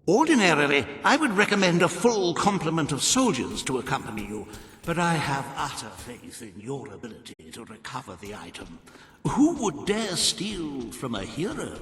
Ordinarily, I would recommend a full complement of soldiers to accompany you, but I have utter faith in your ability to recover the item. Who would dare steal from a hero?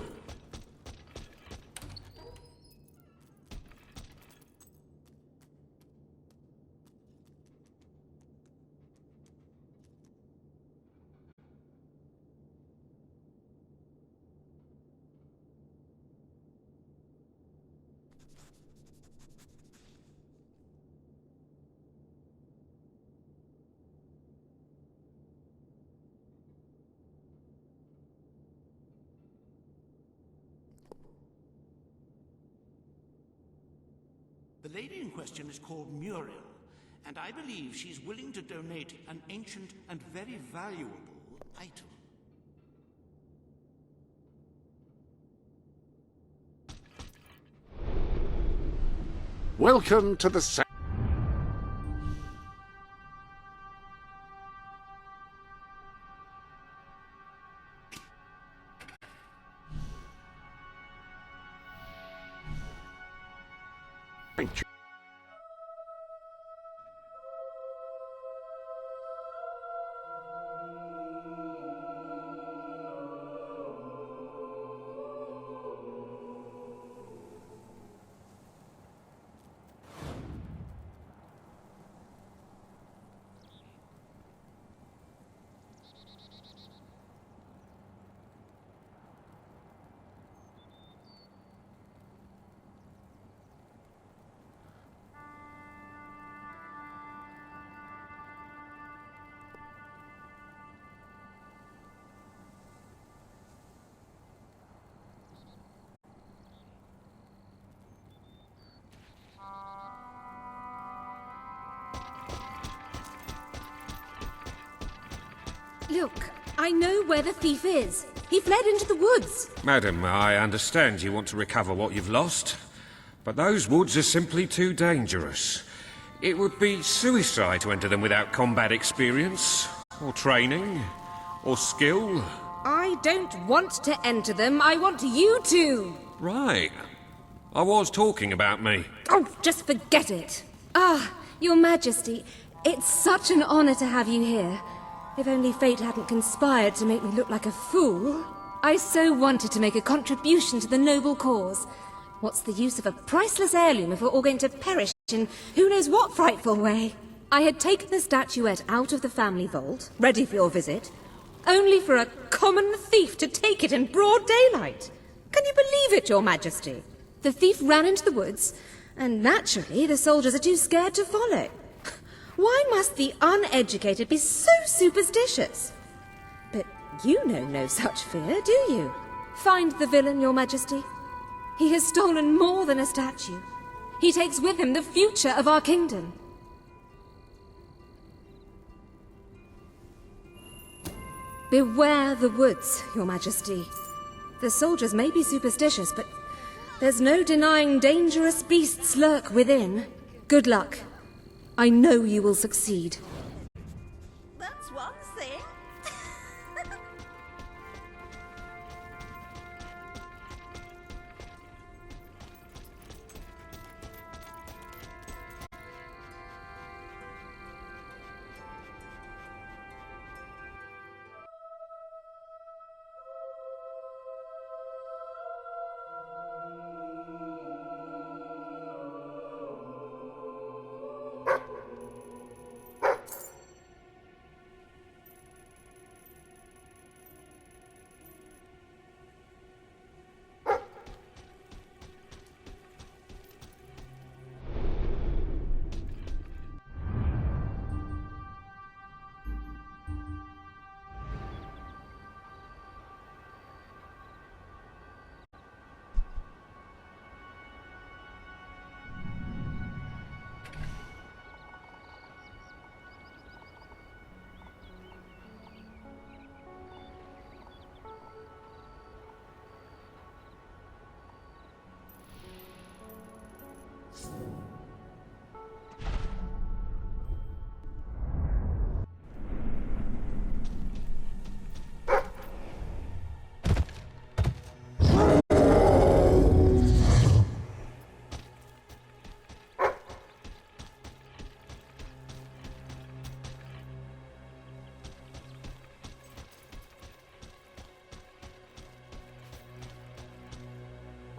The lady in question is called Muriel, and I believe she's willing to donate an ancient and very valuable item. Welcome to the Thank you. Look, I know where the thief is. He fled into the woods. Madam, I understand you want to recover what you've lost, but those woods are simply too dangerous. It would be suicide to enter them without combat experience, or training, or skill. I don't want to enter them. I want you to. Right. I was talking about me. Oh, just forget it. Ah, Your Majesty, it's such an honor to have you here. If only fate hadn't conspired to make me look like a fool. I so wanted to make a contribution to the noble cause. What's the use of a priceless heirloom if we're all going to perish in who knows what frightful way? I had taken the statuette out of the family vault, ready for your visit, only for a common thief to take it in broad daylight. Can you believe it, Your Majesty? The thief ran into the woods, and naturally the soldiers are too scared to follow. Why must the uneducated be so superstitious? But you know no such fear, do you? Find the villain, Your Majesty. He has stolen more than a statue. He takes with him the future of our kingdom. Beware the woods, Your Majesty. The soldiers may be superstitious, but there's no denying dangerous beasts lurk within. Good luck. I know you will succeed. That's one thing.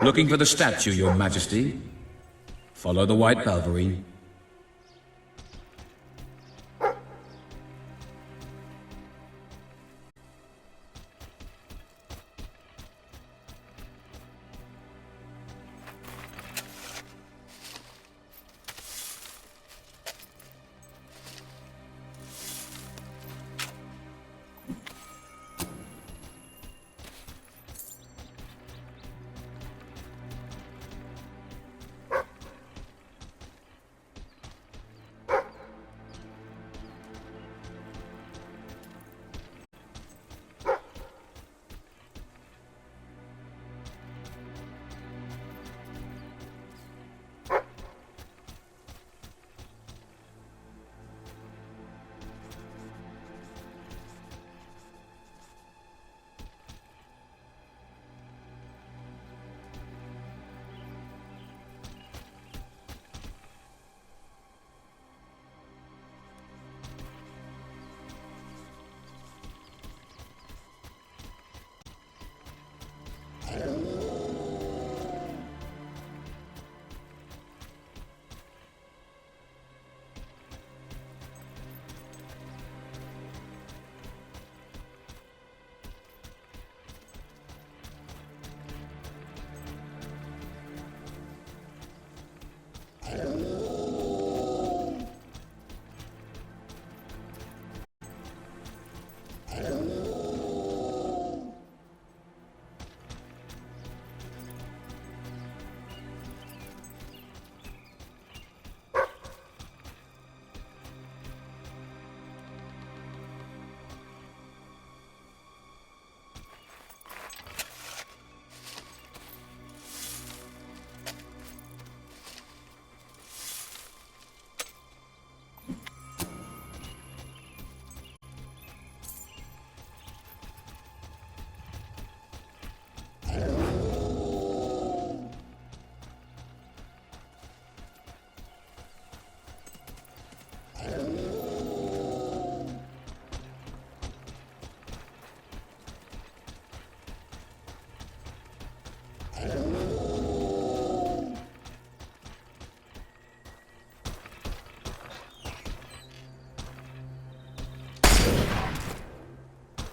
Looking for the statue, Your Majesty. Follow the white Balverine.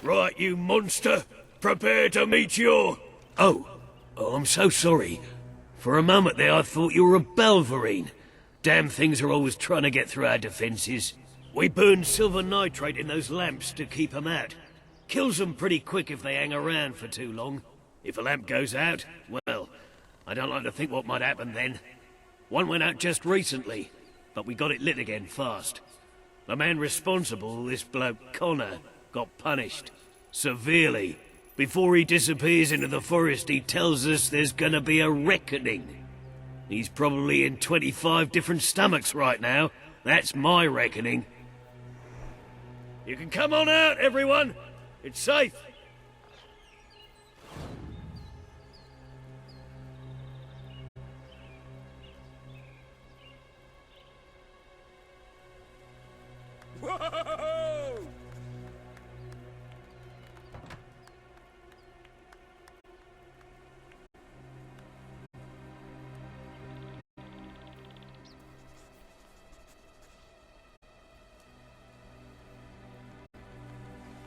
Right, you monster. Prepare to meet your... Oh, I'm so sorry. For a moment there I thought you were a Belverine. Damn things are always trying to get through our defenses. We burn silver nitrate in those lamps to keep 'em out. Kills them pretty quick if they hang around for too long. If a lamp goes out, well, I don't like to think what might happen then. One went out just recently, but we got it lit again fast. The man responsible, this bloke Connor, got punished. Severely. Before he disappears into the forest, he tells us there's gonna be a reckoning. He's probably in 25 different stomachs right now. That's my reckoning. You can come on out, everyone. It's safe. Whoa!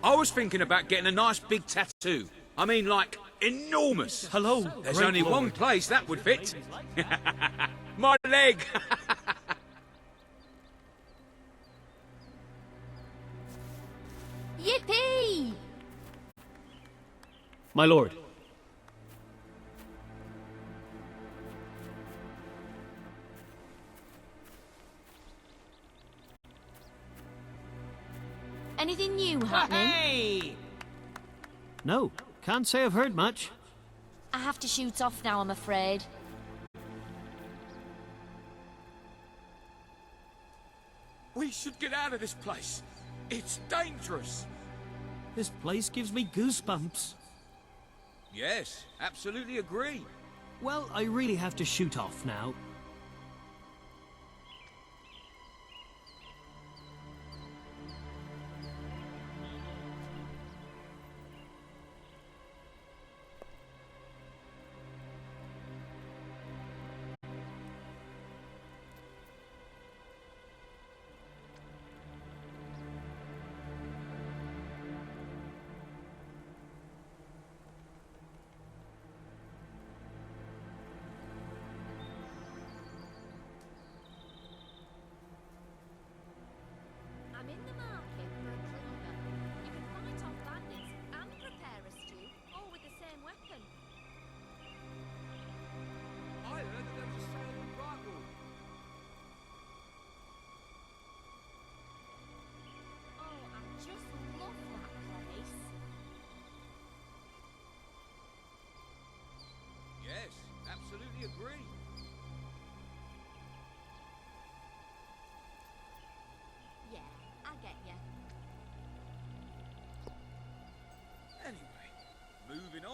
I was thinking about getting a nice big tattoo. I mean, like, enormous. Hello. There's great only lord. one place that would fit. My leg. Yippee! My lord. Anything new happening? Hey! No, can't say I've heard much. I have to shoot off now, I'm afraid. We should get out of this place. It's dangerous. This place gives me goosebumps. Yes, absolutely agree. Well, I really have to shoot off now.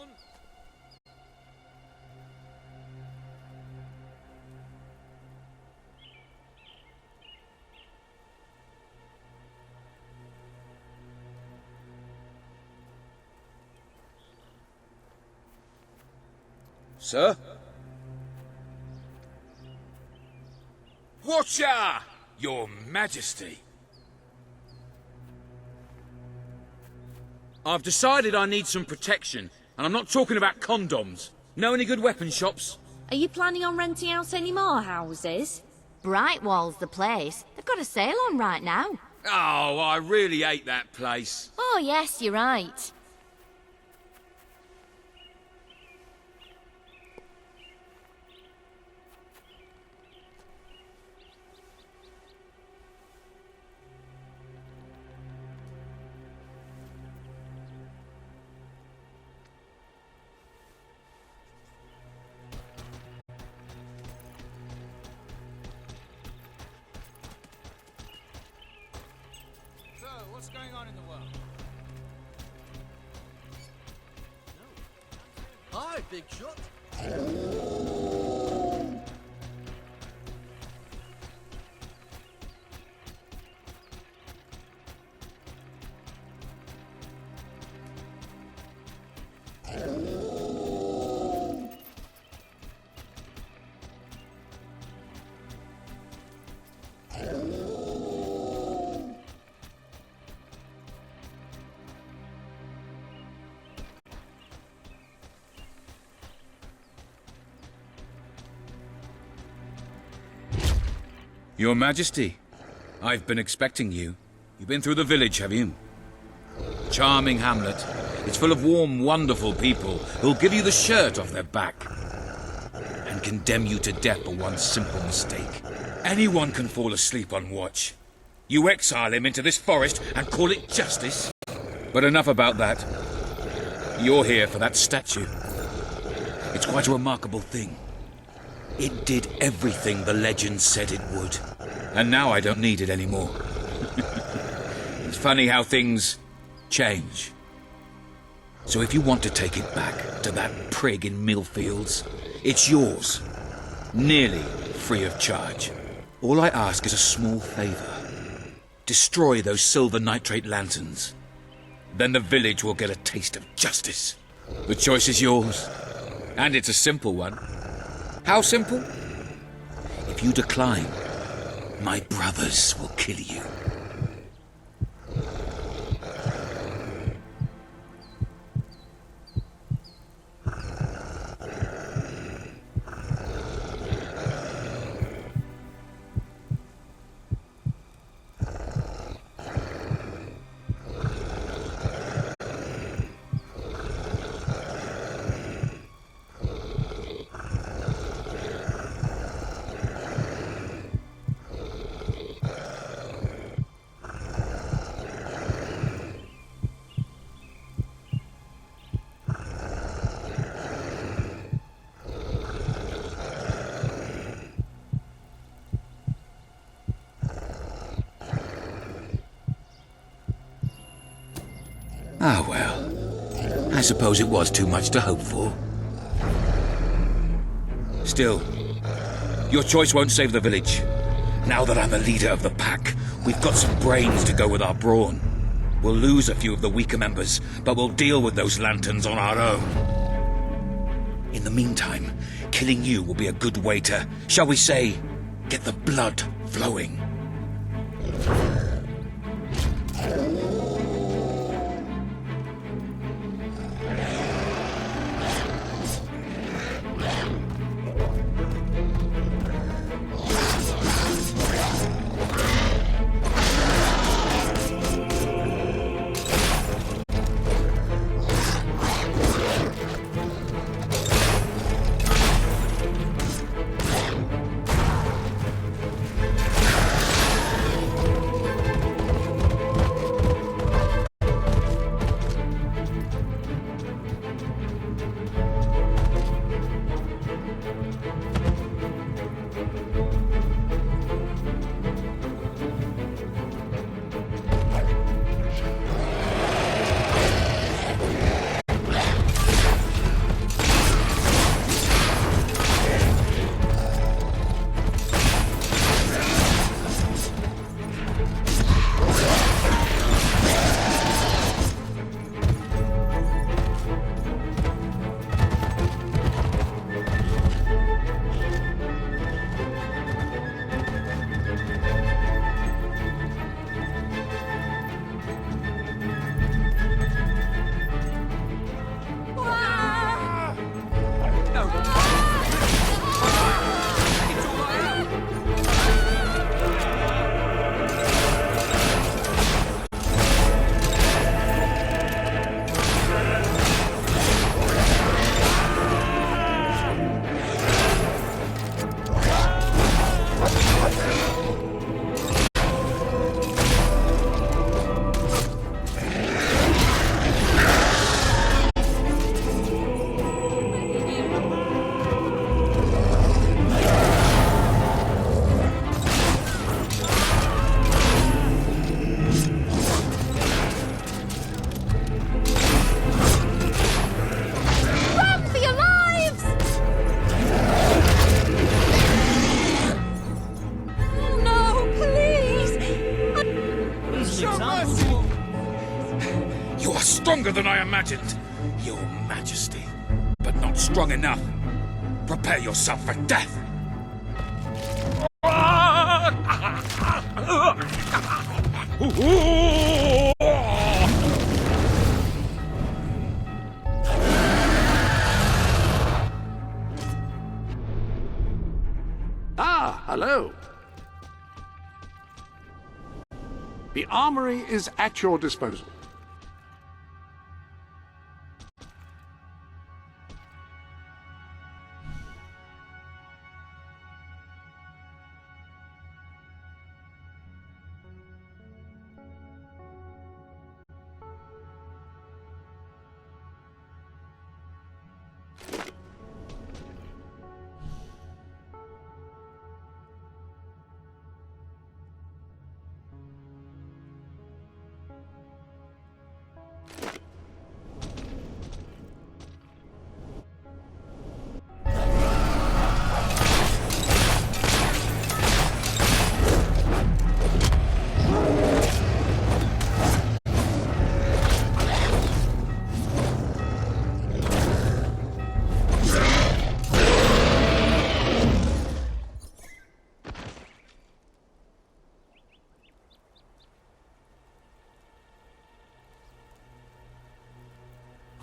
on. Sir? Watcha! Your Majesty. I've decided I need some protection, and I'm not talking about condoms. Know any good weapon shops? Are you planning on renting out any more houses? Brightwall's the place. They've got a sale on right now. Oh, I really hate that place. Oh, yes, you're right. What's going on in the world? Hi, big shot. Your Majesty, I've been expecting you. You've been through the village, have you? Charming hamlet. It's full of warm, wonderful people who'll give you the shirt off their back and condemn you to death for one simple mistake. Anyone can fall asleep on watch. You exile him into this forest and call it justice? But enough about that. You're here for that statue. It's quite a remarkable thing. It did everything the legend said it would. And now I don't need it anymore. It's funny how things change. So if you want to take it back to that prig in Millfields, it's yours. Nearly free of charge. All I ask is a small favor. Destroy those silver nitrate lanterns. Then the village will get a taste of justice. The choice is yours. And it's a simple one. How simple? If you decline, my brothers will kill you. Ah, well. I suppose it was too much to hope for. Still, your choice won't save the village. Now that I'm the leader of the pack, we've got some brains to go with our brawn. We'll lose a few of the weaker members, but we'll deal with those lanterns on our own. In the meantime, killing you will be a good way to, shall we say, get the blood flowing. stronger than I imagined. Your Majesty, but not strong enough. Prepare yourself for death. Ah, hello. The armory is at your disposal.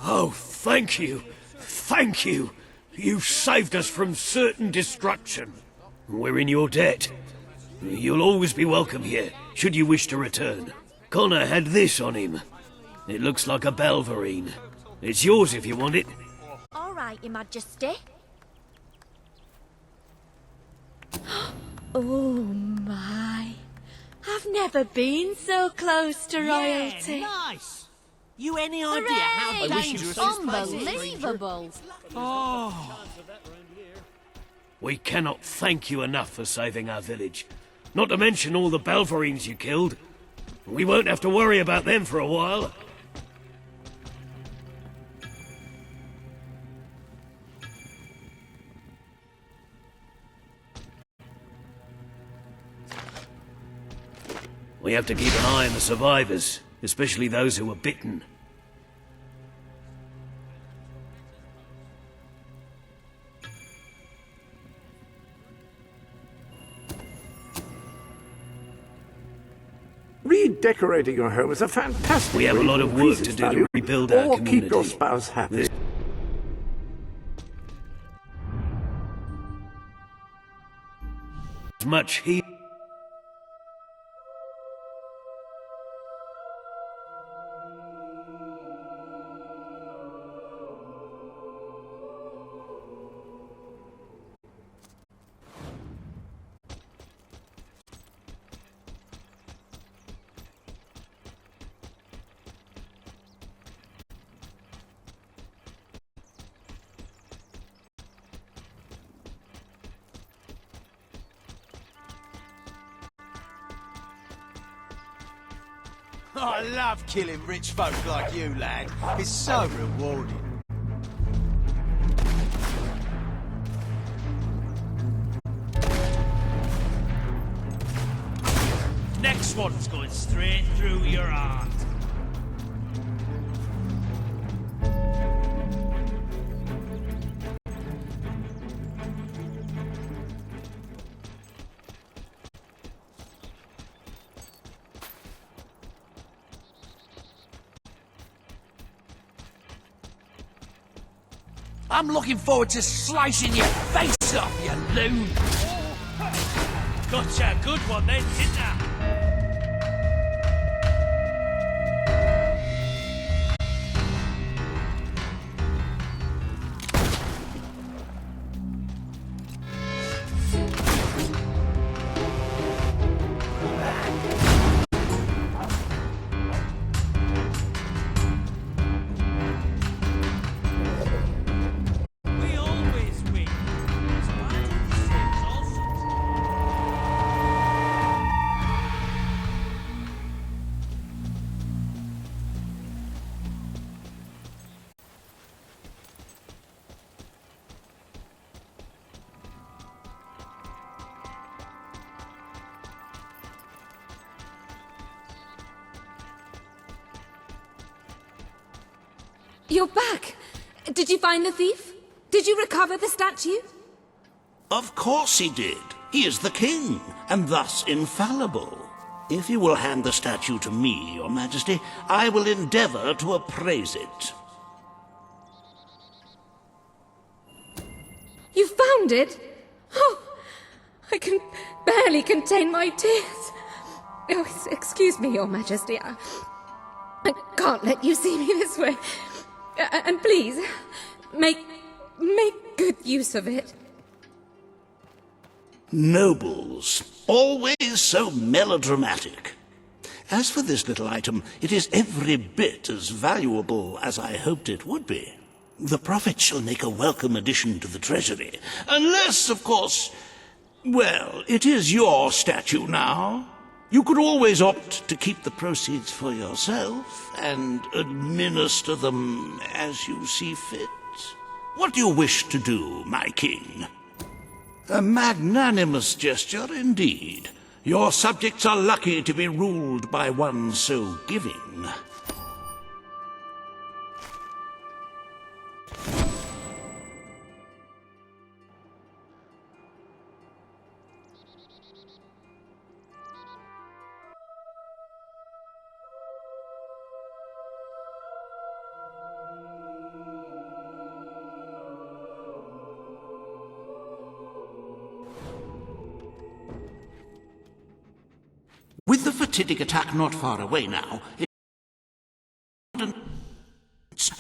Oh, thank you. Thank you. You saved us from certain destruction. We're in your debt. You'll always be welcome here, should you wish to return. Connor had this on him. It looks like a Belverine. It's yours if you want it. All right, Your Majesty. Oh my. I've never been so close to royalty. Yeah, nice. You any idea how Hooray! dangerous this place is? Unbelievable. We cannot thank you enough for saving our village. Not to mention all the Belverines you killed. We won't have to worry about them for a while. We have to keep an eye on the survivors, especially those who were bitten. Redecorating your home is a fantastic We have a way lot to of work increase to its do to value rebuild our or keep your community. spouse happy. Much heat. I love killing rich folk like you, lad. It's so rewarding. Next one's going straight through your heart. I'm looking forward to slicing your face off, you loon! Gotcha, a good one then, didn't I? We always win. It's part of the sales also. You're back. Did you find the thief? Did you recover the statue? Of course he did. He is the king, and thus infallible. If you will hand the statue to me, Your Majesty, I will endeavor to appraise it. You found it? Oh, I can barely contain my tears. Oh, excuse me, Your Majesty. I can't let you see me this way. And please, make good use of it. Nobles, always so melodramatic. As for this little item, it is every bit as valuable as I hoped it would be. The Prophet shall make a welcome addition to the treasury, unless, of course, well, it is your statue now. You could always opt to keep the proceeds for yourself and administer them as you see fit. What do you wish to do, my king? A magnanimous gesture indeed. Your subjects are lucky to be ruled by one so giving. With the fatidic attack not far away now,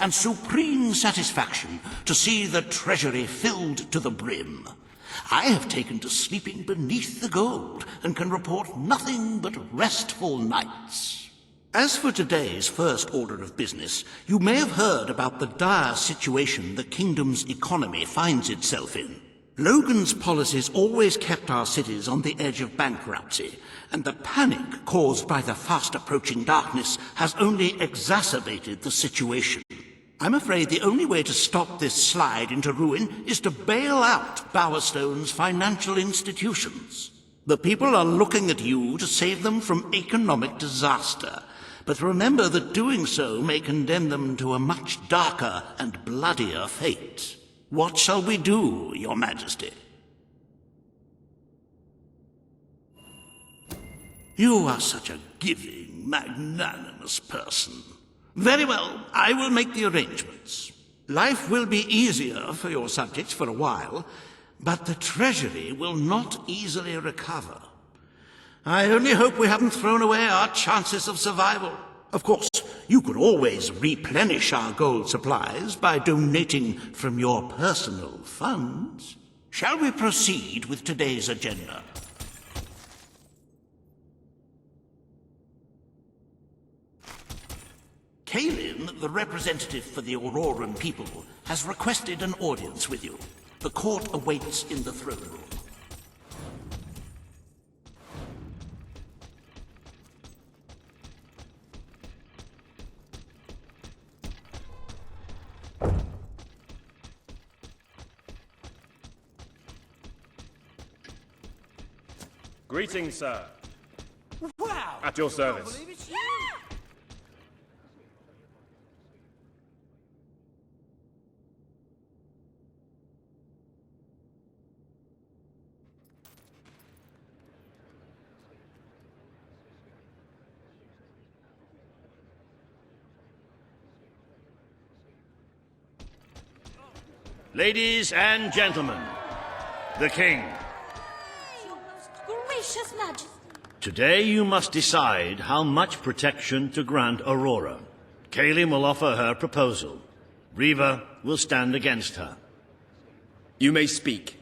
and supreme satisfaction to see the treasury filled to the brim. I have taken to sleeping beneath the gold, and can report nothing but restful nights. As for today's first order of business, you may have heard about the dire situation the kingdom's economy finds itself in. Logan's policies always kept our cities on the edge of bankruptcy, and the panic caused by the fast-approaching darkness has only exacerbated the situation. I'm afraid the only way to stop this slide into ruin is to bail out Bowerstone's financial institutions. The people are looking at you to save them from economic disaster, but remember that doing so may condemn them to a much darker and bloodier fate. What shall we do, Your Majesty? You are such a giving, magnanimous person. Very well, I will make the arrangements. Life will be easier for your subjects for a while, but the treasury will not easily recover. I only hope we haven't thrown away our chances of survival. Of course, you could always replenish our gold supplies by donating from your personal funds. Shall we proceed with today's agenda? Kalin, the representative for the Auroran people, has requested an audience with you. The court awaits in the throne room. Greetings, sir. Wow! At your service. Can't believe it's you. Ladies and gentlemen, the king. Your most gracious majesty. Today you must decide how much protection to grant Aurora. Kalin will offer her proposal. Riva will stand against her. You may speak.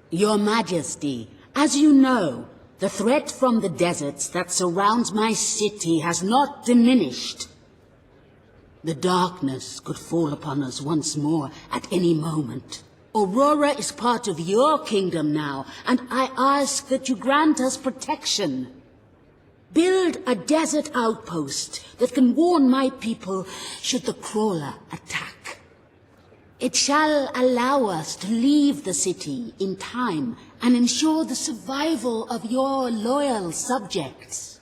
Your Majesty, as you know, the threat from the deserts that surrounds my city has not diminished. The darkness could fall upon us once more at any moment. Aurora is part of your kingdom now, and I ask that you grant us protection. Build a desert outpost that can warn my people should the crawler attack. It shall allow us to leave the city in time and ensure the survival of your loyal subjects.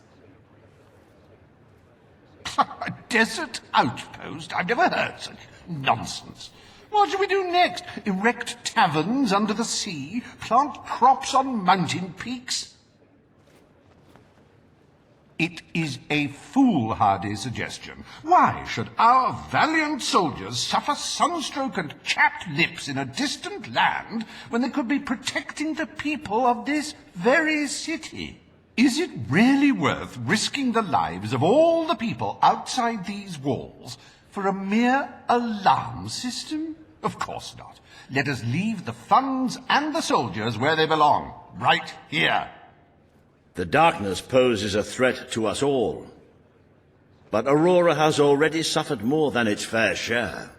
desert outpost? I've never heard such nonsense. What shall we do next? Erect taverns under the sea? Plant crops on mountain peaks? It is a foolhardy suggestion. Why should our valiant soldiers suffer sunstroke and chapped lips in a distant land when they could be protecting the people of this very city? Is it really worth risking the lives of all the people outside these walls for a mere alarm system? Of course not. Let us leave the funds and the soldiers where they belong, right here. The darkness poses a threat to us all. But Aurora has already suffered more than its fair share.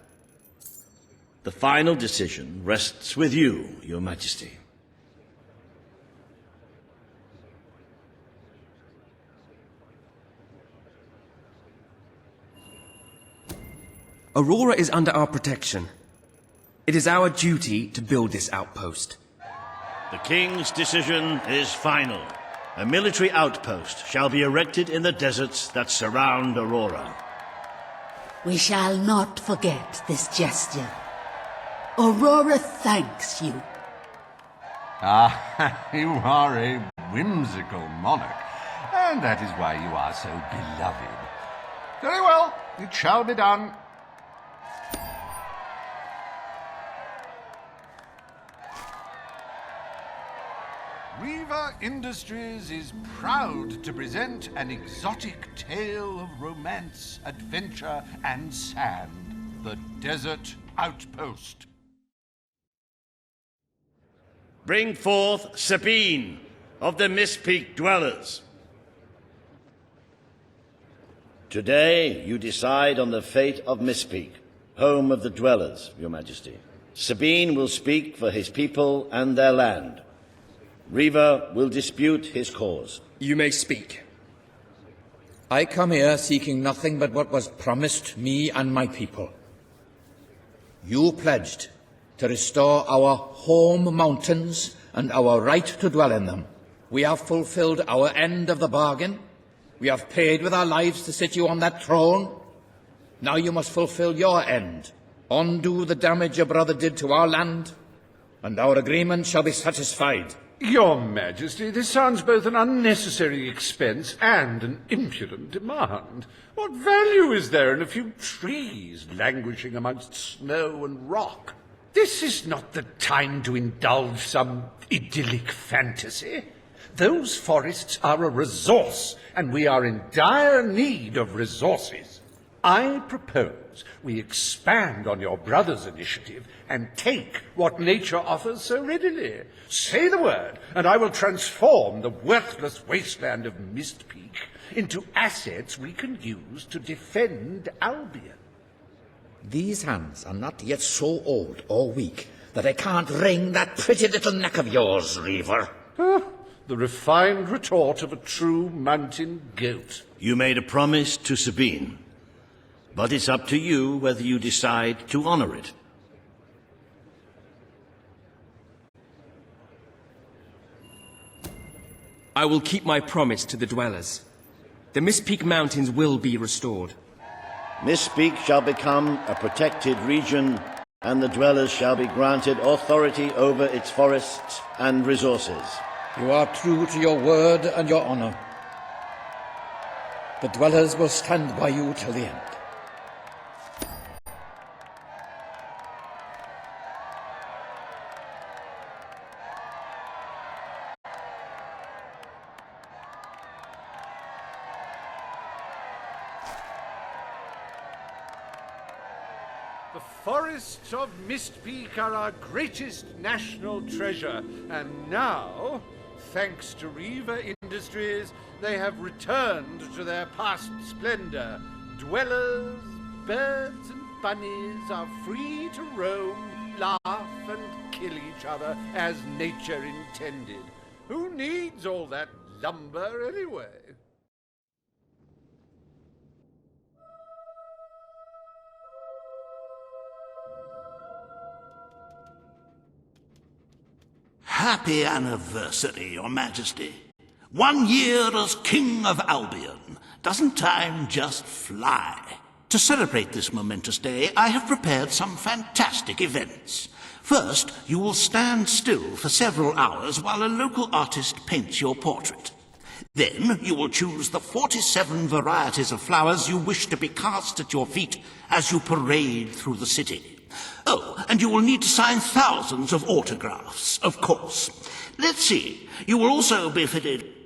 The final decision rests with you, Your Majesty. Aurora is under our protection. It is our duty to build this outpost. The King's decision is final. A military outpost shall be erected in the deserts that surround Aurora. We shall not forget this gesture. Aurora thanks you. Ah, you are a whimsical monarch, and that is why you are so beloved. Very well, it shall be done. Reaver Industries is proud to present an exotic tale of romance, adventure, and sand. The Desert Outpost. Bring forth Sabine of the Mist Peak Dwellers. Today you decide on the fate of Mist Peak, home of the Dwellers, Your Majesty. Sabine will speak for his people and their land. Reaver will dispute his cause. You may speak. I come here seeking nothing but what was promised me and my people. You pledged to restore our home mountains and our right to dwell in them. We have fulfilled our end of the bargain. We have paid with our lives to sit you on that throne. Now you must fulfill your end. Undo the damage your brother did to our land, and our agreement shall be satisfied. Your Majesty, this sounds both an unnecessary expense and an impudent demand. What value is there in a few trees languishing amongst snow and rock? This is not the time to indulge some idyllic fantasy. Those forests are a resource, and we are in dire need of resources. I propose we expand on your brother's initiative and take what nature offers so readily. Say the word, and I will transform the worthless wasteland of Mist Peak into assets we can use to defend Albion. These hands are not yet so old or weak that I can't wring that pretty little neck of yours, Reaver. The refined retort of a true mountain goat. You made a promise to Sabine, but it's up to you whether you decide to honor it. I will keep my promise to the Dwellers. The Mist Peak Mountains will be restored. Mist Peak shall become a protected region, and the Dwellers shall be granted authority over its forests and resources. You are true to your word and your honor. The Dwellers will stand by you till the end. The forests of Mist Peak are our greatest national treasure, and now, thanks to Reaver Industries, they have returned to their past splendor. Dwellers, birds, and bunnies are free to roam, laugh, and kill each other as nature intended. Who needs all that lumber anyway? Happy anniversary, Your Majesty. 1 year as King of Albion. Doesn't time just fly? To celebrate this momentous day, I have prepared some fantastic events. First, you will stand still for several hours while a local artist paints your portrait. Then you will choose the 47 varieties of flowers you wish to be cast at your feet as you parade through the city. Oh, and you will need to sign thousands of autographs, of course. Let's see, you will also be fitted...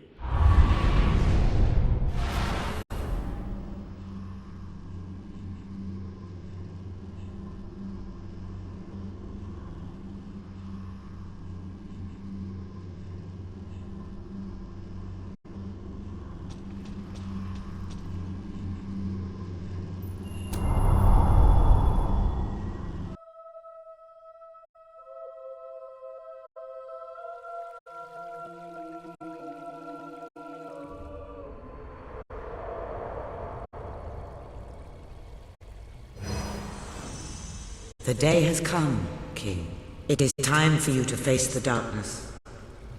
The day has come, King. It is time for you to face the darkness.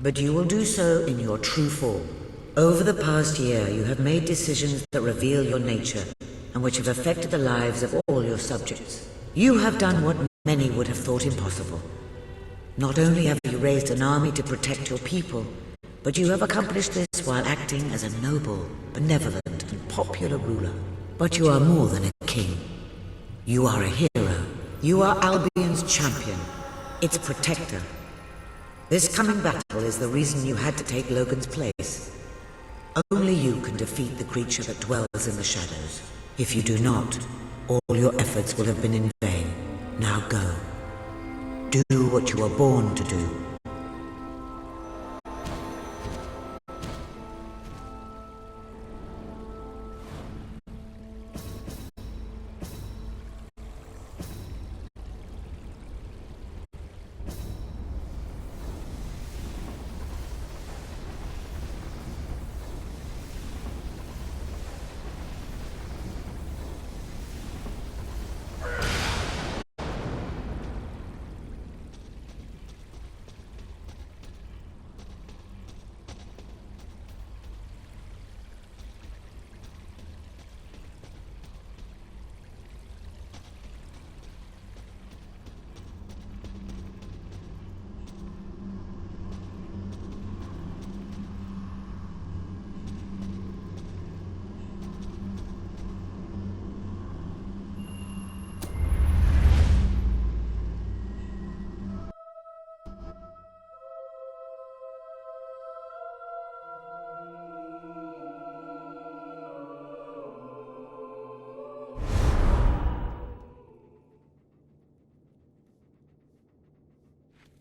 But you will do so in your true form. Over the past year, you have made decisions that reveal your nature, and which have affected the lives of all your subjects. You have done what many would have thought impossible. Not only have you raised an army to protect your people, but you have accomplished this while acting as a noble, benevolent, and popular ruler. But you are more than a king. You are a hero. You are Albion's champion, its protector. This coming battle is the reason you had to take Logan's place. Only you can defeat the creature that dwells in the shadows. If you do not, all your efforts will have been in vain. Now go. Do what you were born to do.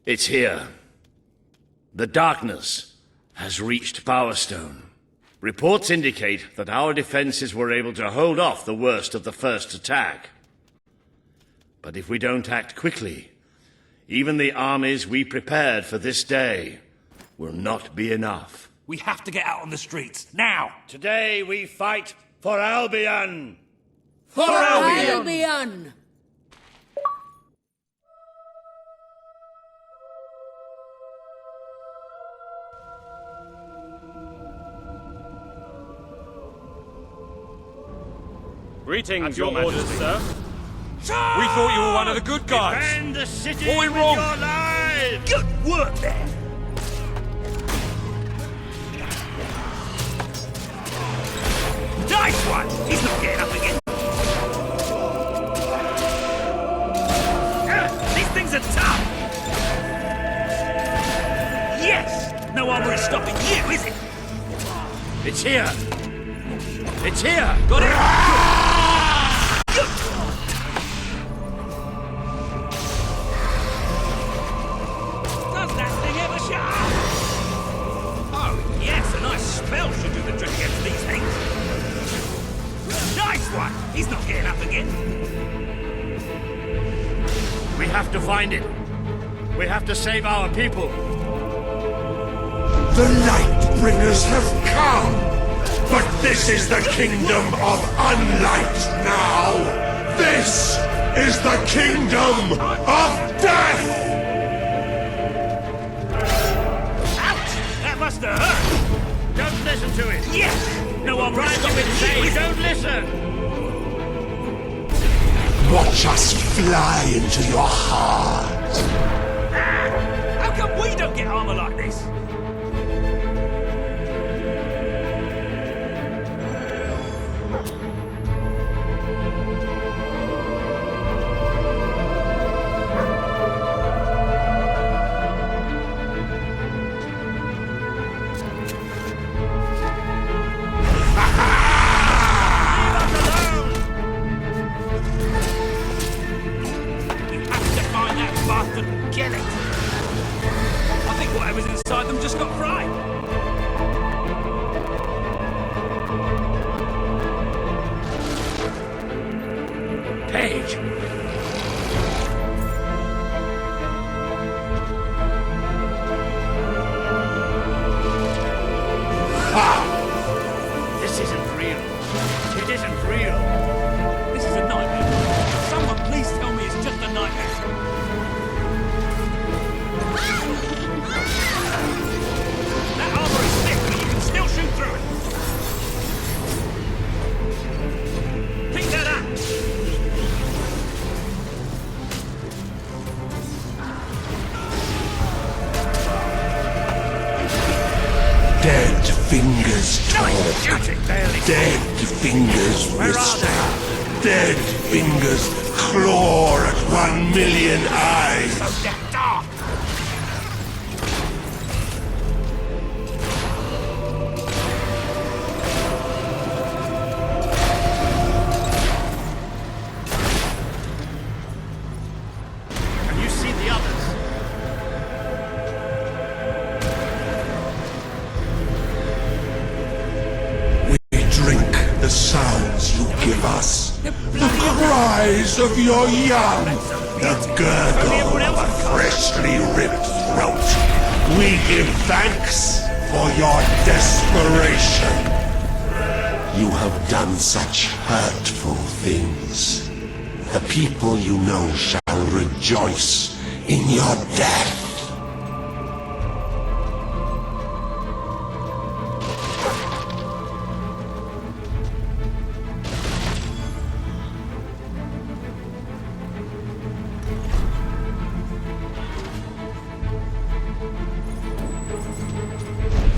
It's here. The darkness has reached Power Stone. Reports indicate that our defenses were able to hold off the worst of the first attack. But if we don't act quickly, even the armies we prepared for this day will not be enough. We have to get out on the streets, now! Today we fight for Albion! For Albion! Greetings, your orders, sir. We thought you were one of the good guys. Defend the city What with went wrong? your lives! Good work there! Nice one! He's not getting up again. These things are tough! Yes! No armor is stopping you, is it? It's here! It's here! Got it! Does that thing ever shut up? Oh, yes, a nice spell should do the trick against these things. Nice one! He's not getting up again. We have to find it. We have to save our people. The Lightbringers have come! But this is the kingdom of unlight now! This is the kingdom of death! Ouch! That must have hurt! Don't Don't listen to it! Yes! No one will stop it! We don't listen! Watch us fly into your heart. How come we don't get armor like this? Get it! I think whatever's inside them just got fried. Page! Ah! This isn't real. It isn't real. This is a nightmare. Someone please tell me it's just a nightmare. That armor is thick, but you can still shoot through it. Pick that up! Dead fingers talk. Shooting, barely. Dead fingers whisper. Dead fingers claw at 1,000,000 eyes. So damn dark! Can you see the others? We drink the sounds you give us. The cries of your young. The gurgle of a freshly ripped throat. We give thanks for your desperation. You have done such hurtful things. The people you know shall rejoice in your death.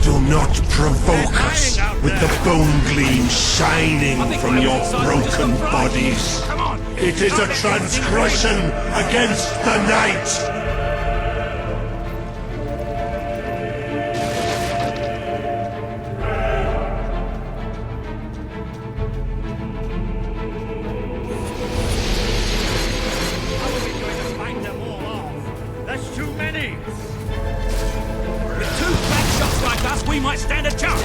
Do not provoke us with the bone gleam shining from your broken bodies. It is a transgression against the night. That's too many! With two back shots like us, we might stand a chance!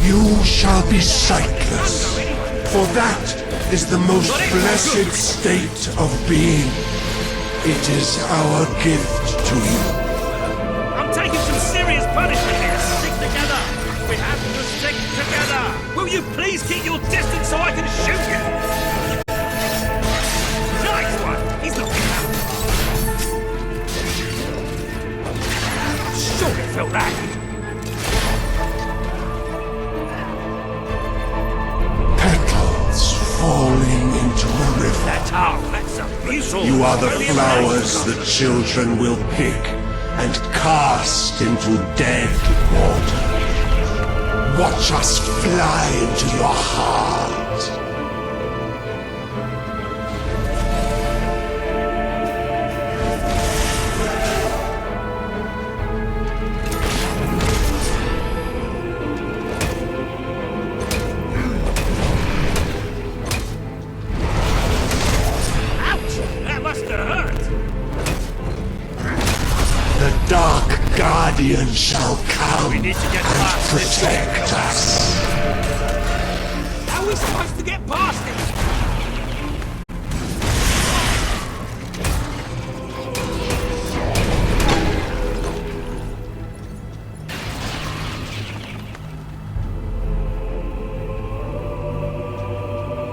You shall be sightless, for that is the most blessed state of being. It is our gift to you. I'm taking some serious punishment here! Stick together! We have to stick together! Will you please keep your distance so I can shoot you? Nice one! He's not getting out! Sure it felt that! Petals falling into a river. That's a beautiful... You are the flowers the children will pick and cast into dead water. Watch us fly into your heart. The Dark Guardian shall come and protect us. How are we supposed to get past it?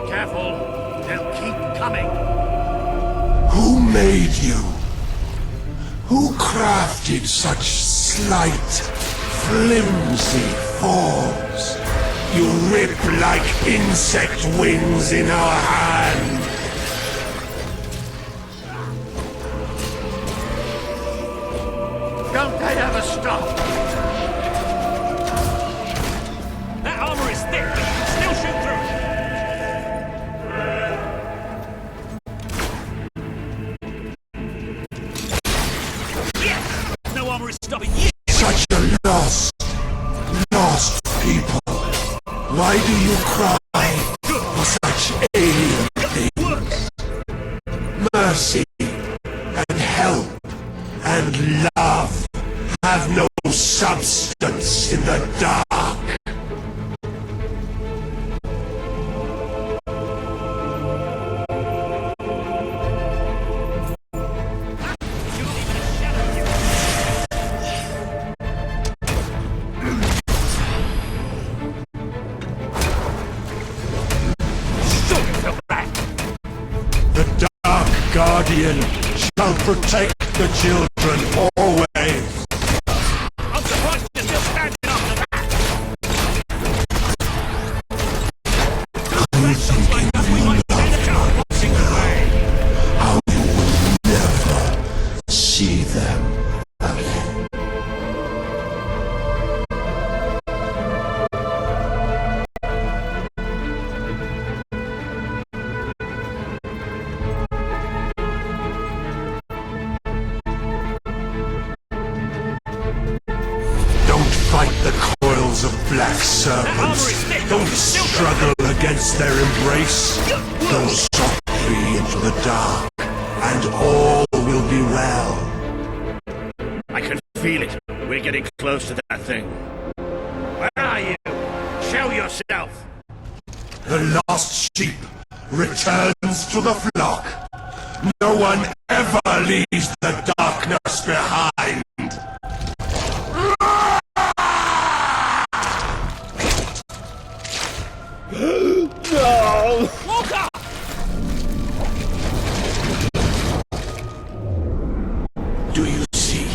Careful, they'll keep coming. Who made you? Who crafted such slight, flimsy forms. You rip like insect wings in our hand. Don't they ever stop? That armor is thick, but you can still shoot through it. Yes! No armor is stopping you! Such a lost people. Why do you cry for such alien things? Mercy and help and love have no substance in the dark. The Dark Guardian shall protect the children always. I'm surprised you're still standing up to that! I'm thinking of you, how you will never see them again. Don't fight the coils of black serpents. Don't struggle against their embrace. Go softly into the dark, and all will be well. I can feel it. We're getting close to that thing. Where are you? Show yourself! The lost sheep returns to the flock. No one ever leaves the darkness behind. No! Walker! Do you see?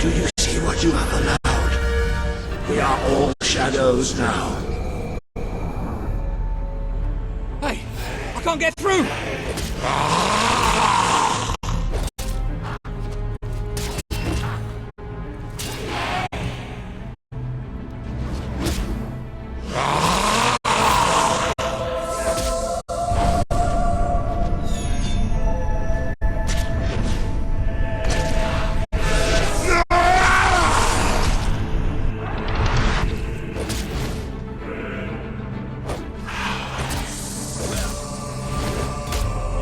Do you see what you have allowed? We are all shadows now. Hey, I can't get through!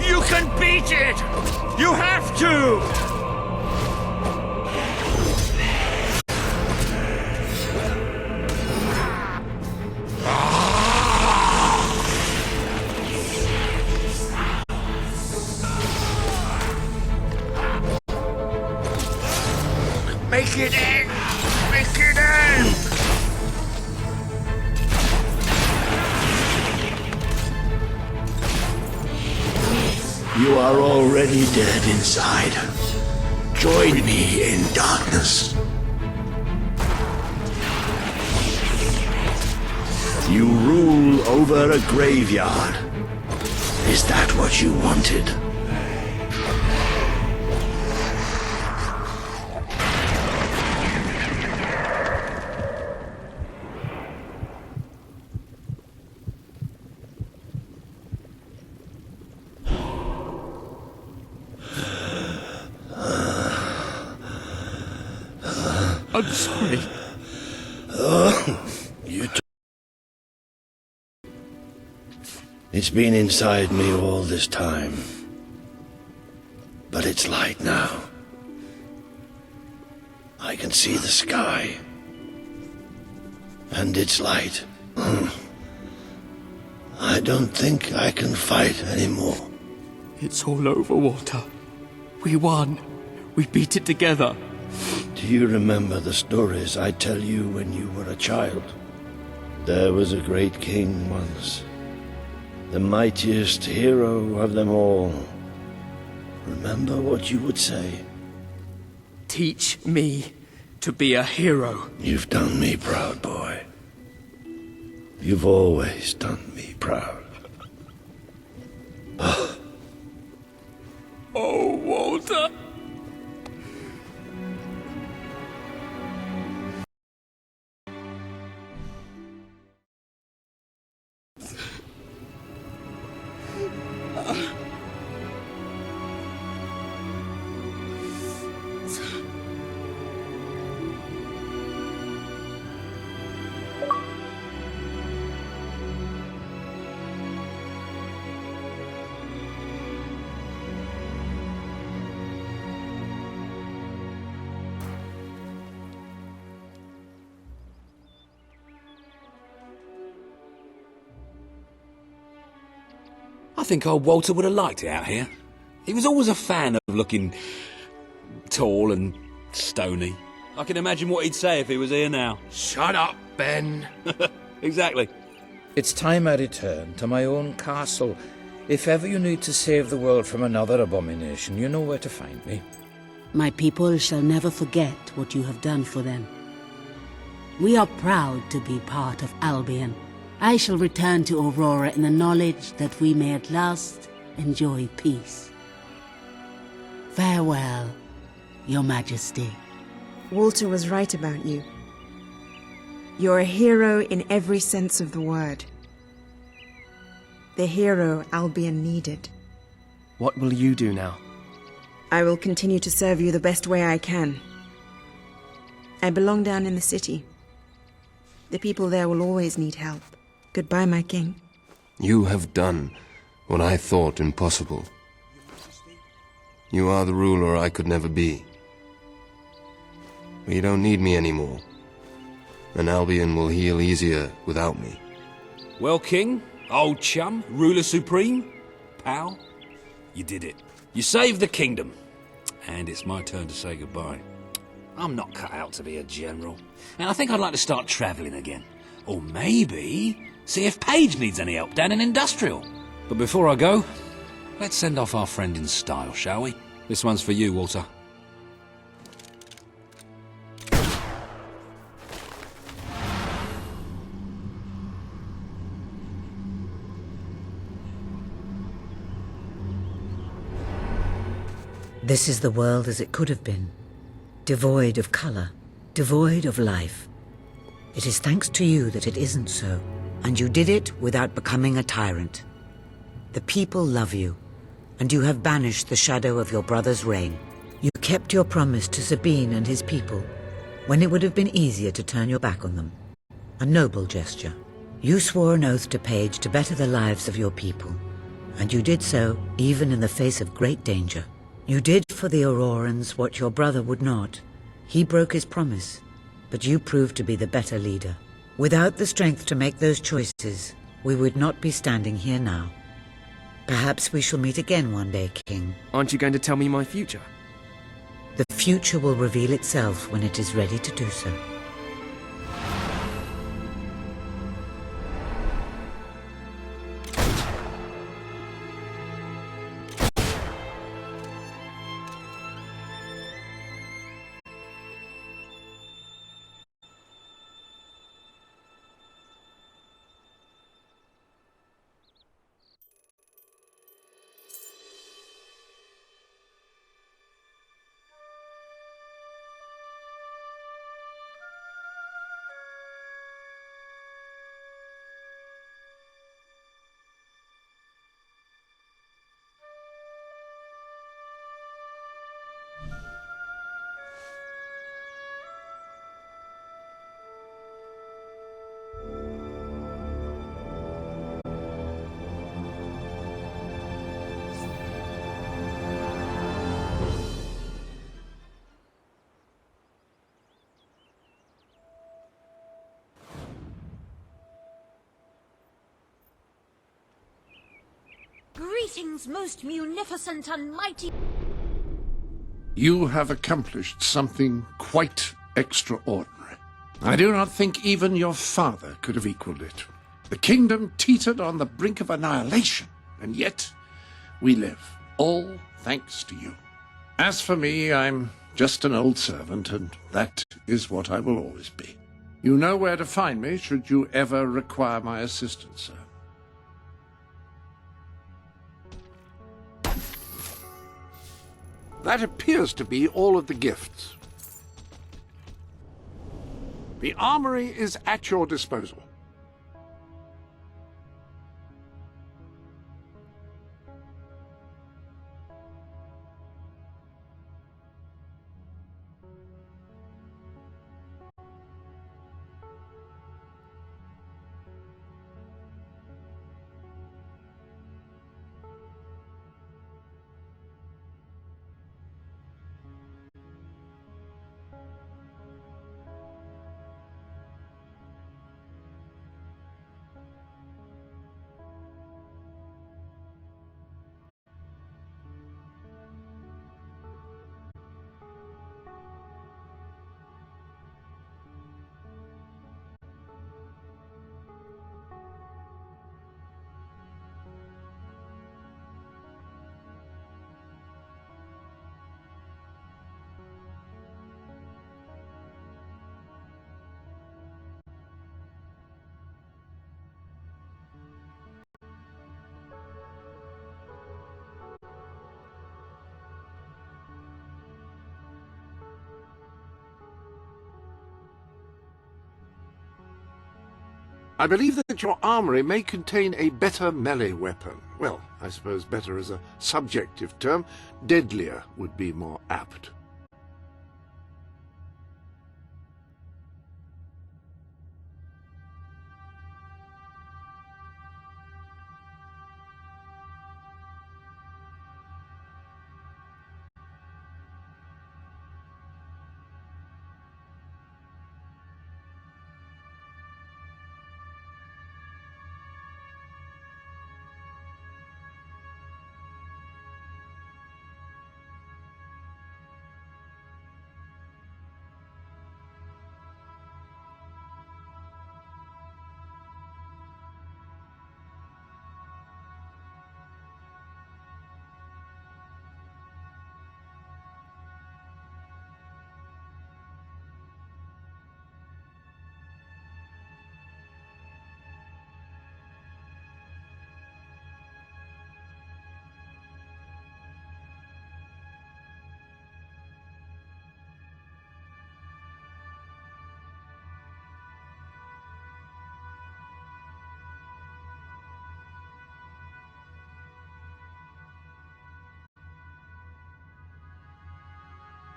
You can beat it! You have to! Make it end! Make it end! You are already dead inside. Join me in darkness. You rule over a graveyard. Is that what you wanted? I'm sorry. It's been inside me all this time. But it's light now. I can see the sky. And it's light. I don't think I can fight anymore. It's all over, Walter. We won. We beat it together. Do you remember the stories I tell you when you were a child? There was a great king once, the mightiest hero of them all. Remember what you would say? Teach me to be a hero. You've done me proud, boy. You've always done me proud. Oh, Walter. I think old Walter would have liked it out here. He was always a fan of looking tall and stony. I can imagine what he'd say if he was here now. Shut up, Ben. Exactly. It's time I return to my own castle. If ever you need to save the world from another abomination, you know where to find me. My people shall never forget what you have done for them. We are proud to be part of Albion. I shall return to Aurora in the knowledge that we may at last enjoy peace. Farewell, Your Majesty. Walter was right about you. You're a hero in every sense of the word. The hero Albion needed. What will you do now? I will continue to serve you the best way I can. I belong down in the city. The people there will always need help. Goodbye, my king. You have done what I thought impossible. You are the ruler I could never be. But you don't need me anymore. And Albion will heal easier without me. Well, King, old chum, ruler supreme, pal, you did it. You saved the kingdom. And it's my turn to say goodbye. I'm not cut out to be a general. And I think I'd like to start travelling again. Or maybe see if Paige needs any help down in Industrial. But before I go, let's send off our friend in style, shall we? This one's for you, Walter. This is the world as it could have been, devoid of colour, devoid of life. It is thanks to you that it isn't so, and you did it without becoming a tyrant. The people love you, and you have banished the shadow of your brother's reign. You kept your promise to Sabine and his people, when it would have been easier to turn your back on them. A noble gesture. You swore an oath to Paige to better the lives of your people, and you did so even in the face of great danger. You did for the Aurorans what your brother would not. He broke his promise, but you proved to be the better leader. Without the strength to make those choices, we would not be standing here now. Perhaps we shall meet again one day, King. Aren't you going to tell me my future? The future will reveal itself when it is ready to do so. Greetings, most munificent and mighty... You have accomplished something quite extraordinary. I do not think even your father could have equaled it. The kingdom teetered on the brink of annihilation, and yet we live, all thanks to you. As for me, I'm just an old servant, and that is what I will always be. You know where to find me should you ever require my assistance, sir. That appears to be all of the gifts. The armory is at your disposal. I believe that your armory may contain a better melee weapon. Well, I suppose better is a subjective term. Deadlier would be more apt.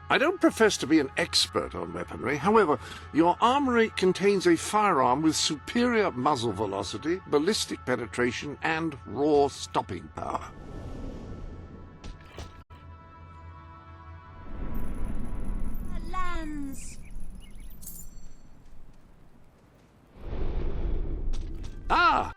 I don't profess to be an expert on weaponry. However, your armory contains a firearm with superior muzzle velocity, ballistic penetration, and raw stopping power. Lands. Ah!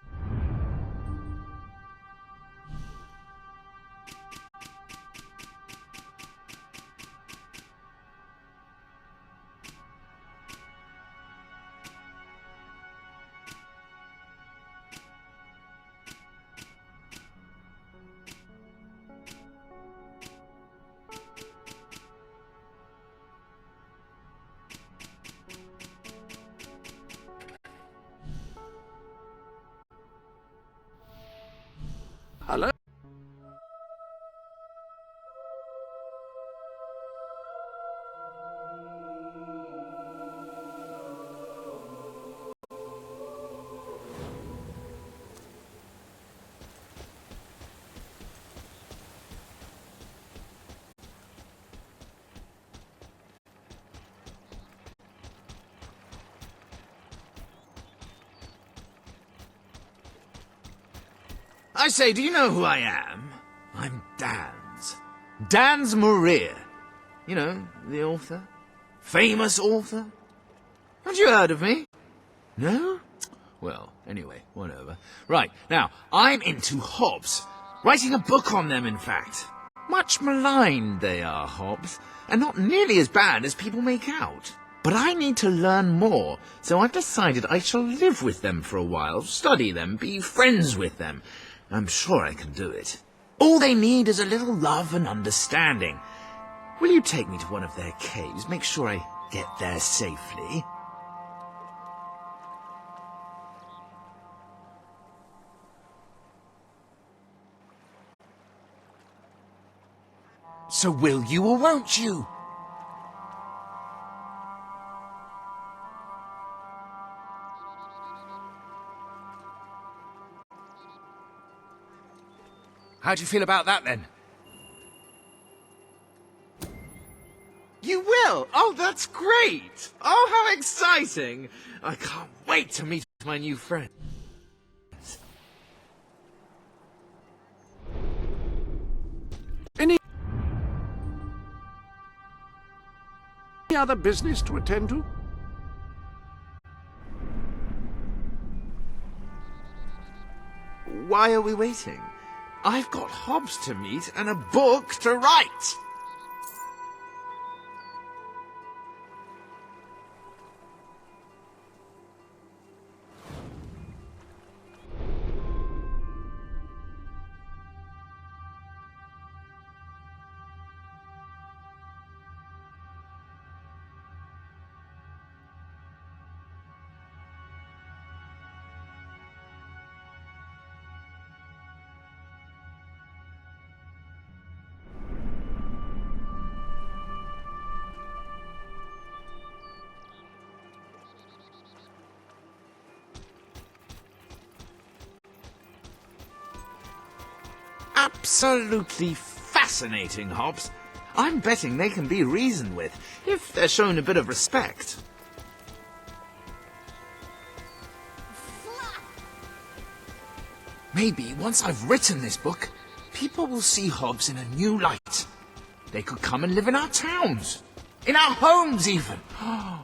Hello? I say, do you know who I am? I'm Dans Maria. You know, the author. Famous author. Haven't you heard of me? No? Well, anyway, whatever. Right, now, I'm into hops. Writing a book on them, in fact. Much maligned they are, hops, and not nearly as bad as people make out. But I need to learn more, so I've decided I shall live with them for a while, study them, be friends with them. I'm sure I can do it. All they need is a little love and understanding. Will you take me to one of their caves? Make sure I get there safely. So will you or won't you? How do you feel about that, then? You will? Oh, that's great! Oh, how exciting! I can't wait to meet my new friend. Any other business to attend to? Why are we waiting? I've got Hobbs to meet and a book to write! Absolutely fascinating, Hobbs. I'm betting they can be reasoned with, if they're shown a bit of respect. Maybe once I've written this book, people will see Hobbs in a new light. They could come and live in our towns. In our homes, even.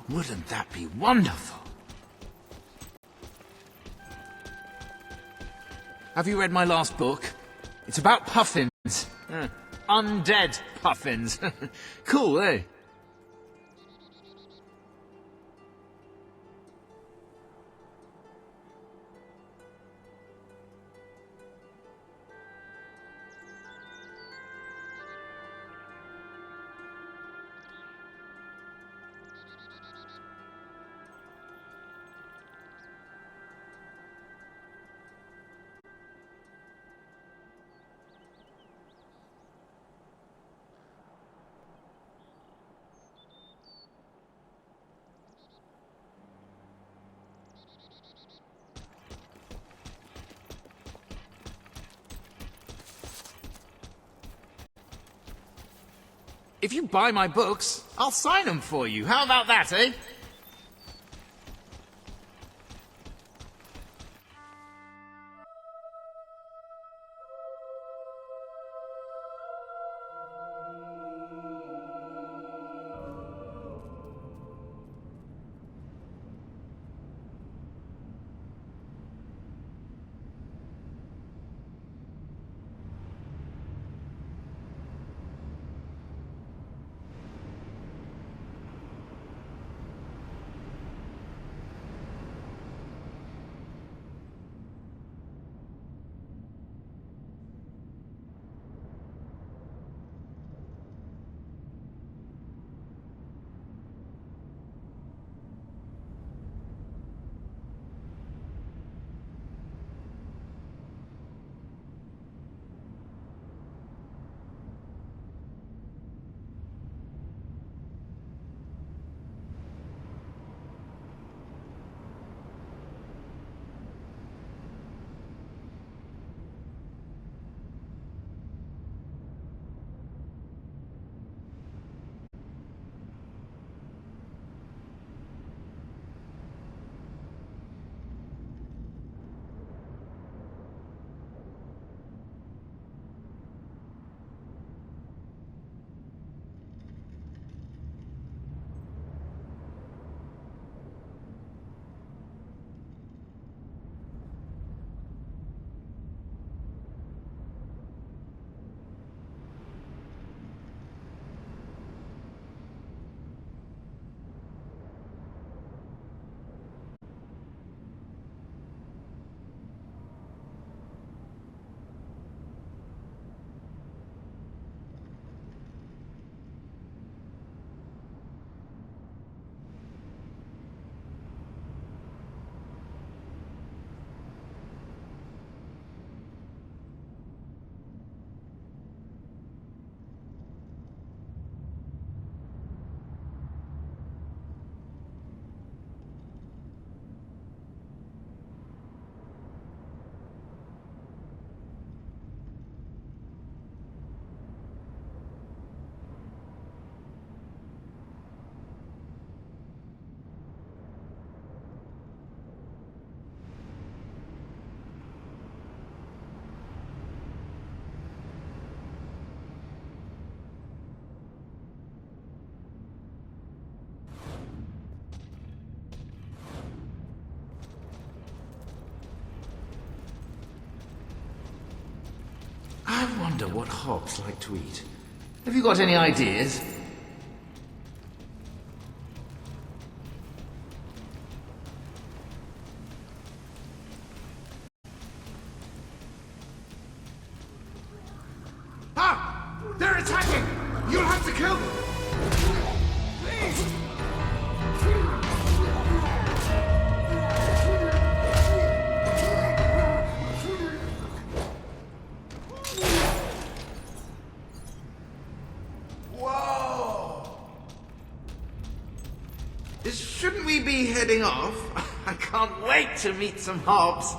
Wouldn't that be wonderful? Have you read my last book? It's about puffins. Undead puffins. Cool, eh? If you buy my books, I'll sign them for you. How about that, eh? wonder what hogs like to eat. Have you got any ideas? Ah! They're attacking! You'll have to kill them! Shouldn't we be heading off? I can't wait to meet some hobs.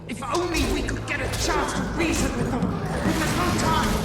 If only we could get a chance to reason with them! There's no time!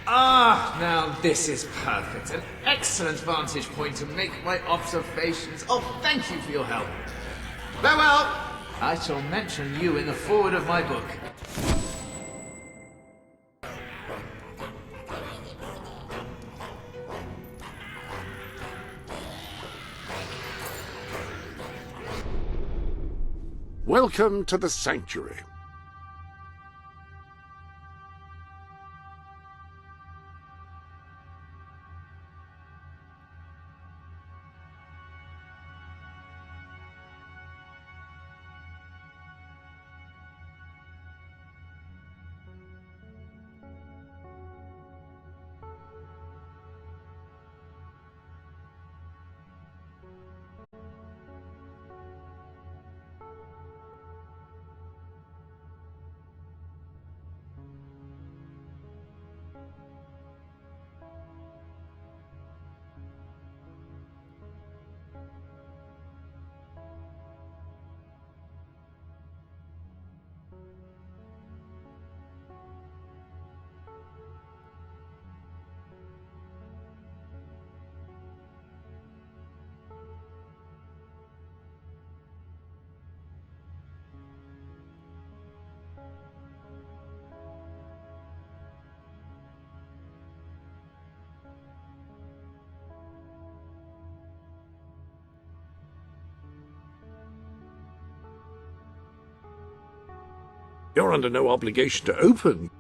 Ah, now this is perfect. An excellent vantage point to make my observations. Oh, thank you for your help. Farewell! I shall mention you in the foreword of my book. Welcome to the Sanctuary. You're under no obligation to open.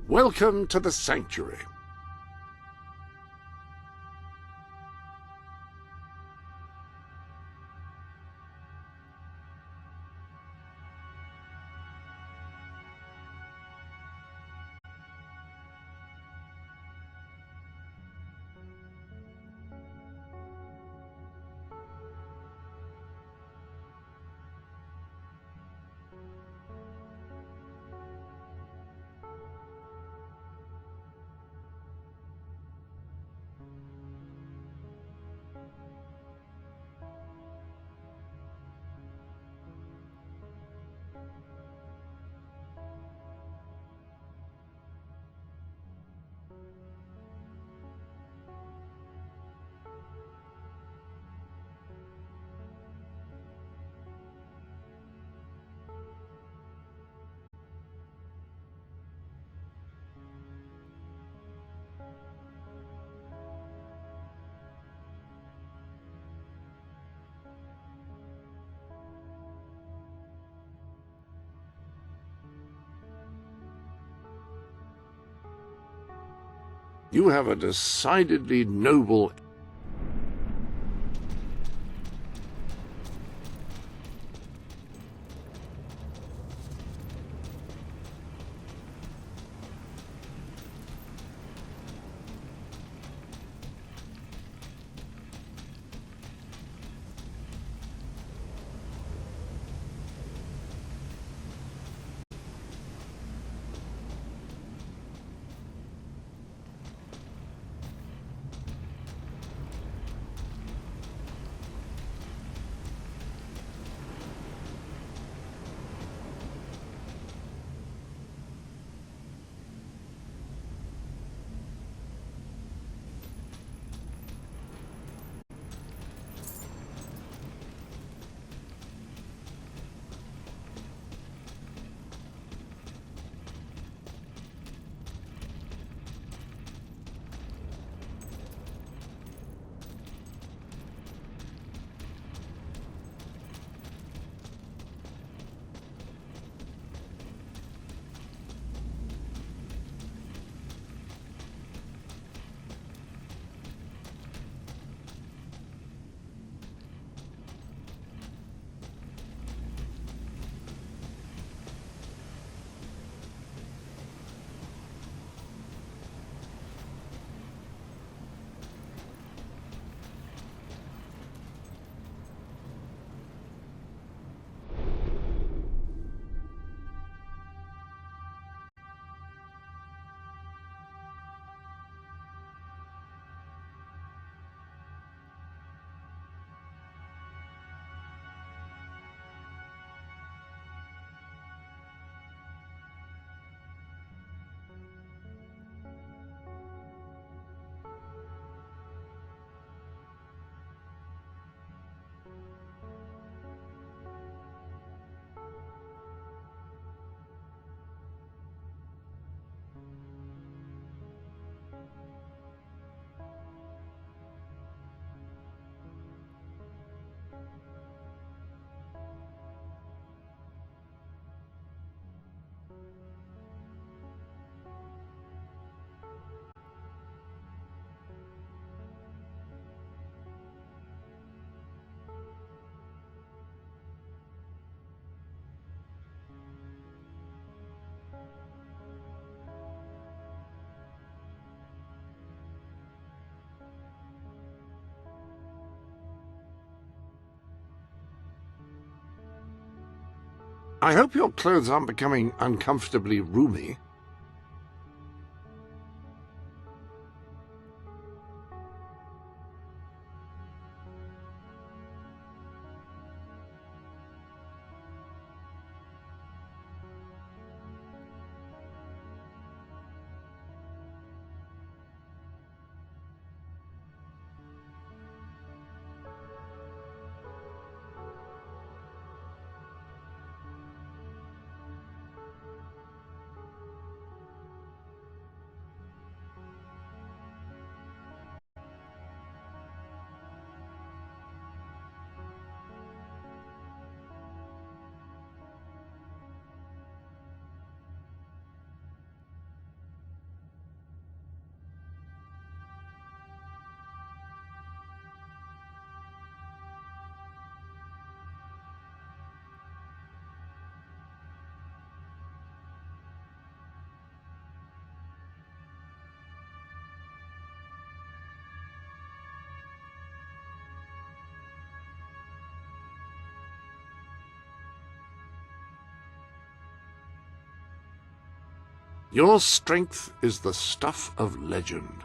Welcome to the Sanctuary. You have a decidedly noble... I hope your clothes aren't becoming uncomfortably roomy. Your strength is the stuff of legend.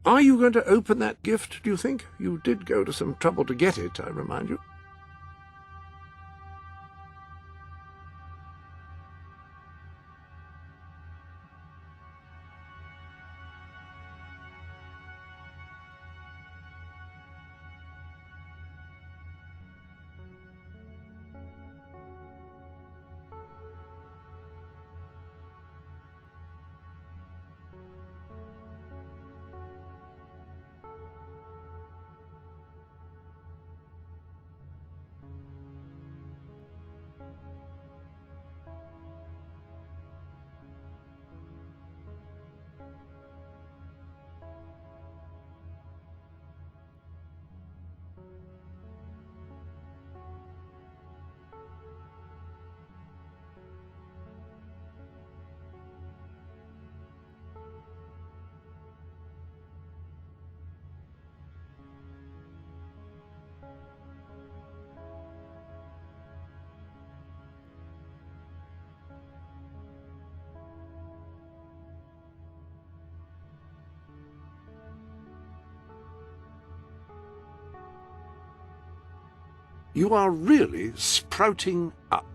Are you going to open that gift, do you think? You did go to some trouble to get it, I remind you. You are really sprouting up.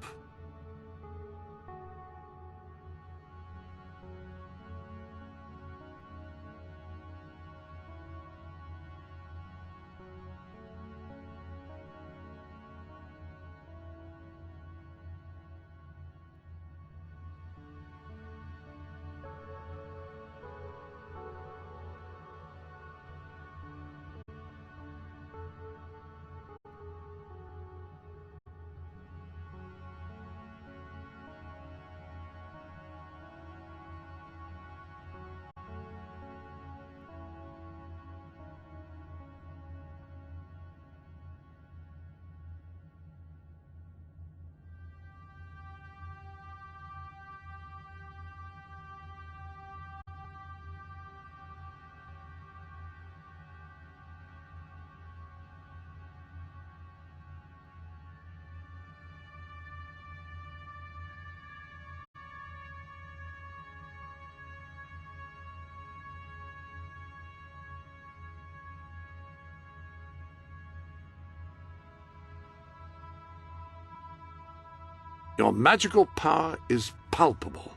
Your magical power is palpable.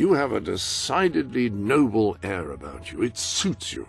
You have a decidedly noble air about you. It suits you.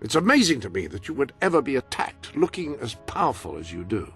It's amazing to me that you would ever be attacked looking as powerful as you do.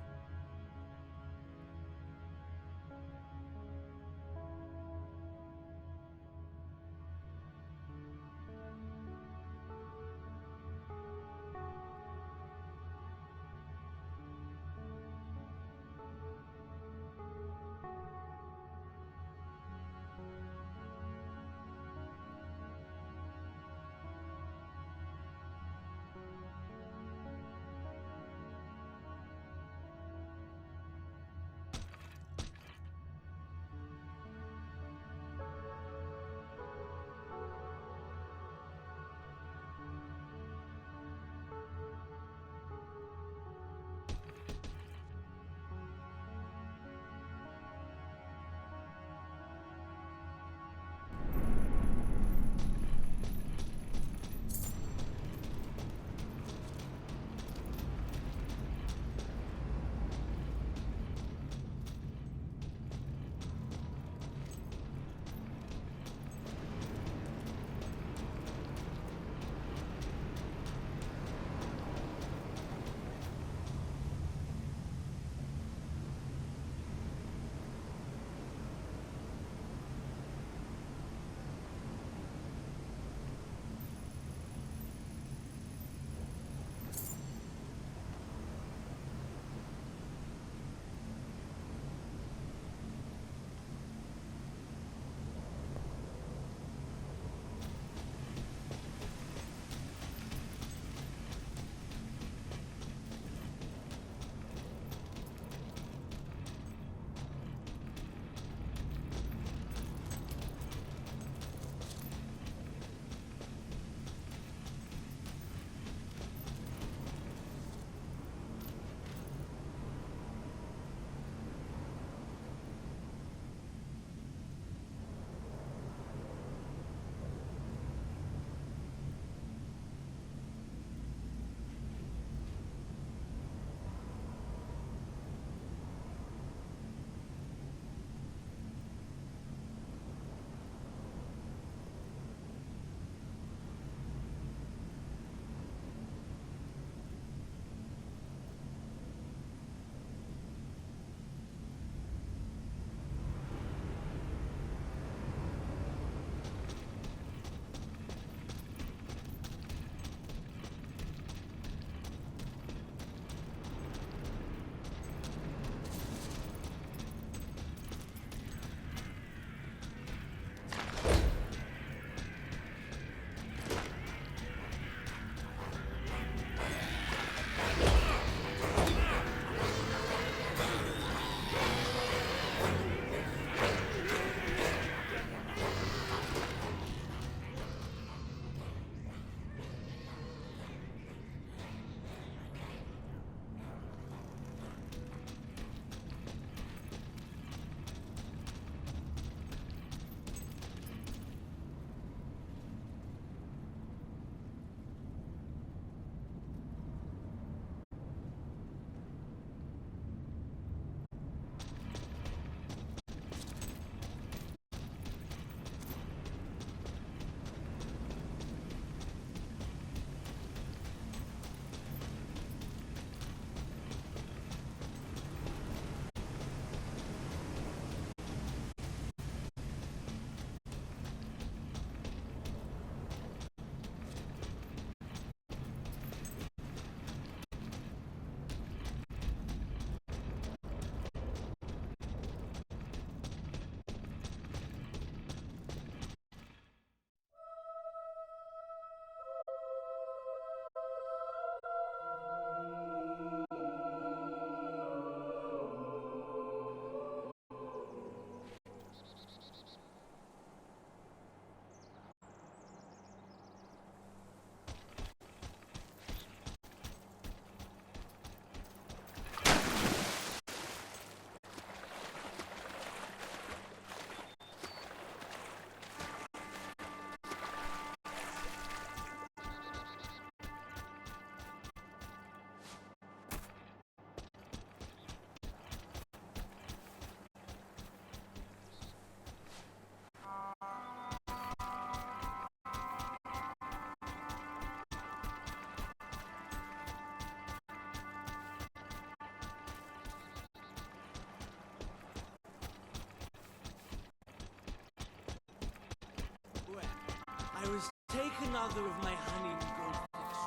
another of my honeymoon strawberries.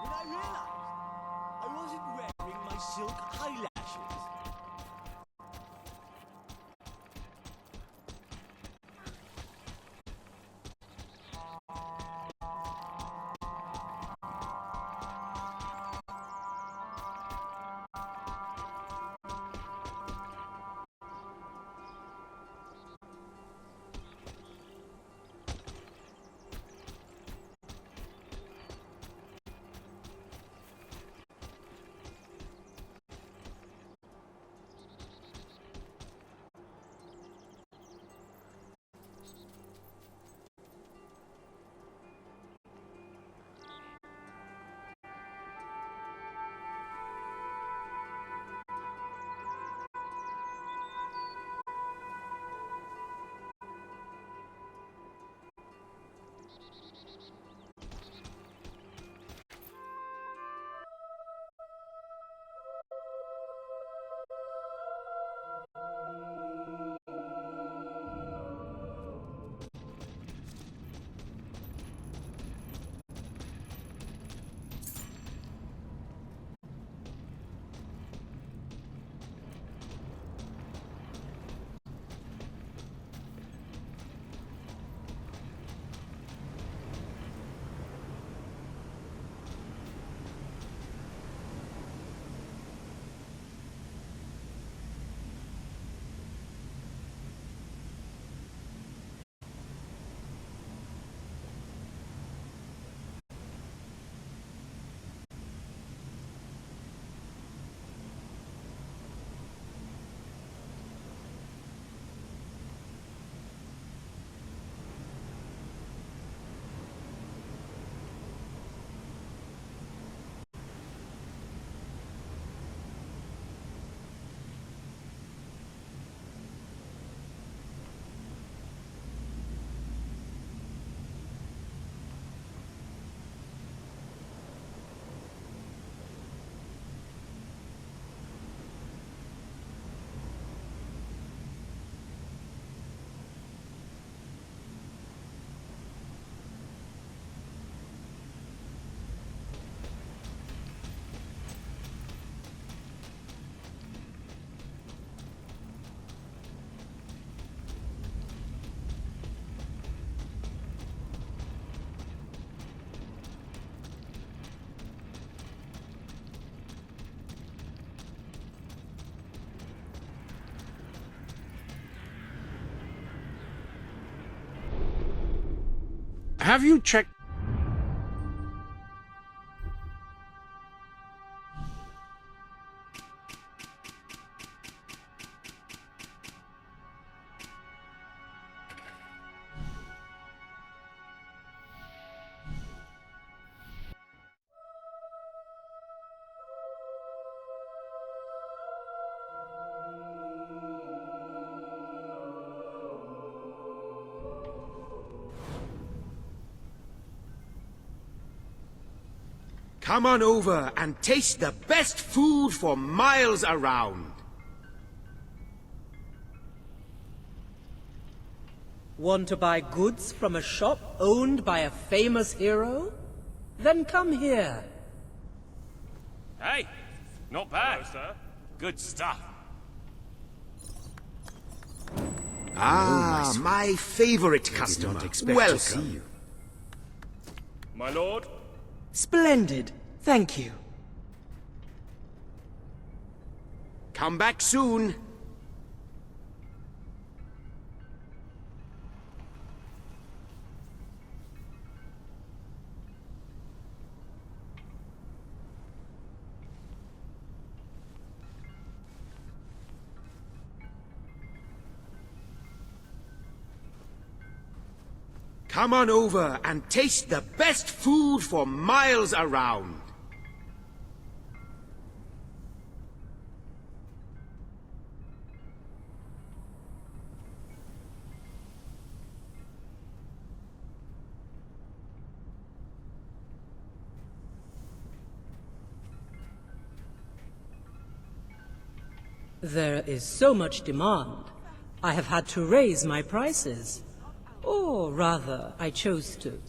When I realized I wasn't wearing my silk eyelashes. Have you checked? Come on over and taste the best food for miles around. Want to buy goods from a shop owned by a famous hero? Then come here. Hey, not bad. Hello, sir. Good stuff. Ah, my favorite customer. Welcome. My lord? Splendid. Thank you. Come back soon. Come on over and taste the best food for miles around. There is so much demand. I have had to raise my prices. Or rather, I chose to.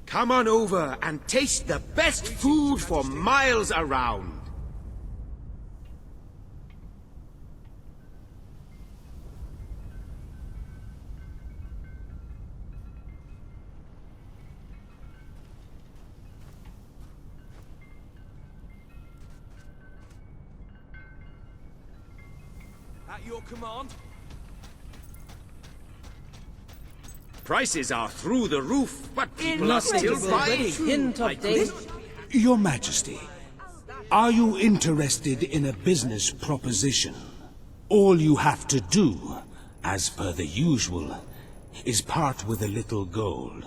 Come on over and taste the best food for miles around. At your command. Prices are through the roof, but people are still buying. Hint of danger. Your Majesty, are you interested in a business proposition? All you have to do, as per the usual, is part with a little gold.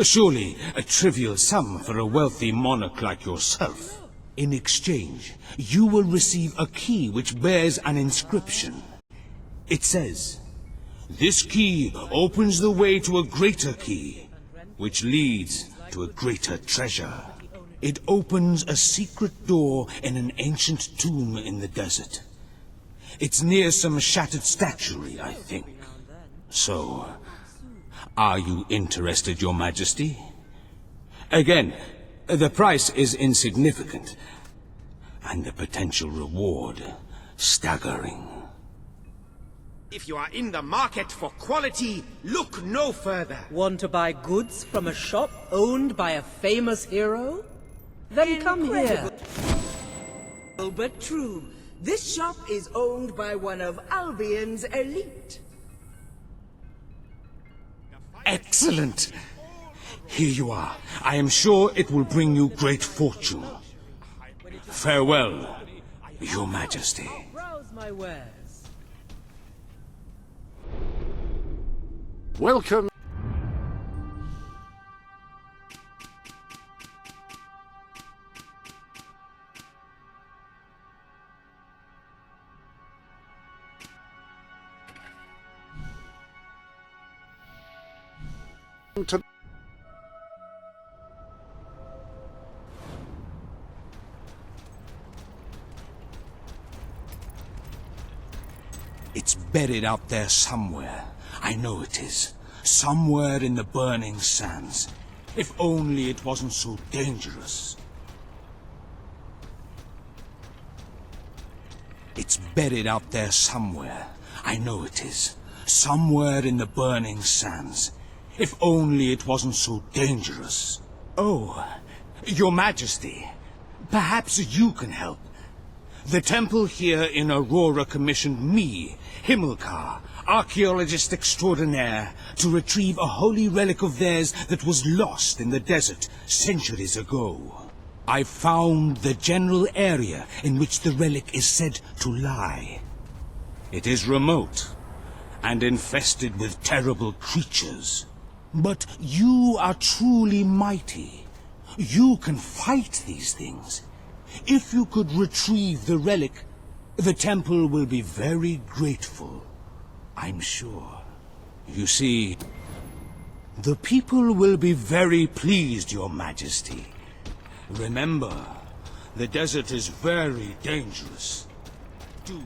Surely a trivial sum for a wealthy monarch like yourself. In exchange, you will receive a key which bears an inscription. It says, "This key opens the way to a greater key, which leads to a greater treasure." It opens a secret door in an ancient tomb in the desert. It's near some shattered statuary, I think. So, are you interested, Your Majesty? Again, the price is insignificant, and the potential reward staggering. If you are in the market for quality, look no further. Want to buy goods from a shop owned by a famous hero? Then come here. But true, this shop is owned by one of Albion's elite. Excellent! Here you are. I am sure it will bring you great fortune. Farewell, Your Majesty. Browse my wares. Welcome. To It's buried out there somewhere. I know it is. Somewhere in the burning sands. If only it wasn't so dangerous. It's buried out there somewhere. I know it is. Somewhere in the burning sands. If only it wasn't so dangerous. Oh, Your Majesty, perhaps you can help. The temple here in Aurora commissioned me, Himmelkar, archaeologist extraordinaire, to retrieve a holy relic of theirs that was lost in the desert centuries ago. I found the general area in which the relic is said to lie. It is remote and infested with terrible creatures. But you are truly mighty. You can fight these things. If you could retrieve the relic, the temple will be very grateful, I'm sure. You see, the people will be very pleased, Your Majesty. Remember, the desert is very dangerous. Do.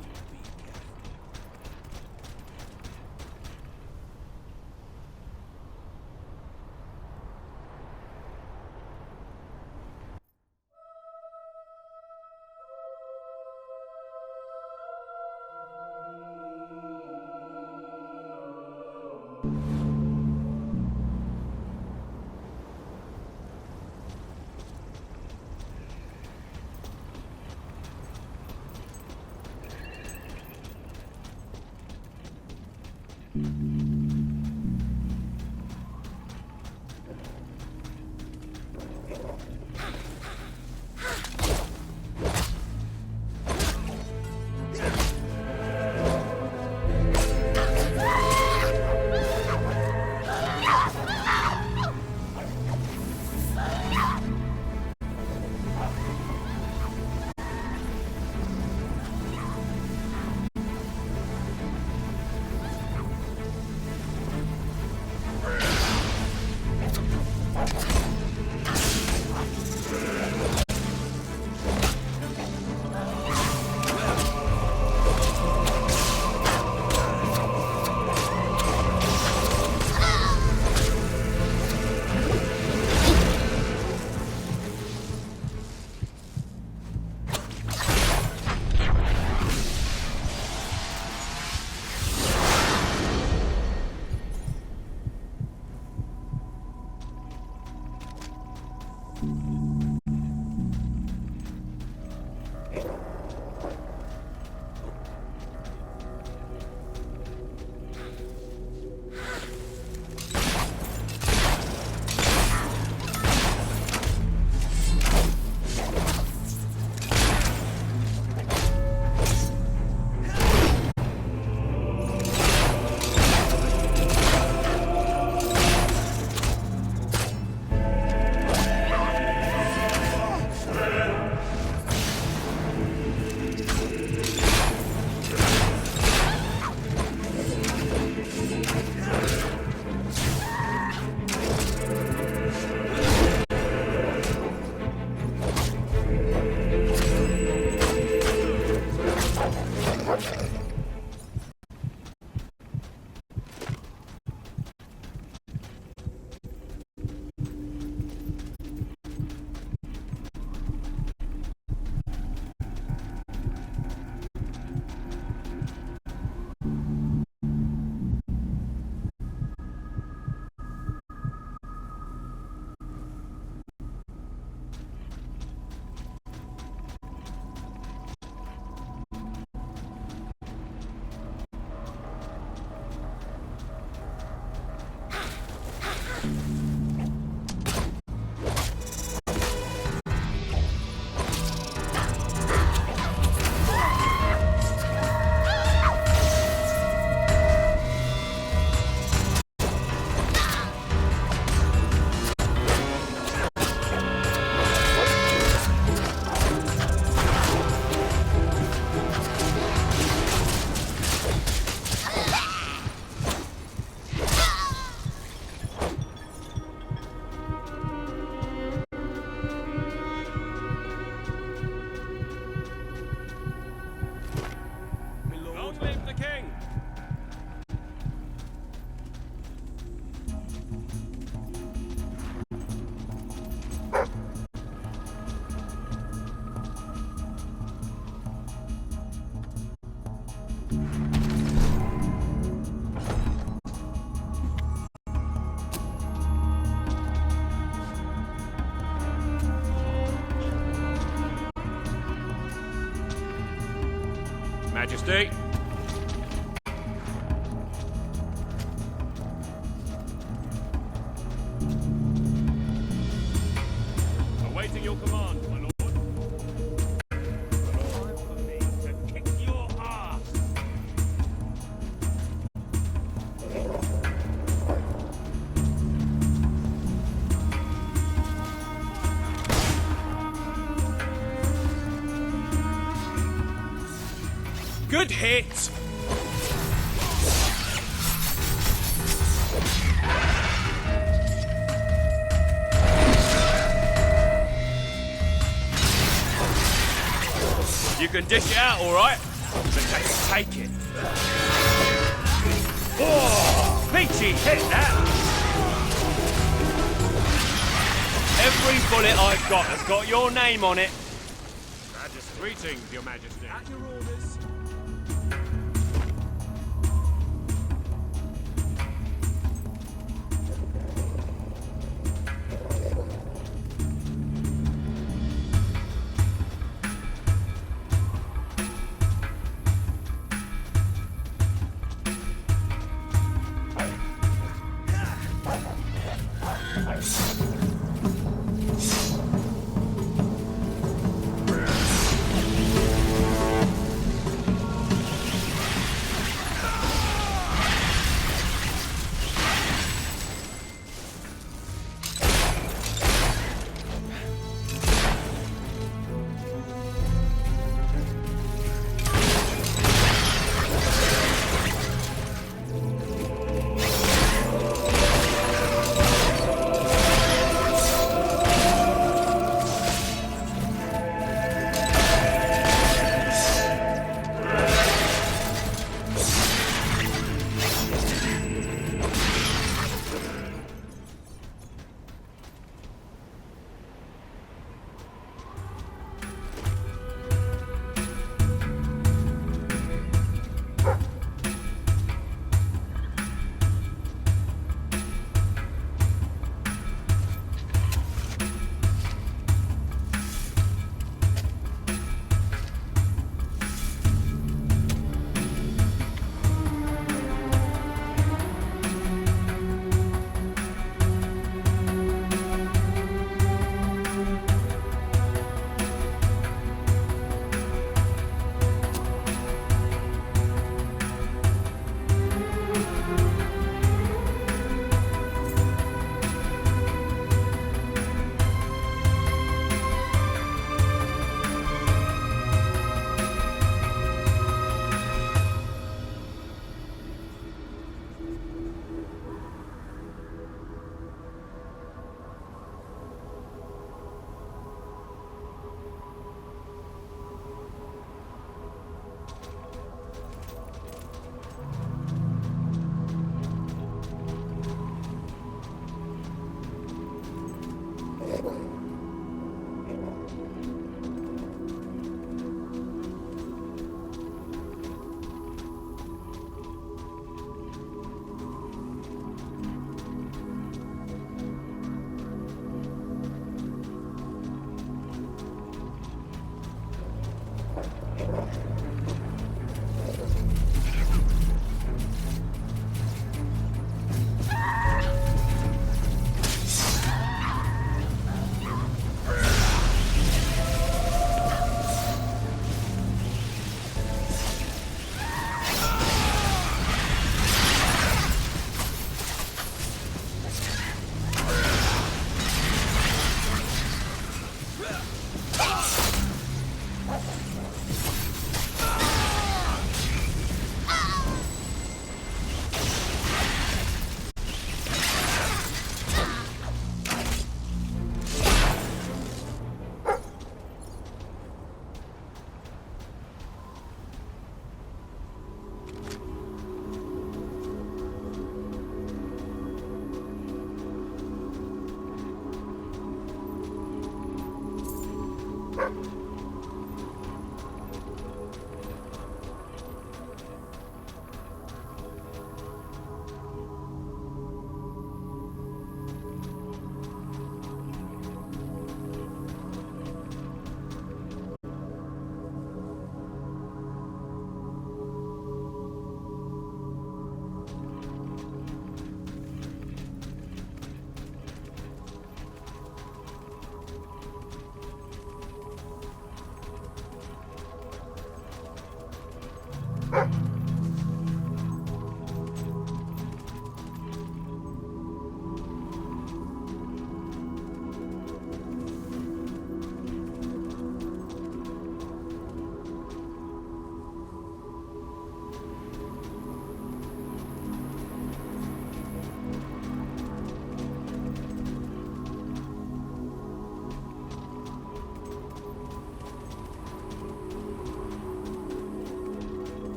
Majesty. Awaiting your command, my lord. Time for me to kick your ass. Good hit! You can dish it out, all right? But just take it. Oh, peachy hit that! Every bullet I've got has got your name on it. Greetings, Your Majesty. At your orders.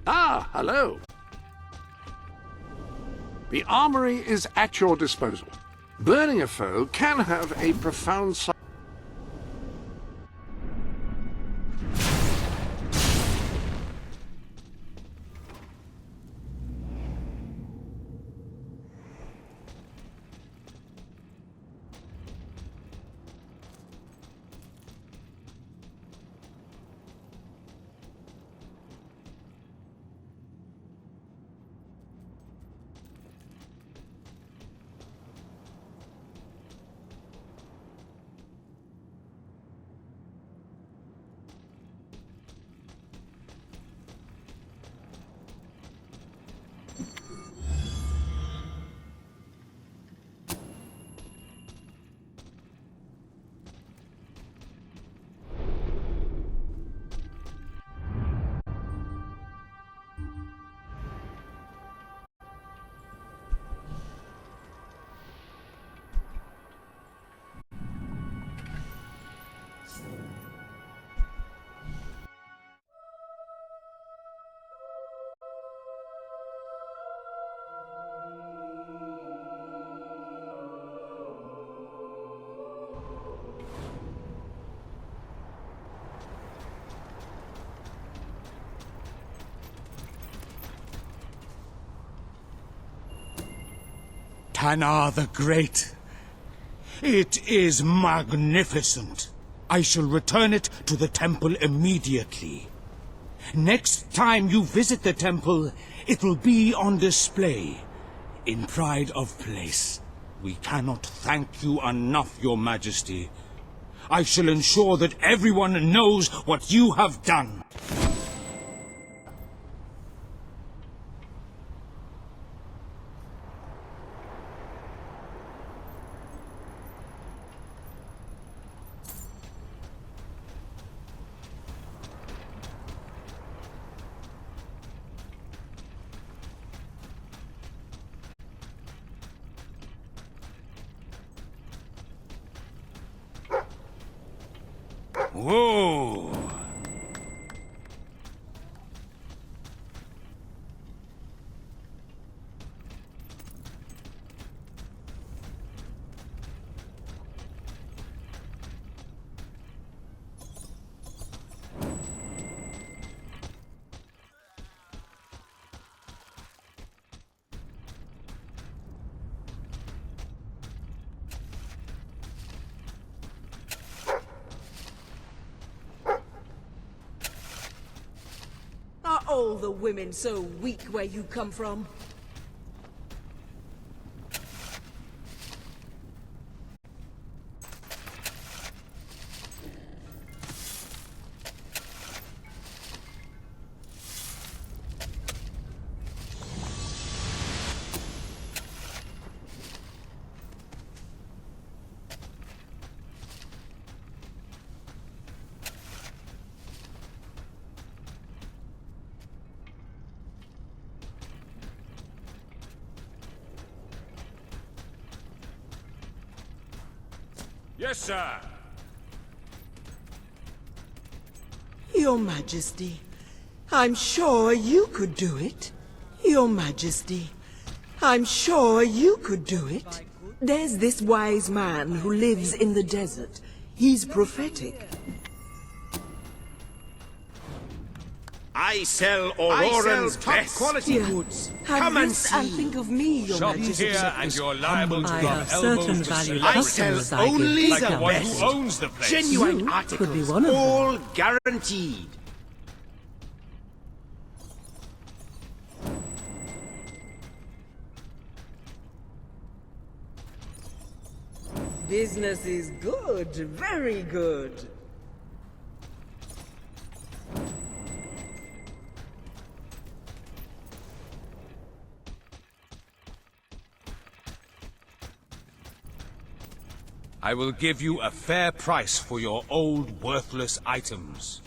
Ah, hello. The armory is at your disposal. Burning a foe can have a profound side. Tanar the Great. It is magnificent. I shall return it to the temple immediately. Next time you visit the temple, it will be on display, in pride of place. We cannot thank you enough, Your Majesty. I shall ensure that everyone knows what you have done. Whoa! Are all the women so weak where you come from? Yes, sir. Your Majesty, I'm sure you could do it. Your Majesty, I'm sure you could do it. There's this wise man who lives in the desert. He's prophetic. I sell Auroran's top best. quality goods. Come and see. And think of me, Your Shop Majesty. here and you're liable to I rub have elbows certain to valued celebrities. I sell only like the the one best. who owns the place. Genuine You articles, could be one of them. all guaranteed. Business is good, very good. I will give you a fair price for your old, worthless items.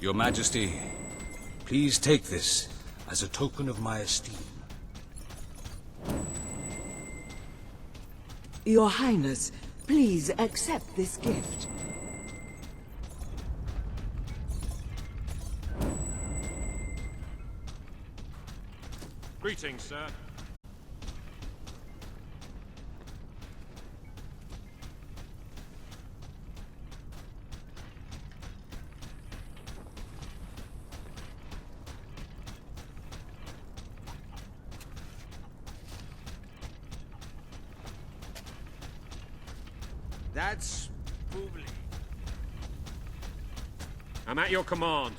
Your Majesty, please take this as a token of my esteem. Your Highness, please accept this gift. Greetings, sir. That's bubbly. I'm at your command.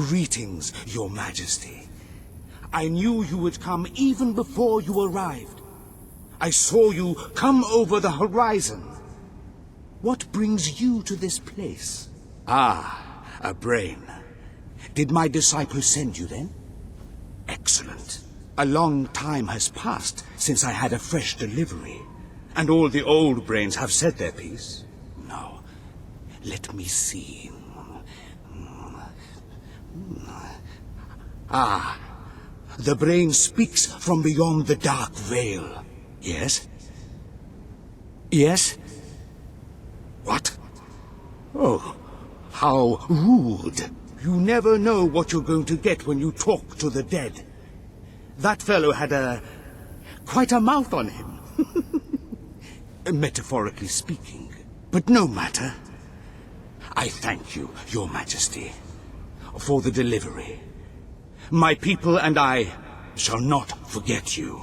Greetings, Your Majesty. I knew you would come even before you arrived. I saw you come over the horizon. What brings you to this place? Ah, a brain. Did my disciple send you then? Excellent. A long time has passed since I had a fresh delivery, and all the old brains have said their piece. No, let me see. Ah, the brain speaks from beyond the dark veil. Yes? Yes? What? Oh, how rude. You never know what you're going to get when you talk to the dead. That fellow had quite a mouth on him. Metaphorically speaking. But no matter. I thank you, Your Majesty, for the delivery. My people and I shall not forget you.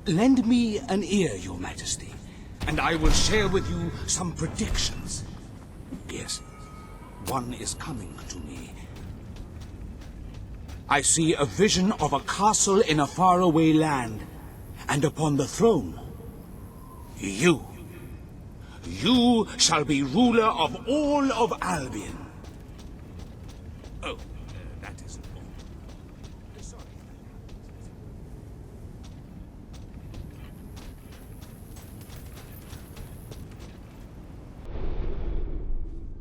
Lend me an ear, Your Majesty, and I will share with you some predictions. Yes, one is coming to me. I see a vision of a castle in a faraway land, and upon the throne, you. You shall be ruler of all of Albion. Oh, that isn't all. Sorry.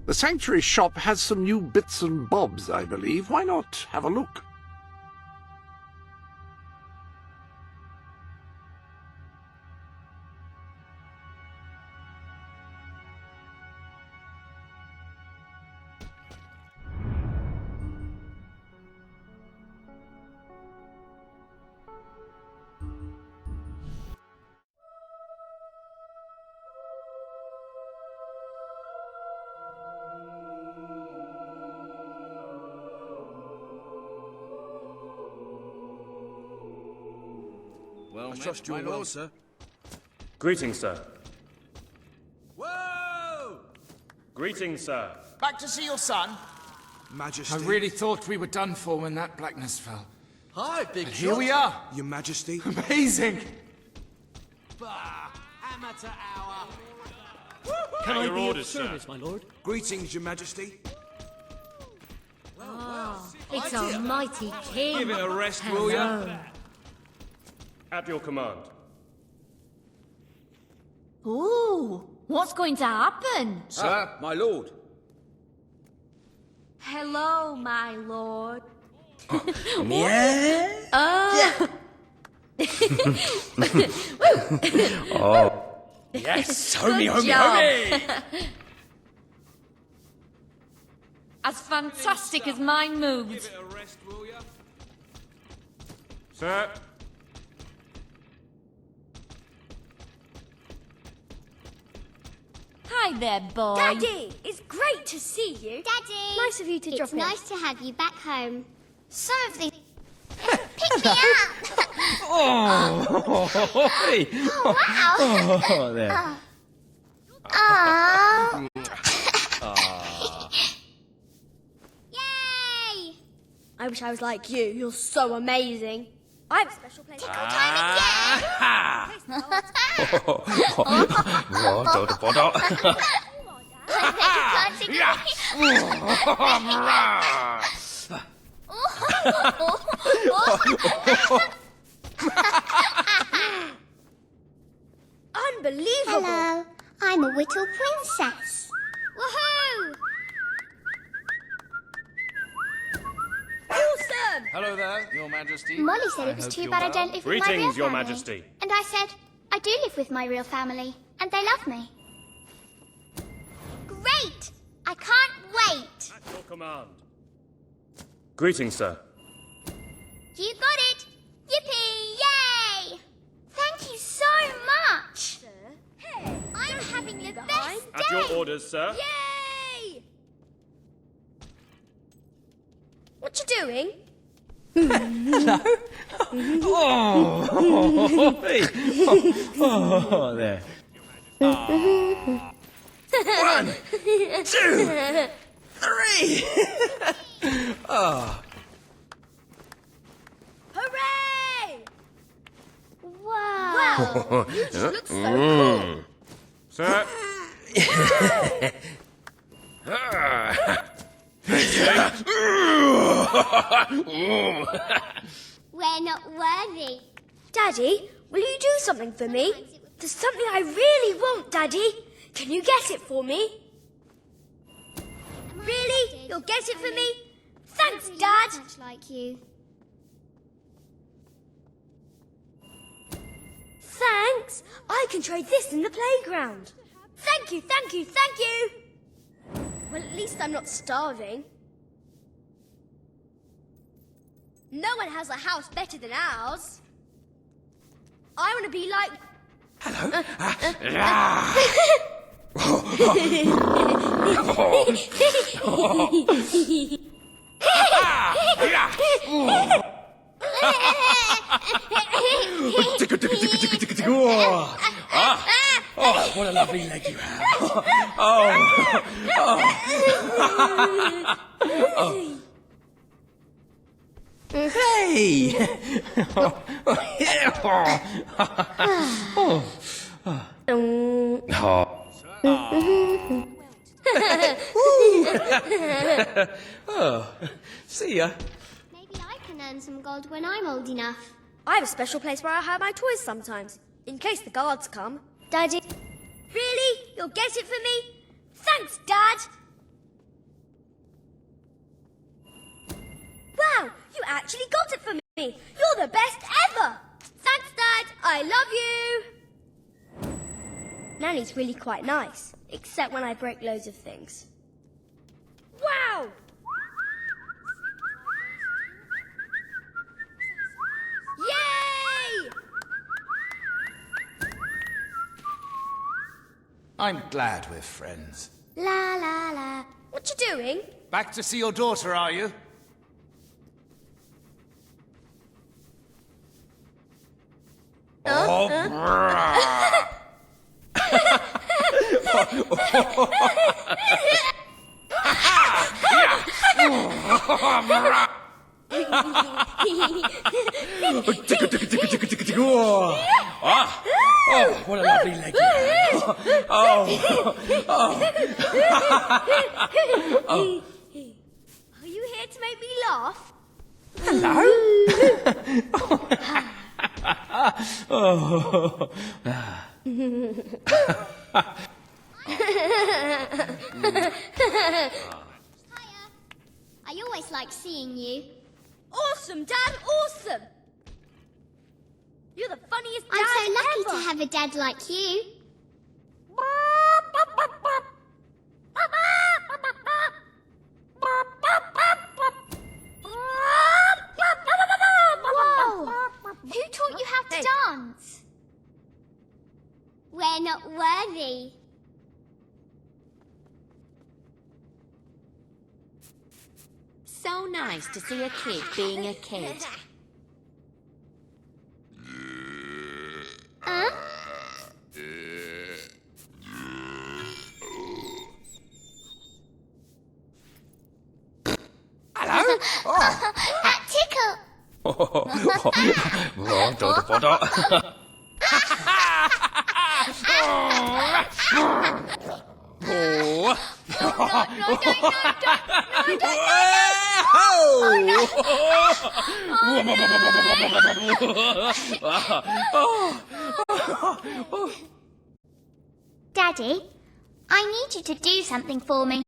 The Sanctuary shop has some new bits and bobs, I believe. Why not have a look? Well, I trust your will, sir. Greetings, sir. Whoa! Greetings, sir. Back to see your son? Majesty. I really thought we were done for when that blackness fell. Hi, big Here shot. we are. Your Majesty. Amazing. Amateur hour. Can I your orders, sir? my lord? Greetings, Your Majesty. It's our mighty king. Give it a rest, will ya? Hello. At your command. Ooh, what's going to happen? Sir, my lord. Hello, my lord. Yeah? Oh. Yes, Good homie, homie, job. homie! As fantastic as mine moves. Give it a rest, will ya? Sir. Hi there, boy. Daddy, it's great to see you. Daddy! Nice of you to drop It's in. nice to have you back home. Some of these... Pick me up! Oh, hey. Oh, wow! Oh, there. Oh. Yay! I wish I was like you. You're so amazing. I have a special place. Tickle Unbelievable! Hello, I'm a Whittle princess. Woohoo! Awesome! Hello there, Your Majesty. Molly said it was too bad I don't live with my real Greetings, your family. majesty. And I said, I do live with my real family, and they love me. Great! I can't wait! At your command. Greetings, sir. You got it! Yippee! Yay! Thank you so much! Hey, I'm having the best At your orders, sir. Yay! What you doing? Hello? Oh, hey. Oh, there. Oh. 1, 2, 3. Oh. Hooray! Wow! You just look so cool. Sir? We're not worthy. Daddy, will you do something for me? There's something I really want, Daddy. Can you get it for me? Really? You'll get it for me? Thanks, Dad. Much like you. Thanks. I can trade this in the playground. Thank you, thank you, thank you. Well, at least I'm not starving. No one has a house better than ours. I want to be like... Hello? Oh, what a lovely leg you have. Hey! See ya. Maybe I can earn some gold when I'm old enough. I have a special place where I hide my toys sometimes, in case the guards come. Daddy... Really? You'll get it for me? Thanks, Dad! Wow, you actually got it for me! You're the best ever! Thanks, Dad! I love you! Nanny's really quite nice, except when I break loads of things. Wow! Yay! I'm glad we're friends. La la la. What you doing? Back to see your daughter, are you? Oh, what a lovely leg you have. Are you here to make me laugh? Hello? I always like seeing you. Awesome, Dad, awesome! You're the funniest dad I'm so lucky ever. to have a dad like you. Whoa! Who taught you how to dance? We're not worthy. So nice to see a kid being a kid. Huh? Hello? That tickle! Daddy, I need you to do something for me.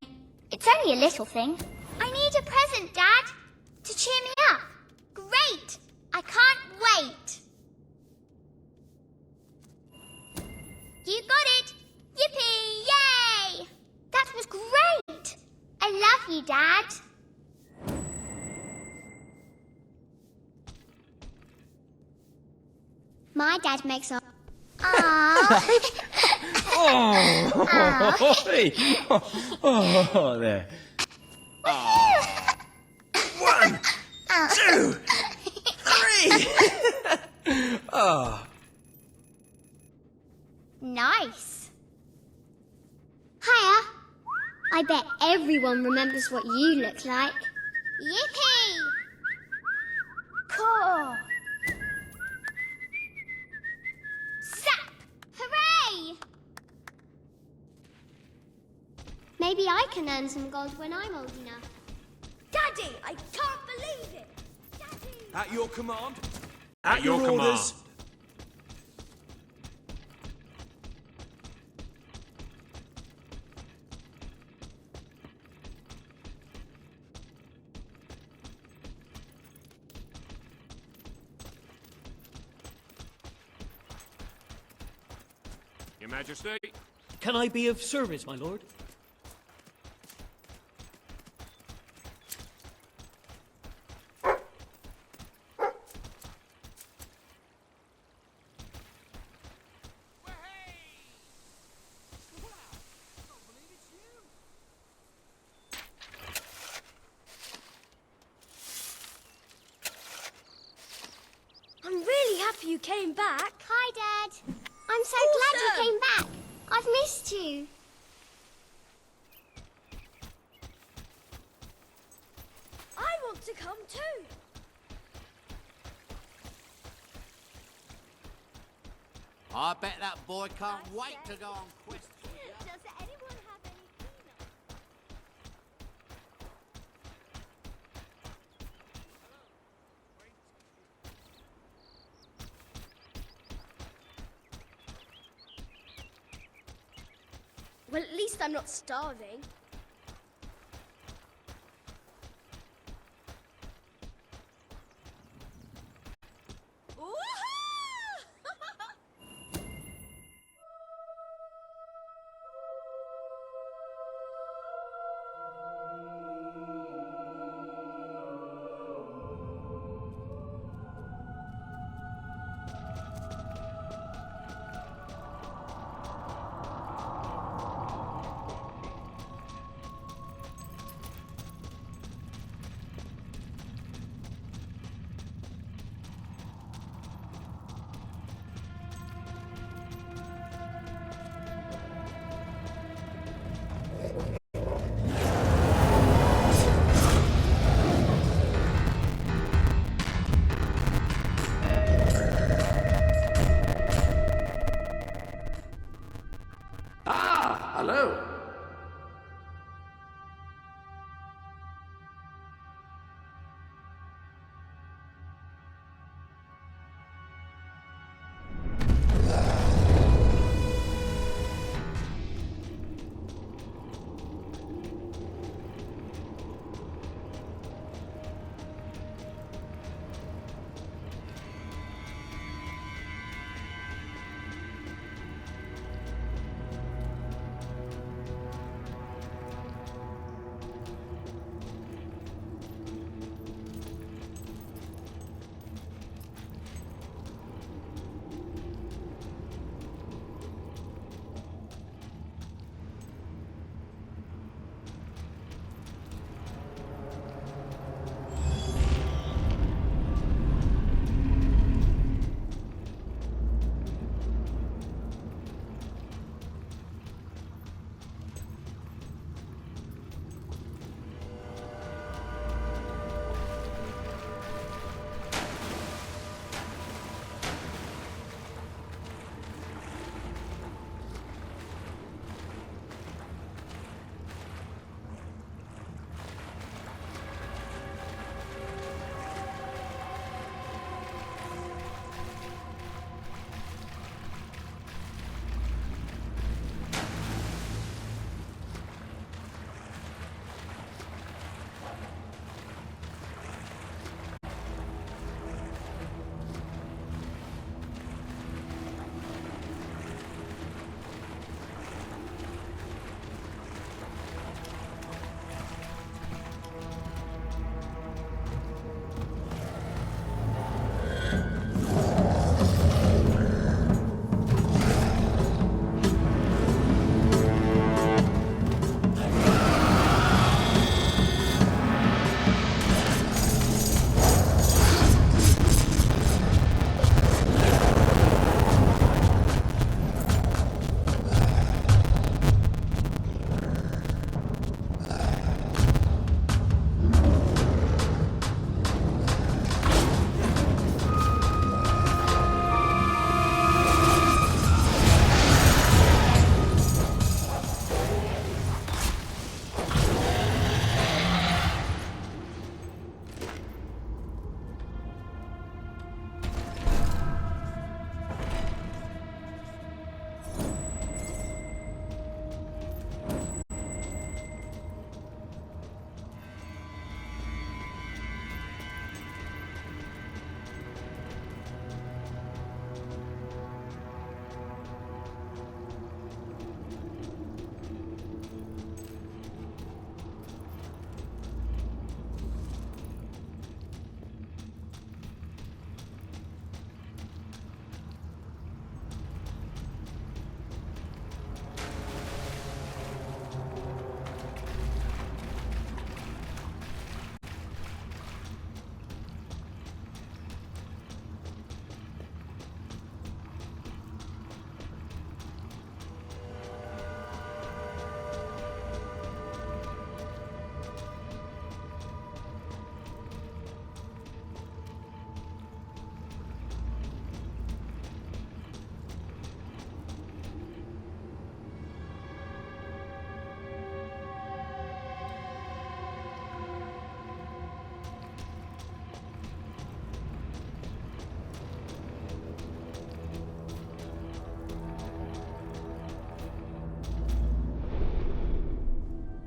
It's only a little thing. I need a present, Dad, to cheer me up. Great! I can't wait. You got it! Yippee! Yay! That was great! I love you, Dad. My dad makes a... Oh, there. 1, 2, Ah. Nice. Hiya. I bet everyone remembers what you look like. Yippee! Cool. Zap! Hooray! Maybe I can earn some gold when I'm old enough. Daddy, I can't believe it! At your command. At your command. Your Majesty? Can I be of service, my lord? I'm really happy you came back. Hi, Dad. I'm so glad you came back. I've missed you. I want to come too. I bet that boy can't wait to go on quest. Does anyone have any peanuts? Well, at least I'm not starving.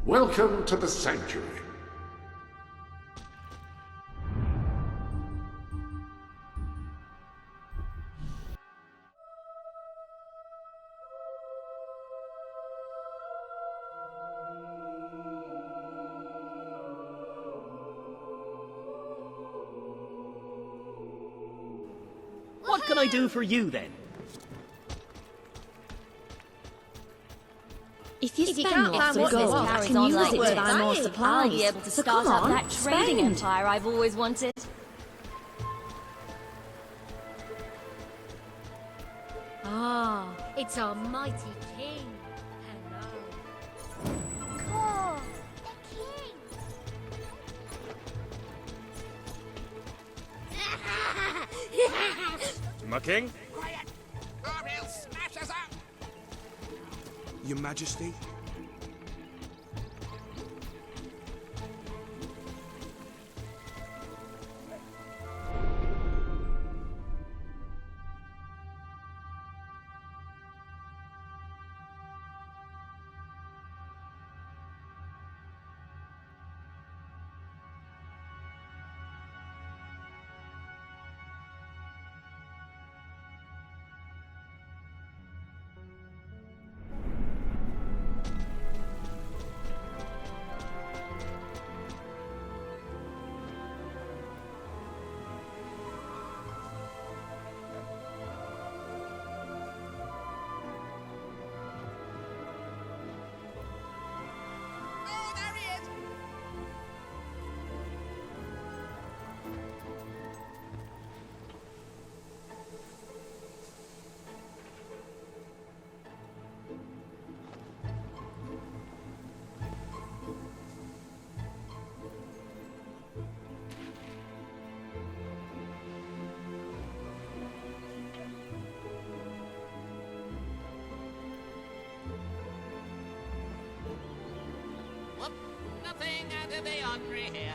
Welcome to the Sanctuary. What can I do for you, then? If you If you spend can't lots find of what gold, this I carries can on use like it to this, buy more I'll supplies. be able to So start come up on, that trading spend. empire I've always wanted. Ah, it's our mighty king. Hello. Cool. The king. My king? Quiet, or he'll smash us up. Your Majesty? Oh, there he is. Whoop, nothing out of the ordinary here.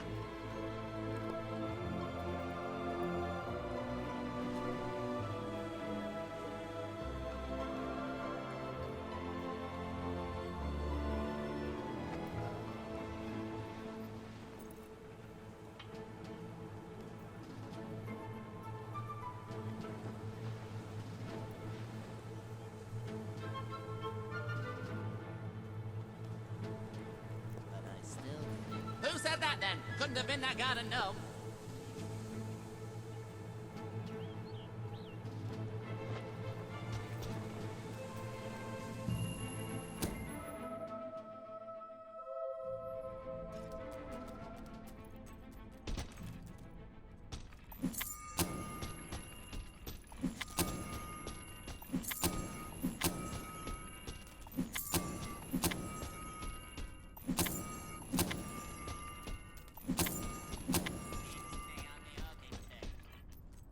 But I still... Who said that then? Couldn't have been that garden gnome.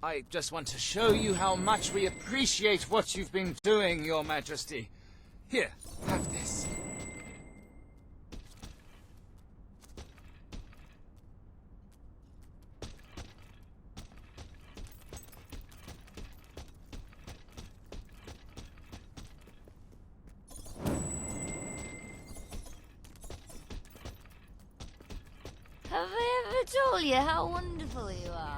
I just want to show you how much we appreciate what you've been doing, Your Majesty. Here, have this. Have I ever told you how wonderful you are?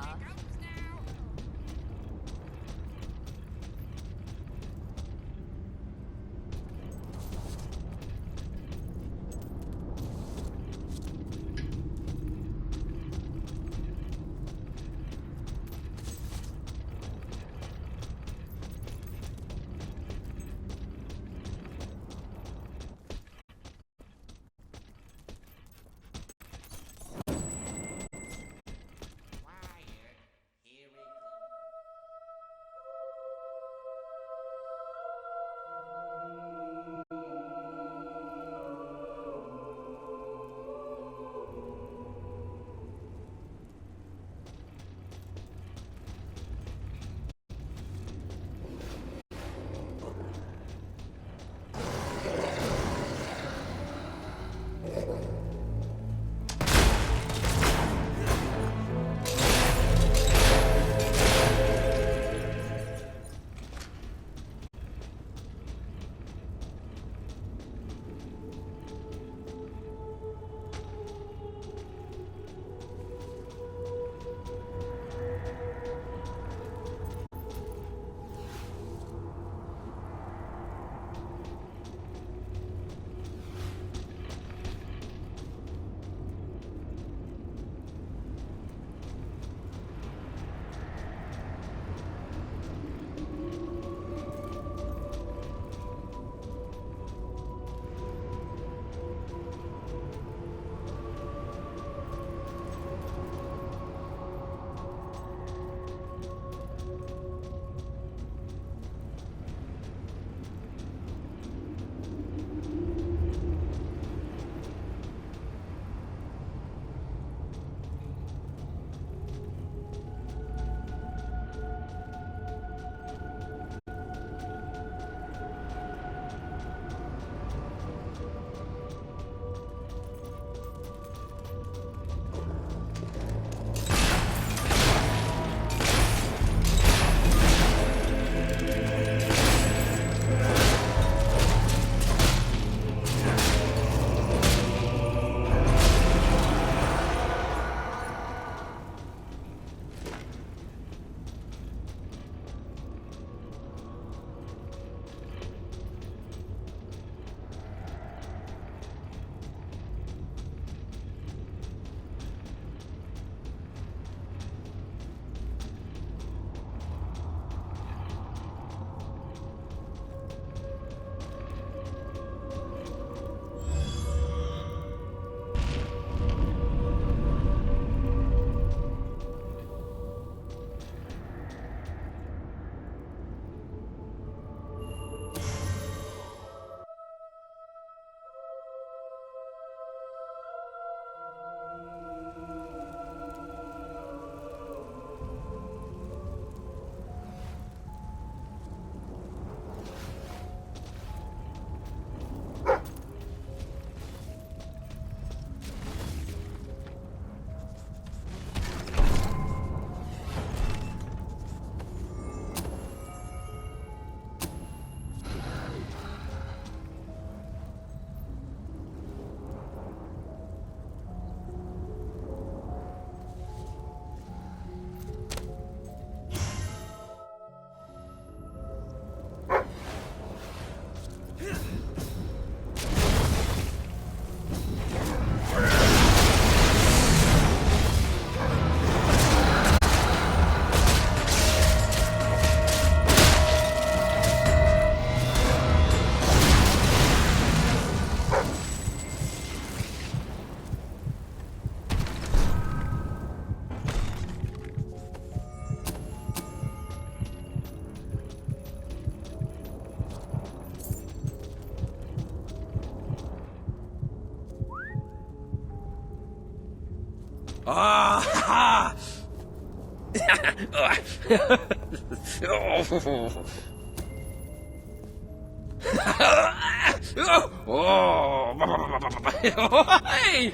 Ah! Hey!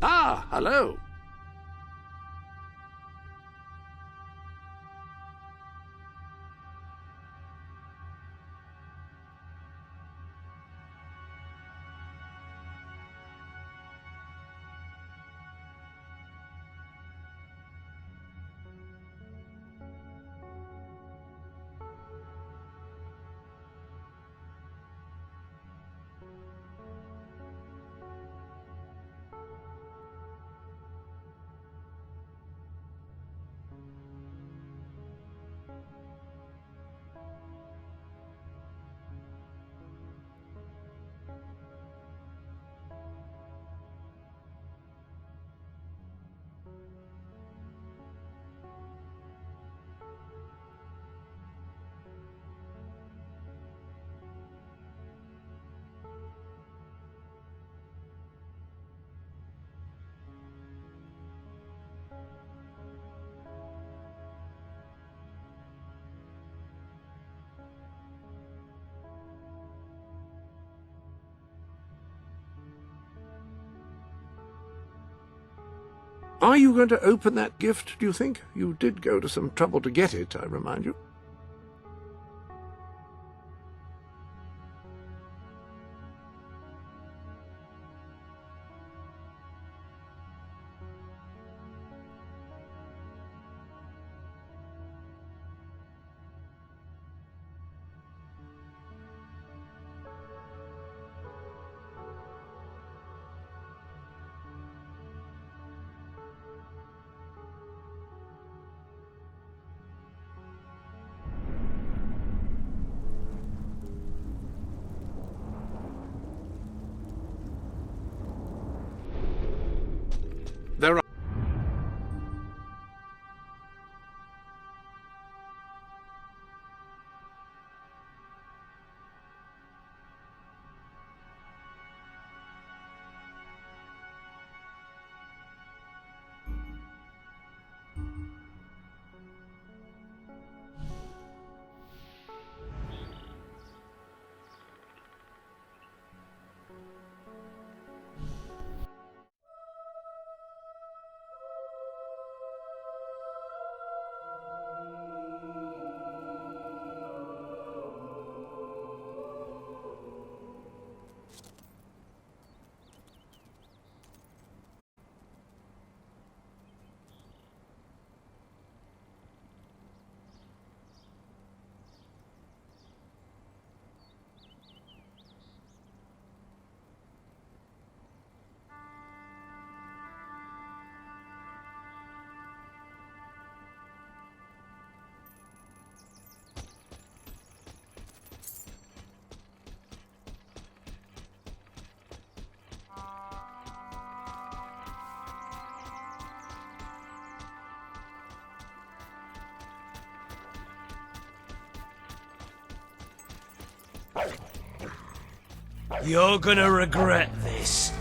Ah, hello. Are you going to open that gift, do you think? You did go to some trouble to get it, I remind you. You're gonna regret this.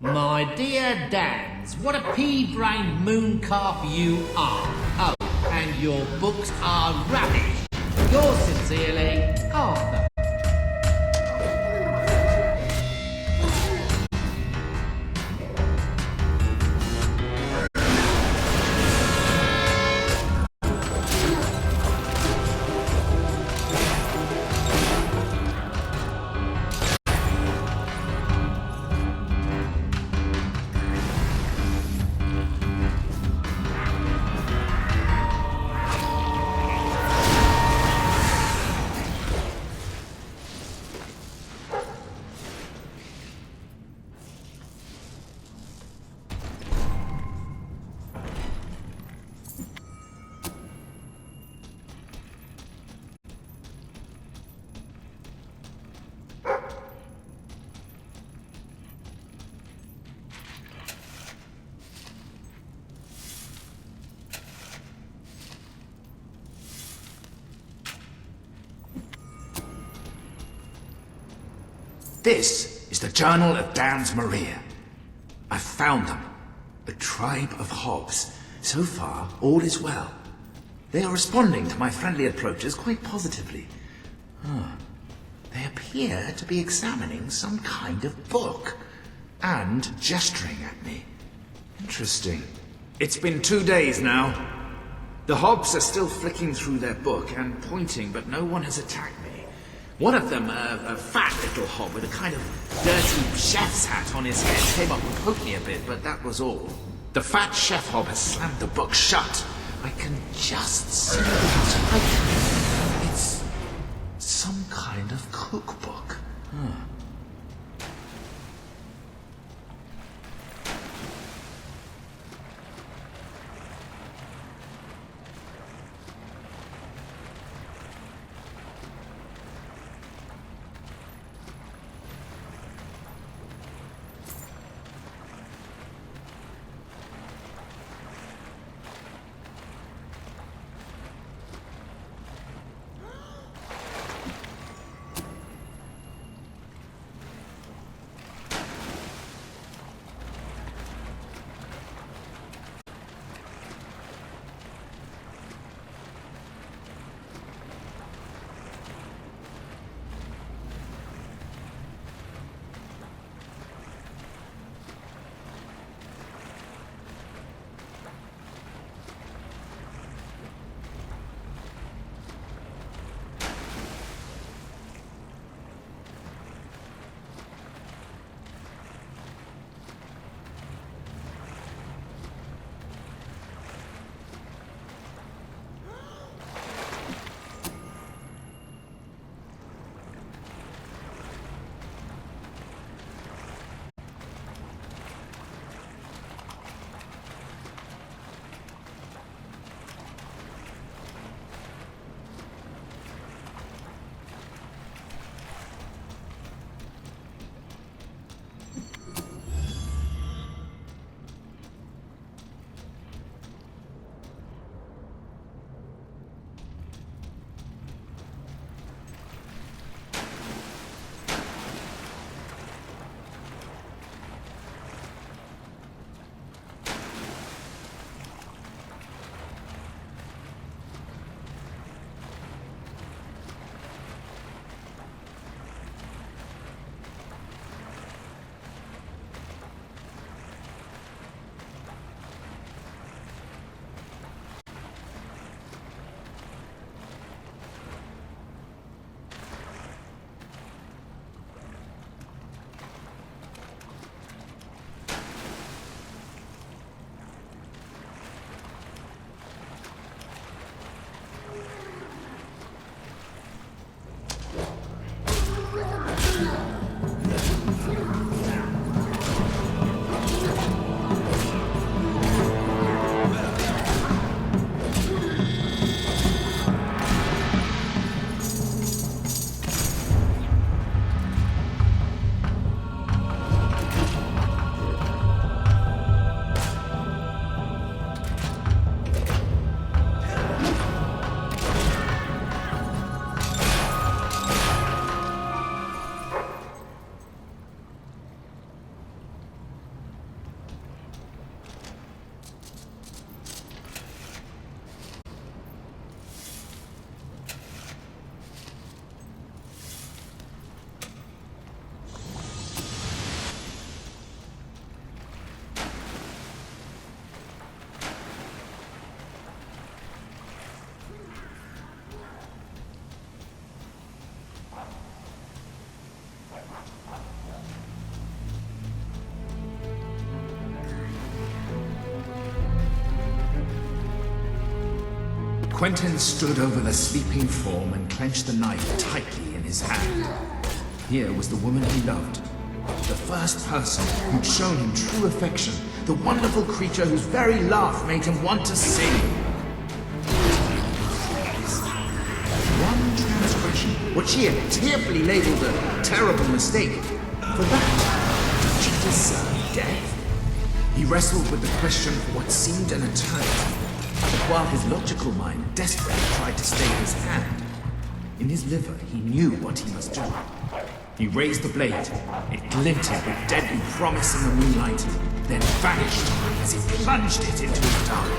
My dear Dans, what a pea-brained mooncalf you are. Oh, and your books are rubbish. Yours sincerely, Arthur. This is the Journal of Dans Maria. I've found them. A tribe of hobbs. So far, all is well. They are responding to my friendly approaches quite positively. They appear to be examining some kind of book. And gesturing at me. Interesting. It's been 2 days now. The hobbs are still flicking through their book and pointing, but no one has attacked me. One of them, a fat little hob with a kind of dirty chef's hat on his head, came up and poked me a bit, but that was all. The fat chef hob has slammed the book shut. I can just see the title. It's some kind of cookbook. Quentin stood over the sleeping form and clenched the knife tightly in his hand. Here was the woman he loved, the first person who'd shown him true affection, the wonderful creature whose very laugh made him want to sing. One transgression, what she had tearfully labelled a terrible mistake, for that, she deserved death. He wrestled with the question for what seemed an eternity, but while his logical mind desperately tried to stay his hand, in his liver he knew what he must do. He raised the blade. It glinted with deadly promise in the moonlight, then vanished as he plunged it into the dark.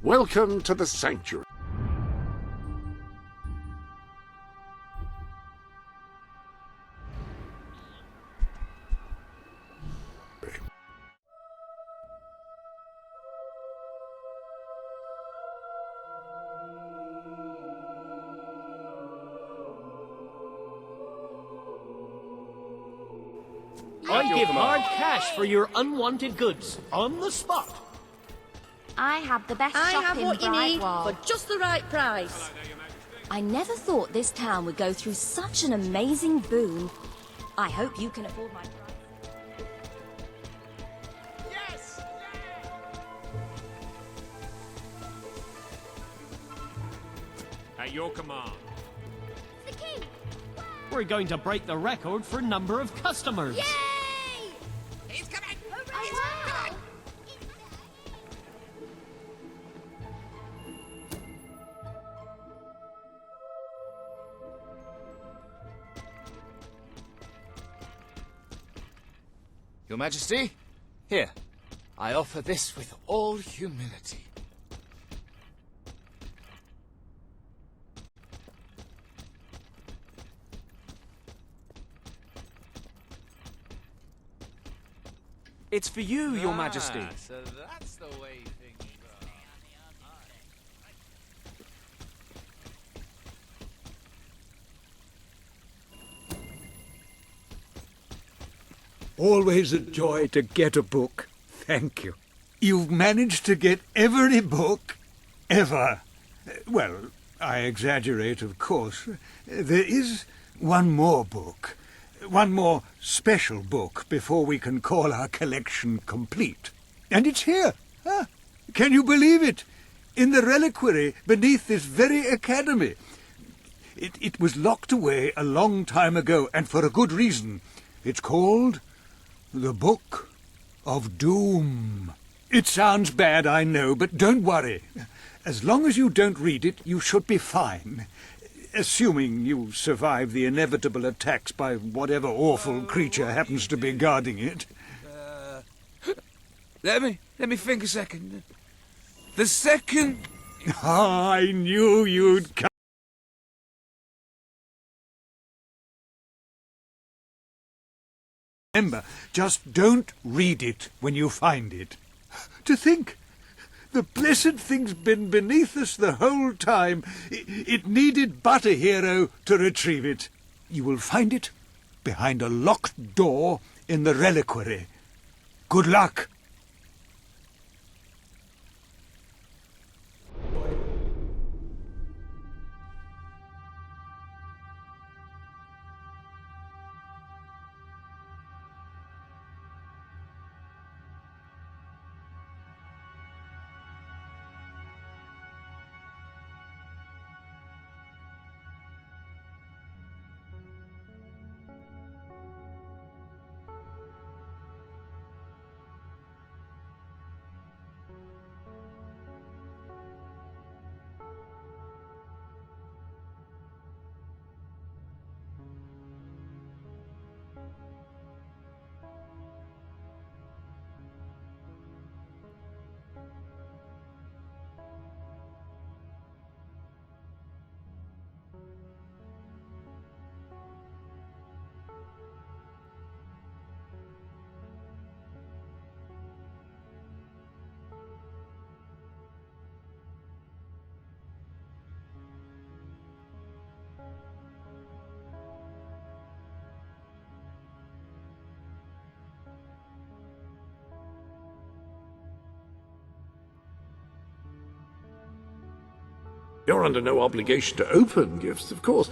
Welcome to the Sanctuary. I give hard cash for your unwanted goods, on the spot. I have the best I shop have in what you need Brightwall. for just the right price. I never thought this town would go through such an amazing boom. I hope you can afford my price. At your command. The king! We're going to break the record for number of customers. Yay! He's coming! Wow. Your Majesty, here, I offer this with all humility. It's for you, Your Majesty. So that's the way things are. Always a joy to get a book. Thank you. You've managed to get every book ever. Well, I exaggerate, of course. There is one more book. One more special book before we can call our collection complete. And it's here. Huh? Can you believe it? In the reliquary beneath this very academy. It was locked away a long time ago, and for a good reason. It's called The Book of Doom. It sounds bad, I know, but don't worry. As long as you don't read it, you should be fine. Assuming you survive the inevitable attacks by whatever awful creature happens to be guarding it. Let me think a second. The second... I knew you'd come. Remember, just don't read it when you find it. To think, the blessed thing's been beneath us the whole time. It needed but a hero to retrieve it. You will find it behind a locked door in the reliquary. Good luck. You're under no obligation to open gifts, of course.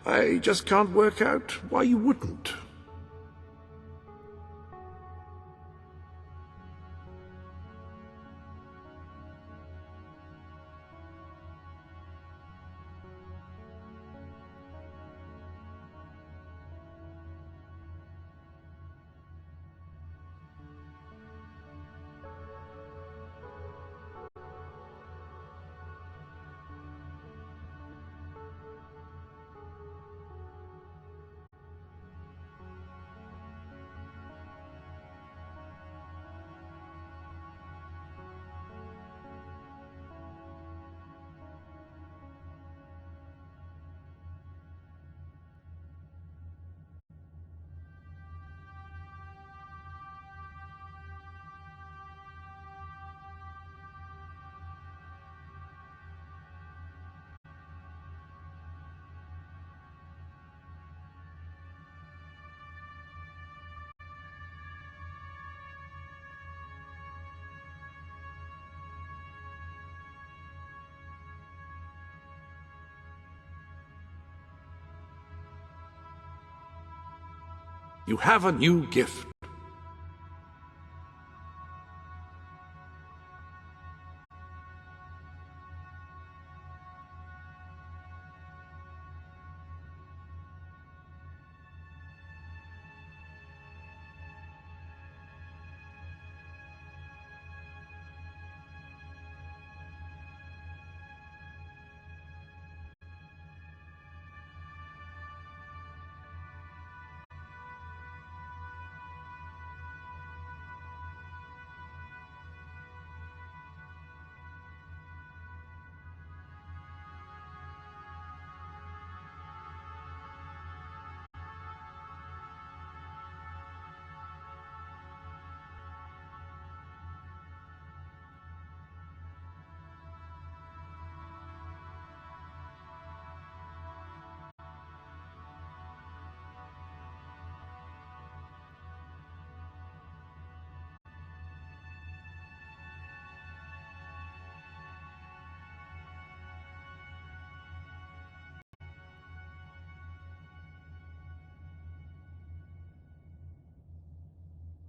I just can't work out why you wouldn't. You have a new gift.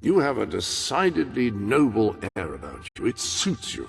You have a decidedly noble air about you. It suits you.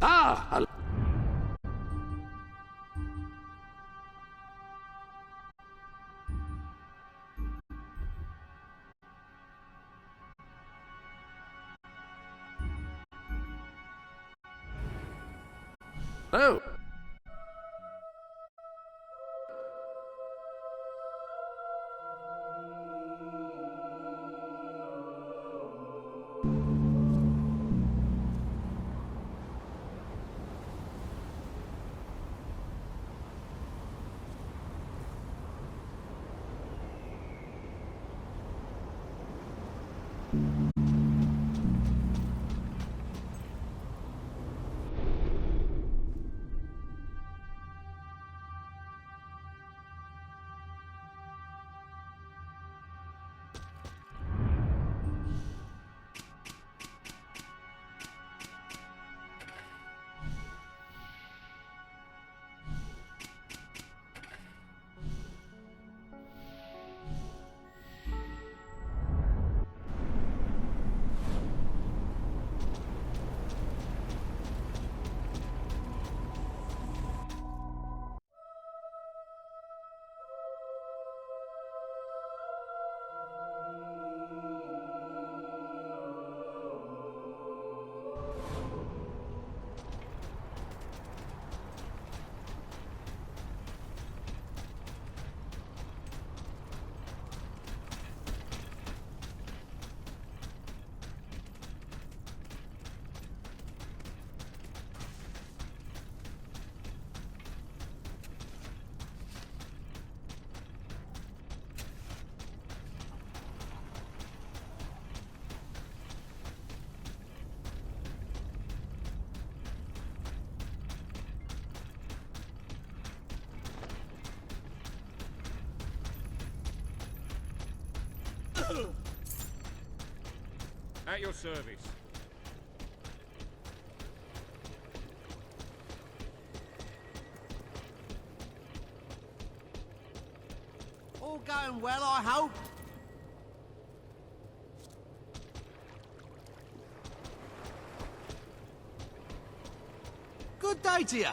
Ah! Oh. At your service. All going well, I hope? Good day to you.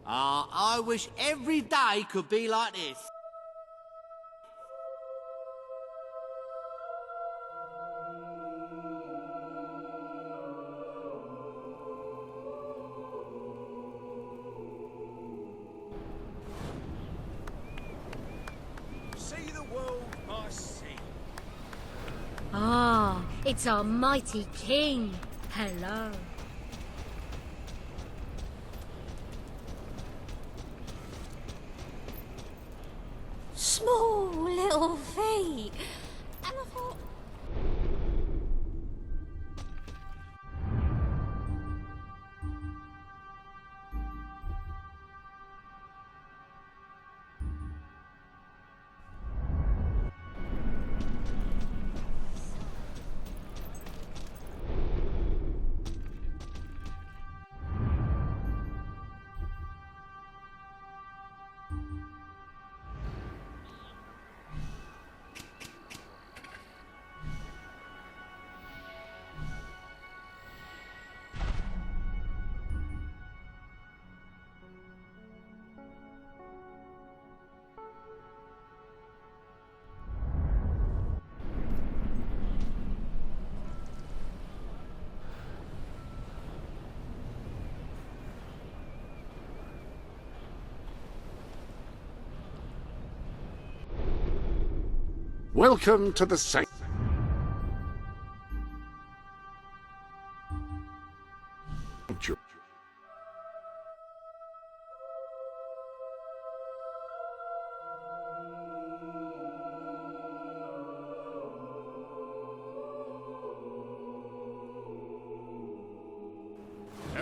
I wish every day could be like this. See the world by sea. Ah, it's our mighty king. Hello. Small little feet. And I thought... Welcome to the sanctuary.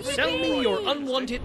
Sell me your unwanted...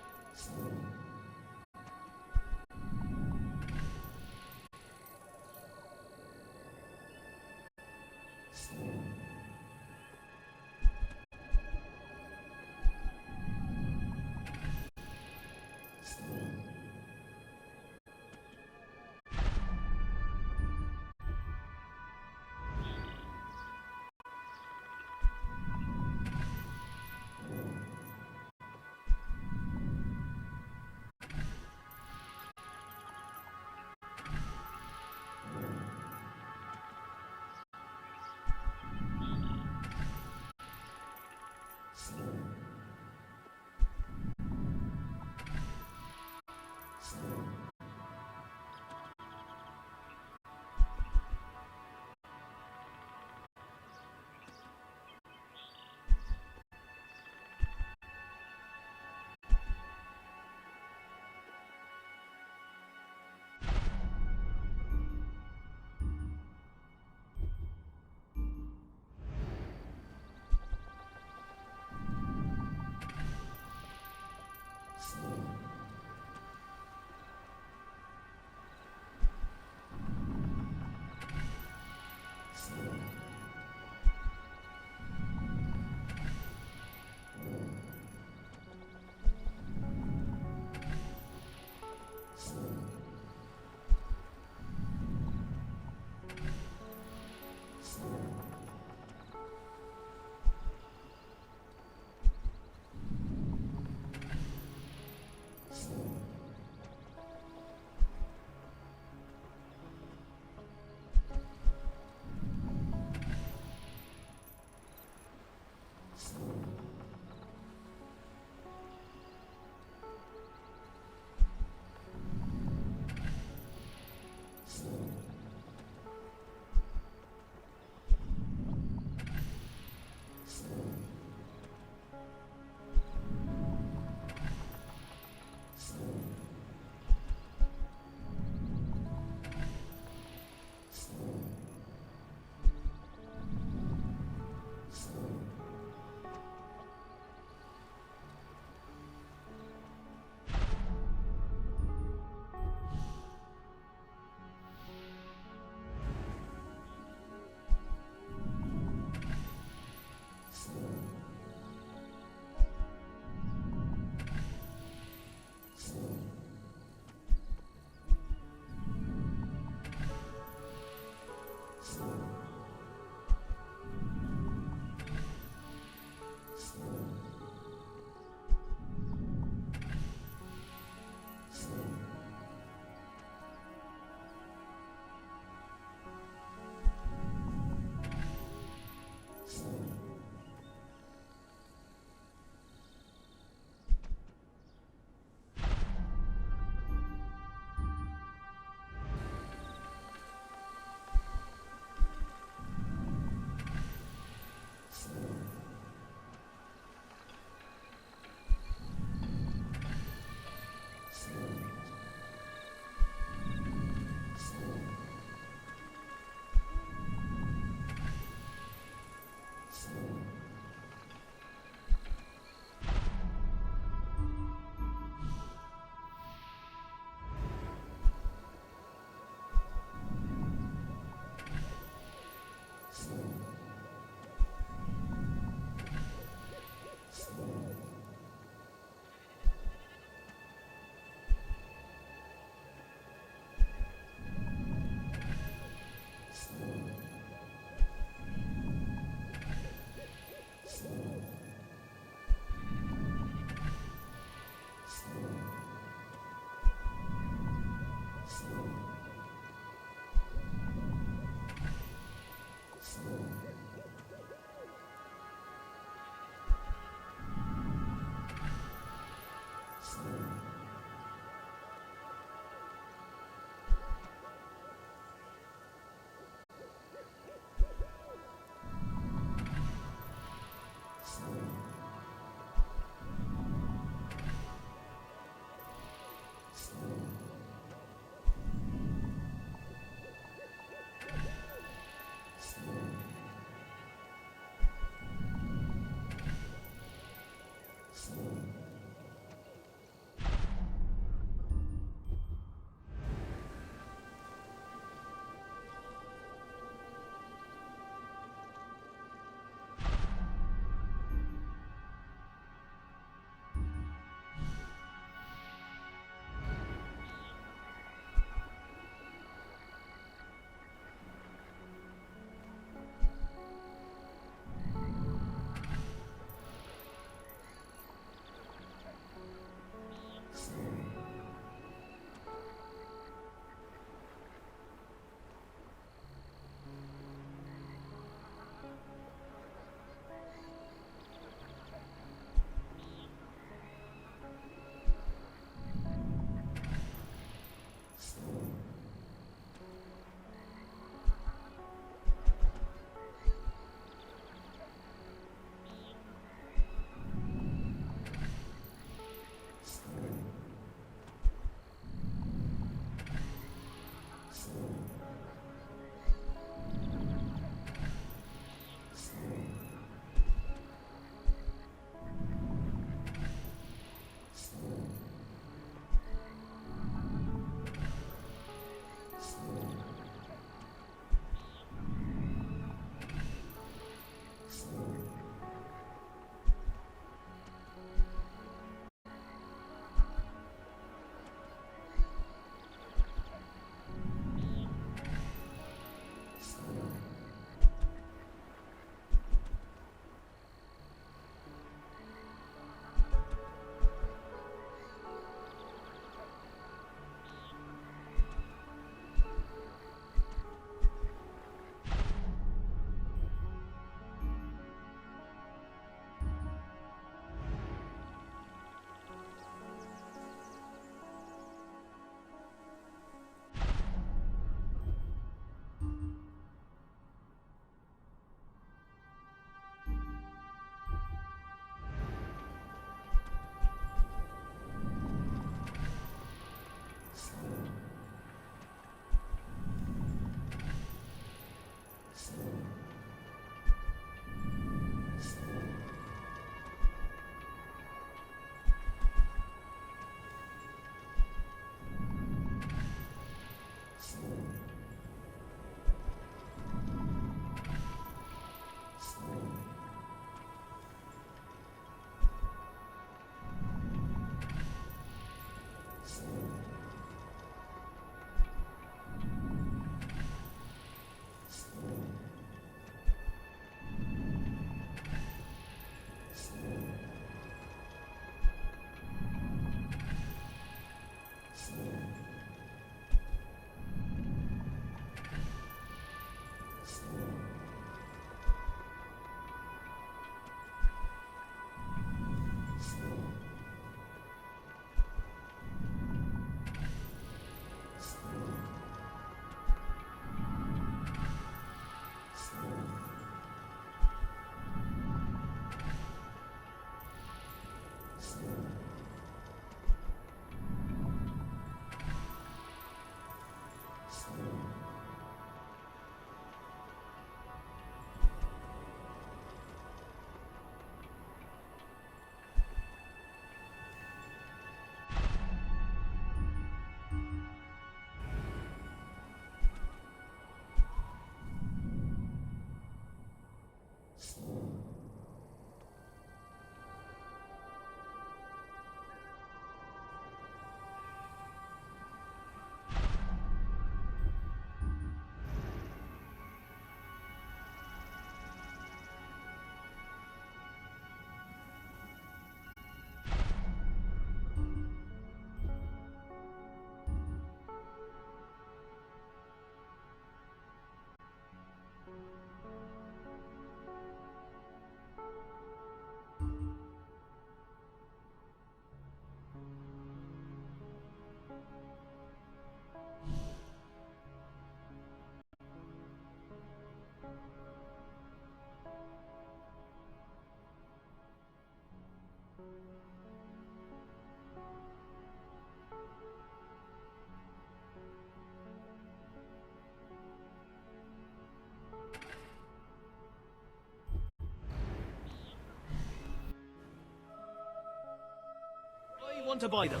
I want to buy them.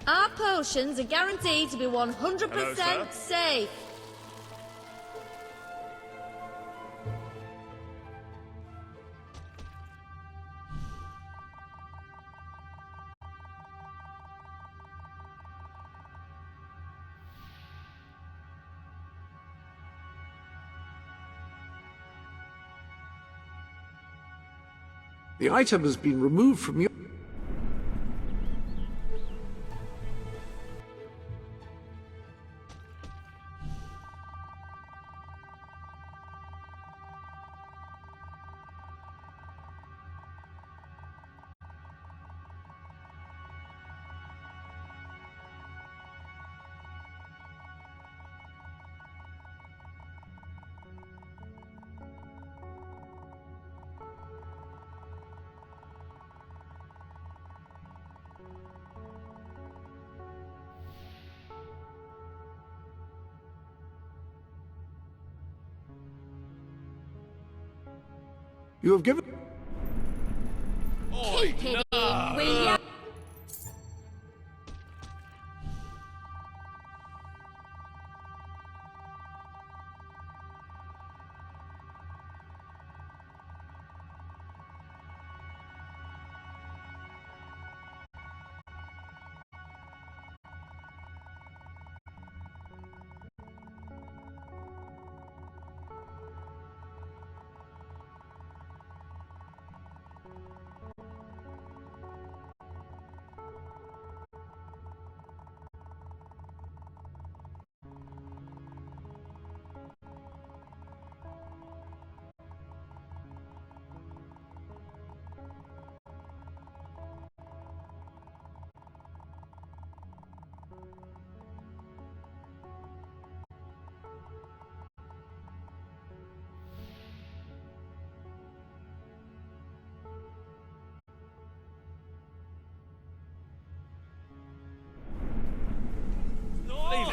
Our potions are guaranteed to be 100% Hello, sir. safe. The item has been removed from your... You have given... Keep it in, will ya?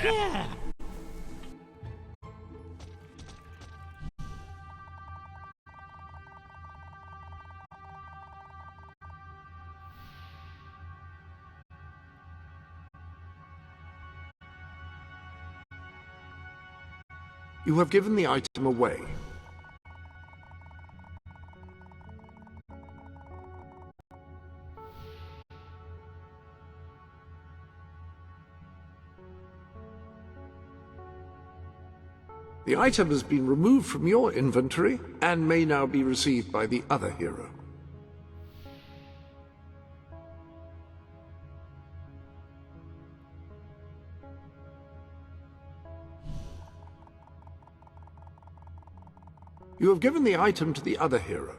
Yeah. You have given the item away. The item has been removed from your inventory and may now be received by the other hero. You have given the item to the other hero.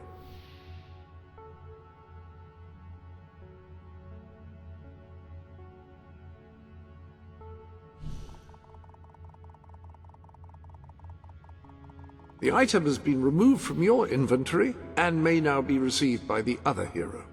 The item has been removed from your inventory and may now be received by the other hero.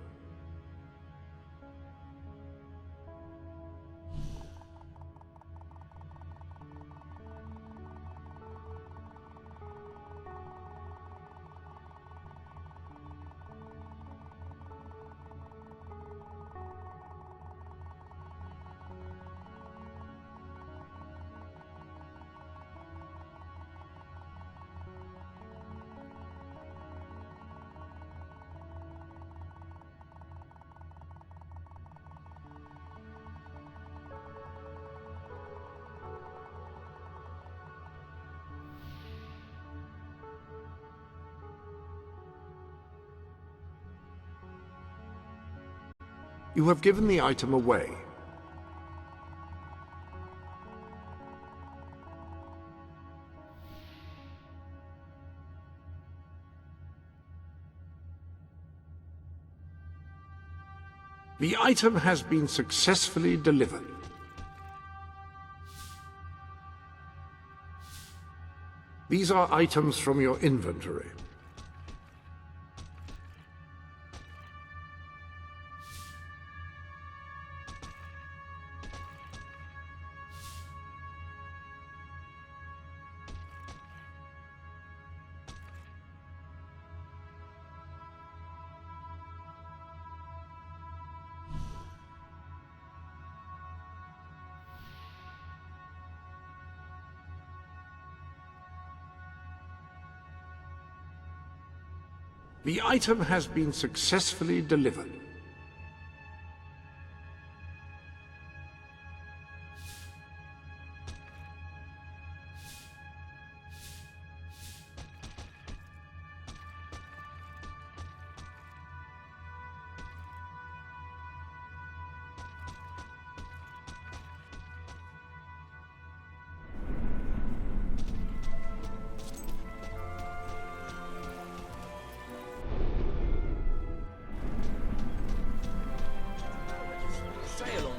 You have given the item away. The item has been successfully delivered. These are items from your inventory. The item has been successfully delivered.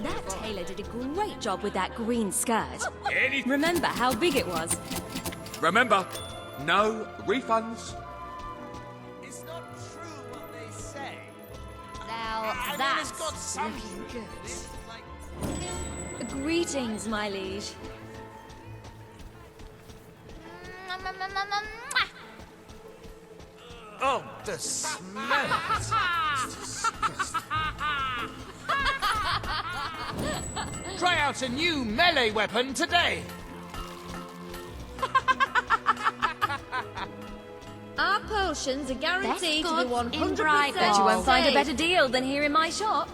That tailor did a great job with that green skirt. Remember how big it was? Remember, no refunds. It's not true what they say. Now that's looking good. Greetings, my liege. Oh, the smell. Try out a new melee weapon today. Our potions are guaranteed to be 100%. Bet you won't find a better deal than here in my shop.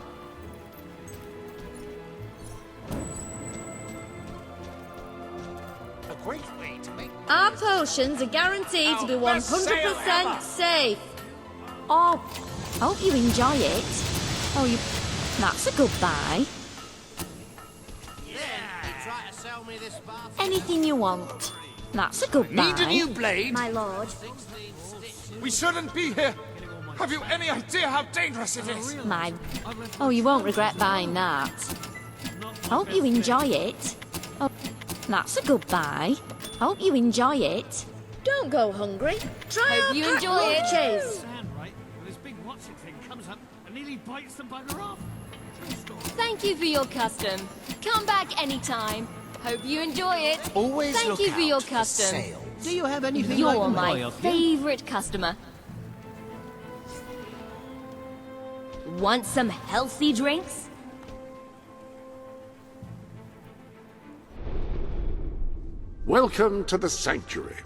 A great way to make. Our potions are guaranteed to be 100% safe. Oh, hope you enjoy it. Oh, you... That's a good buy. Anything you want. That's a good buy. Need a new blade? My lord. We shouldn't be here. Have you any idea how dangerous it is? My... Oh, you won't regret buying that. Hope you enjoy it. Oh, that's a good buy. Hope you enjoy it. Don't go hungry. Try Hope our you pack enjoy it. lunches. Stand right when this big what's-it thing comes up and nearly bites the bugger off. Thank you for your custom. Come back anytime. Hope you enjoy it. Always Thank look you for your out for custom. sales. Do you have anything You're I can buy my off you? favorite customer. Want some healthy drinks? Welcome to the Sanctuary.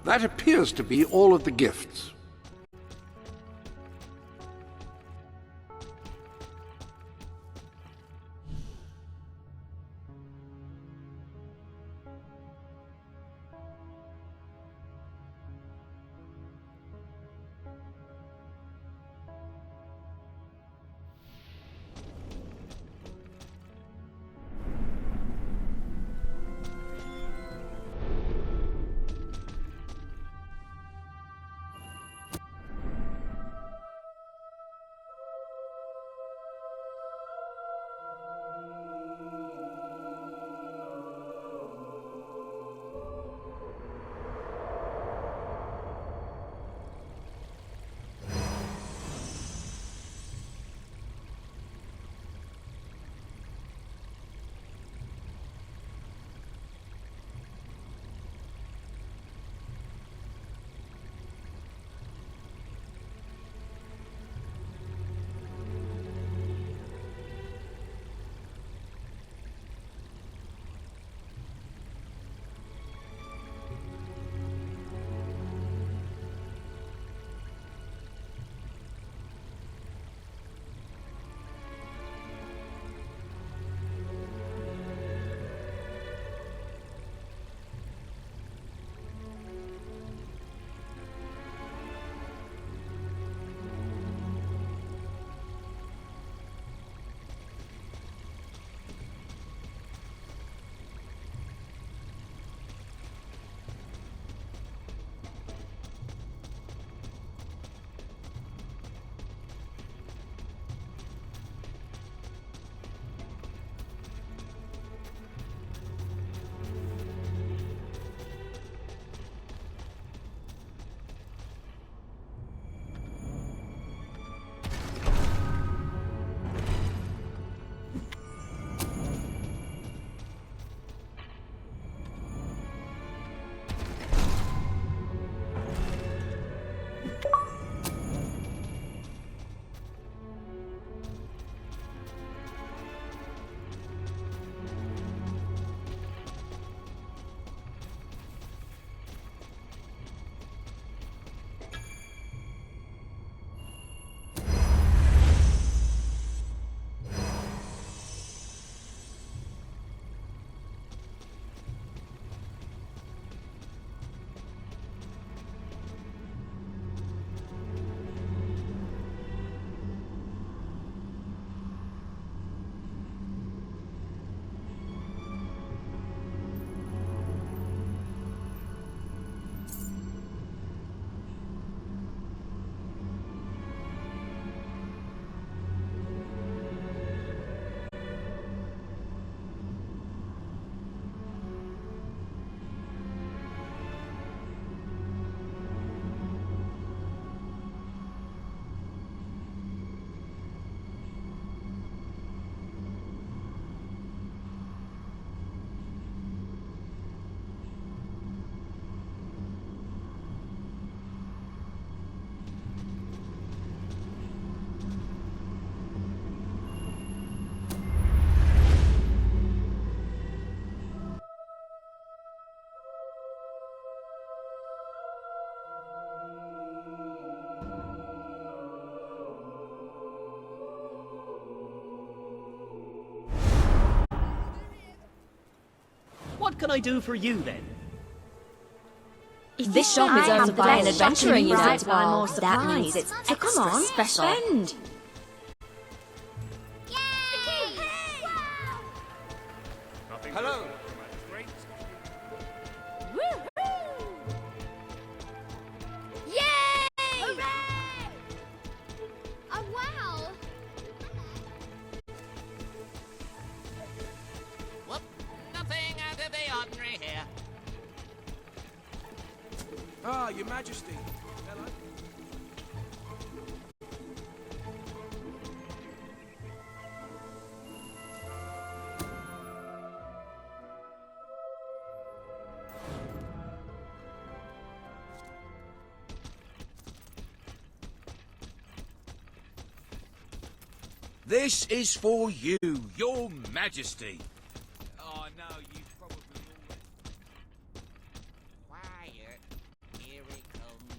That appears to be all of the gifts. What can I do for you then? If this shop is owned by an adventurer, you know, to buy more that means supplies. it's come on, special. spend. Hello. Yay! Hooray! Oh, wow! Whoop, nothing out of the ordinary here. Ah, Your Majesty. Hello. This is for you, Your Majesty. Oh no, you probably always... Quiet. Here it comes.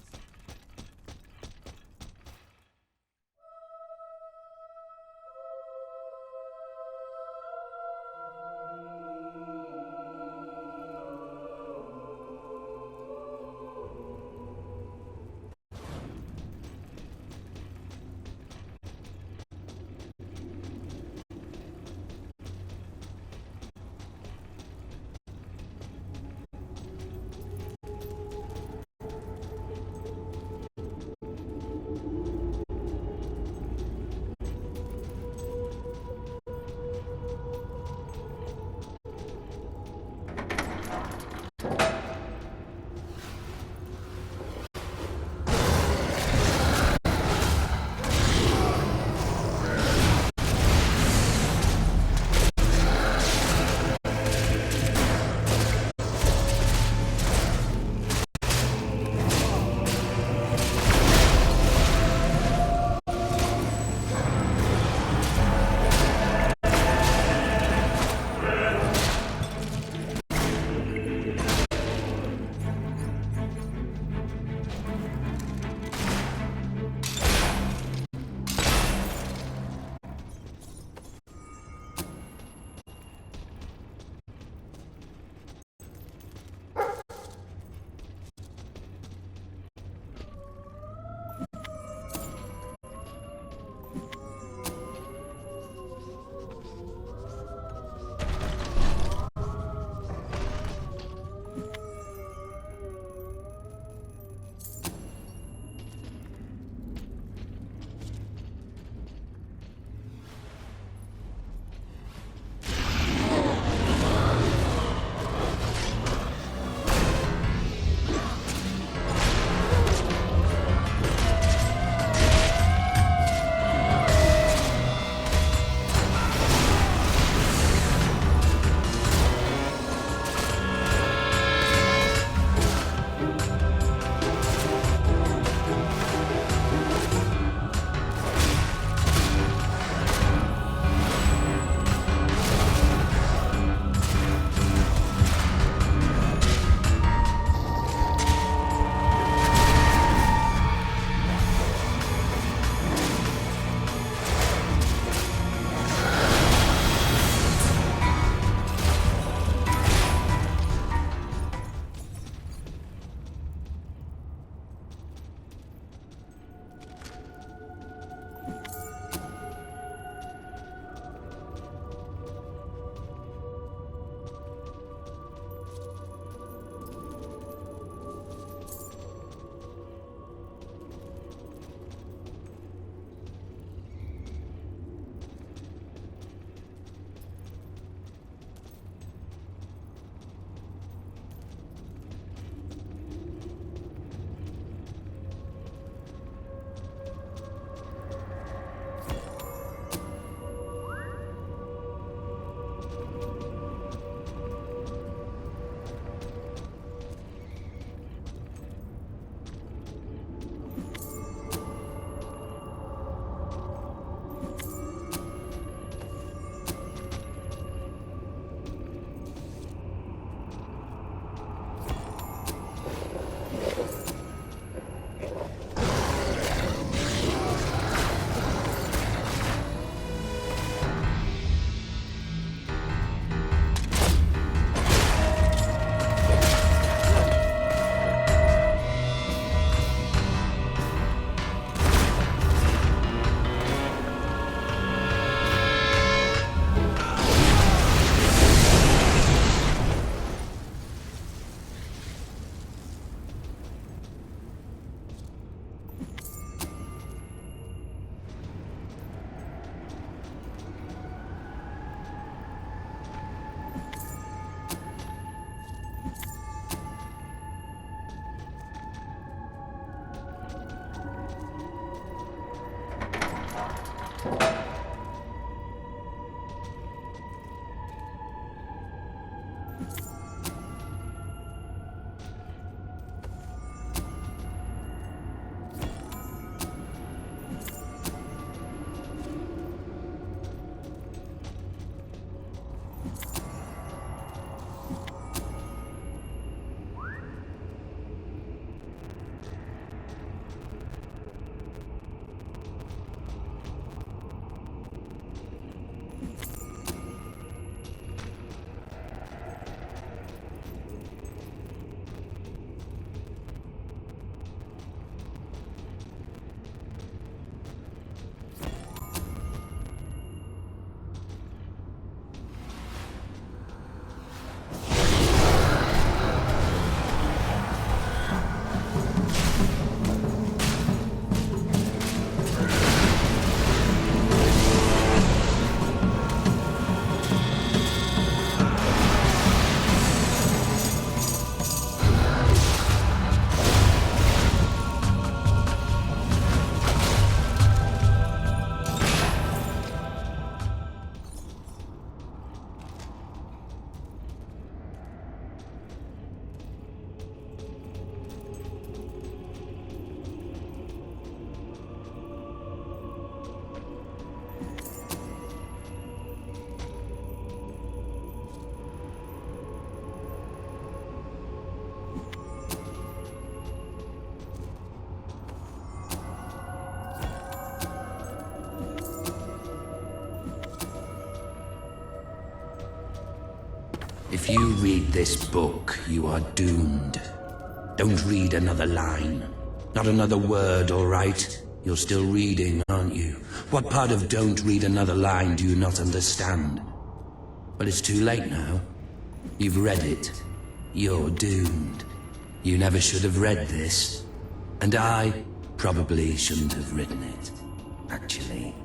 If you read this book, you are doomed. Don't read another line. Not another word, all right? You're still reading, aren't you? What part of don't read another line do you not understand? But it's too late now. You've read it. You're doomed. You never should have read this. And I probably shouldn't have written it, actually.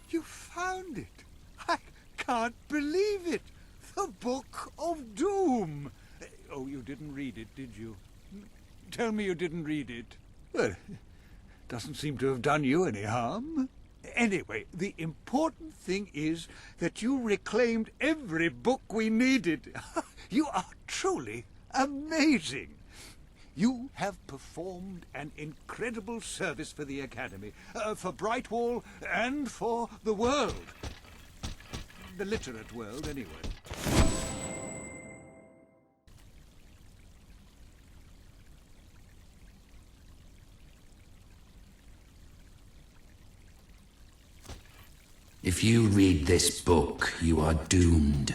You found it! I can't believe it! The Book of Doom! Oh, you didn't read it, did you? Tell me you didn't read it. Well, it doesn't seem to have done you any harm. Anyway, the important thing is that you reclaimed every book we needed. You are truly amazing. You have performed an incredible service for the Academy, for Brightwall, and for the world. The literate world, anyway. If you read this book, you are doomed.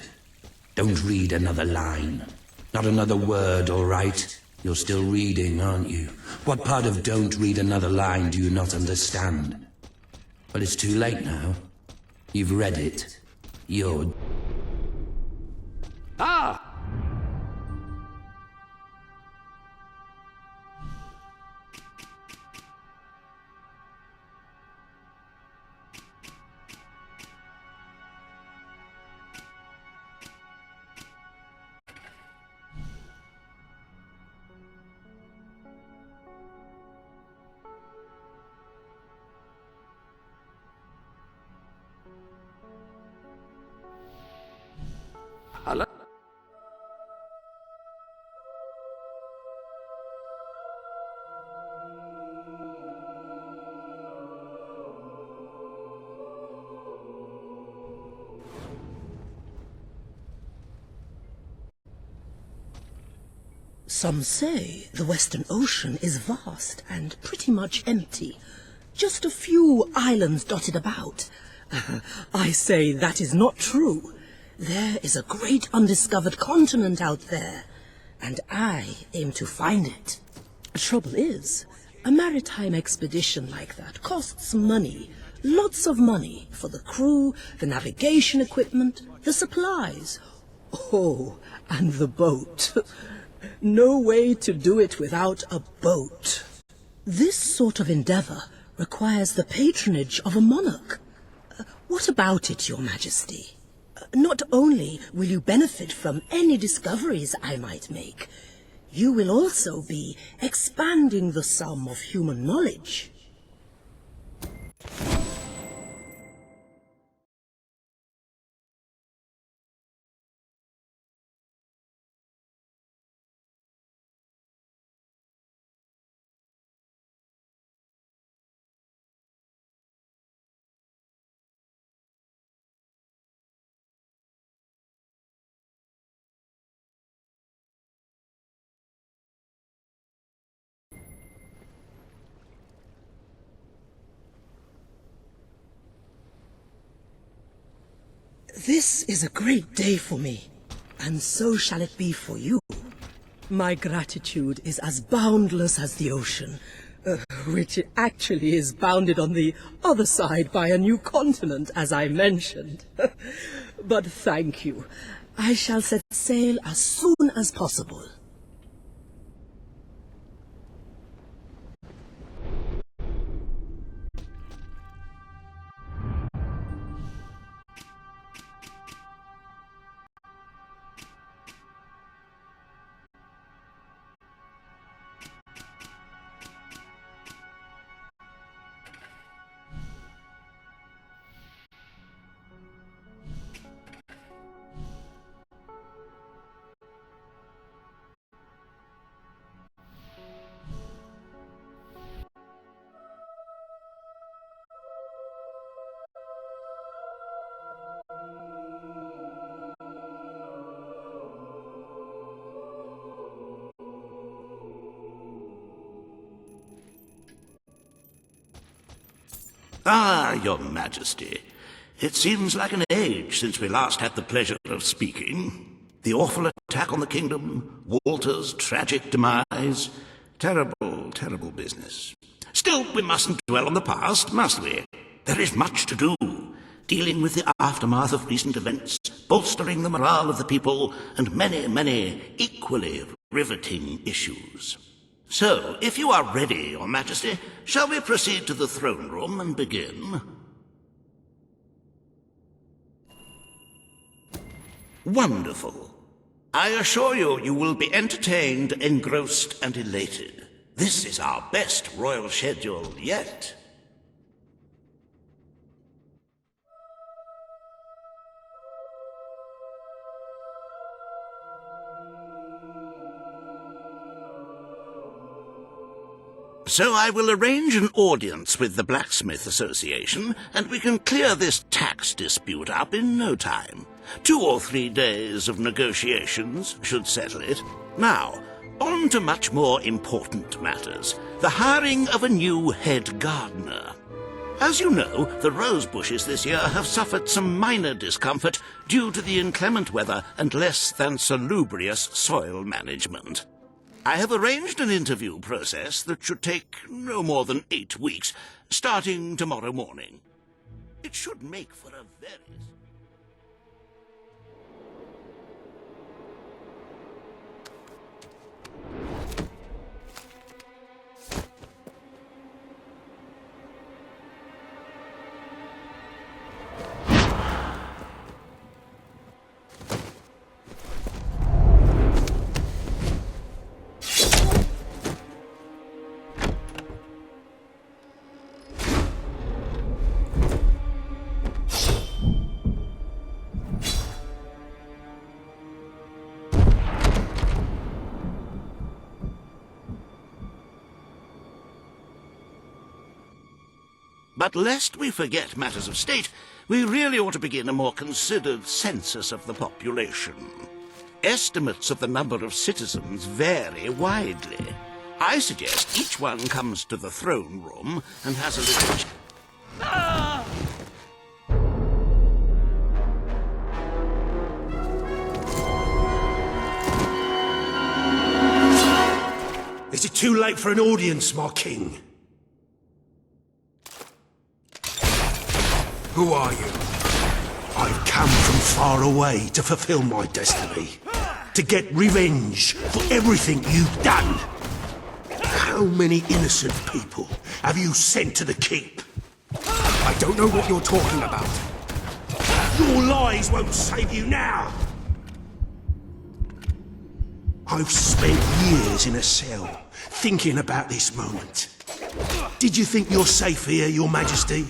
Don't read another line. Not another word, all right? You're still reading, aren't you? What part of don't read another line do you not understand? But it's too late now. You've read it. You're... Ah! Hello? Some say the Western Ocean is vast and pretty much empty. Just a few islands dotted about. I say that is not true. There is a great undiscovered continent out there, and I aim to find it. The trouble is, a maritime expedition like that costs money, lots of money, for the crew, the navigation equipment, the supplies. Oh, and the boat. No way to do it without a boat. This sort of endeavor requires the patronage of a monarch. What about it, Your Majesty? Not only will you benefit from any discoveries I might make, you will also be expanding the sum of human knowledge. This is a great day for me, and so shall it be for you. My gratitude is as boundless as the ocean, which actually is bounded on the other side by a new continent, as I mentioned. But thank you. I shall set sail as soon as possible. Ah, Your Majesty. It seems like an age since we last had the pleasure of speaking. The awful attack on the kingdom, Walter's tragic demise. Terrible, terrible business. Still, we mustn't dwell on the past, must we? There is much to do. Dealing with the aftermath of recent events, bolstering the morale of the people, and many, many equally riveting issues. So, if you are ready, Your Majesty, shall we proceed to the throne room and begin? Wonderful. I assure you, you will be entertained, engrossed, and elated. This is our best royal schedule yet. So I will arrange an audience with the Blacksmith Association, and we can clear this tax dispute up in no time. 2 or 3 days of negotiations should settle it. Now, on to much more important matters. The hiring of a new head gardener. As you know, the rose bushes this year have suffered some minor discomfort due to the inclement weather and less than salubrious soil management. I have arranged an interview process that should take no more than 8 weeks, starting tomorrow morning. It should make for a very... But lest we forget matters of state, we really ought to begin a more considered census of the population. Estimates of the number of citizens vary widely. I suggest each one comes to the throne room and has a little... Is it too late for an audience, my king? Who are you? I've come from far away to fulfill my destiny. To get revenge for everything you've done. How many innocent people have you sent to the keep? I don't know what you're talking about. Your lies won't save you now. I've spent years in a cell, thinking about this moment. Did you think you're safe here, Your Majesty?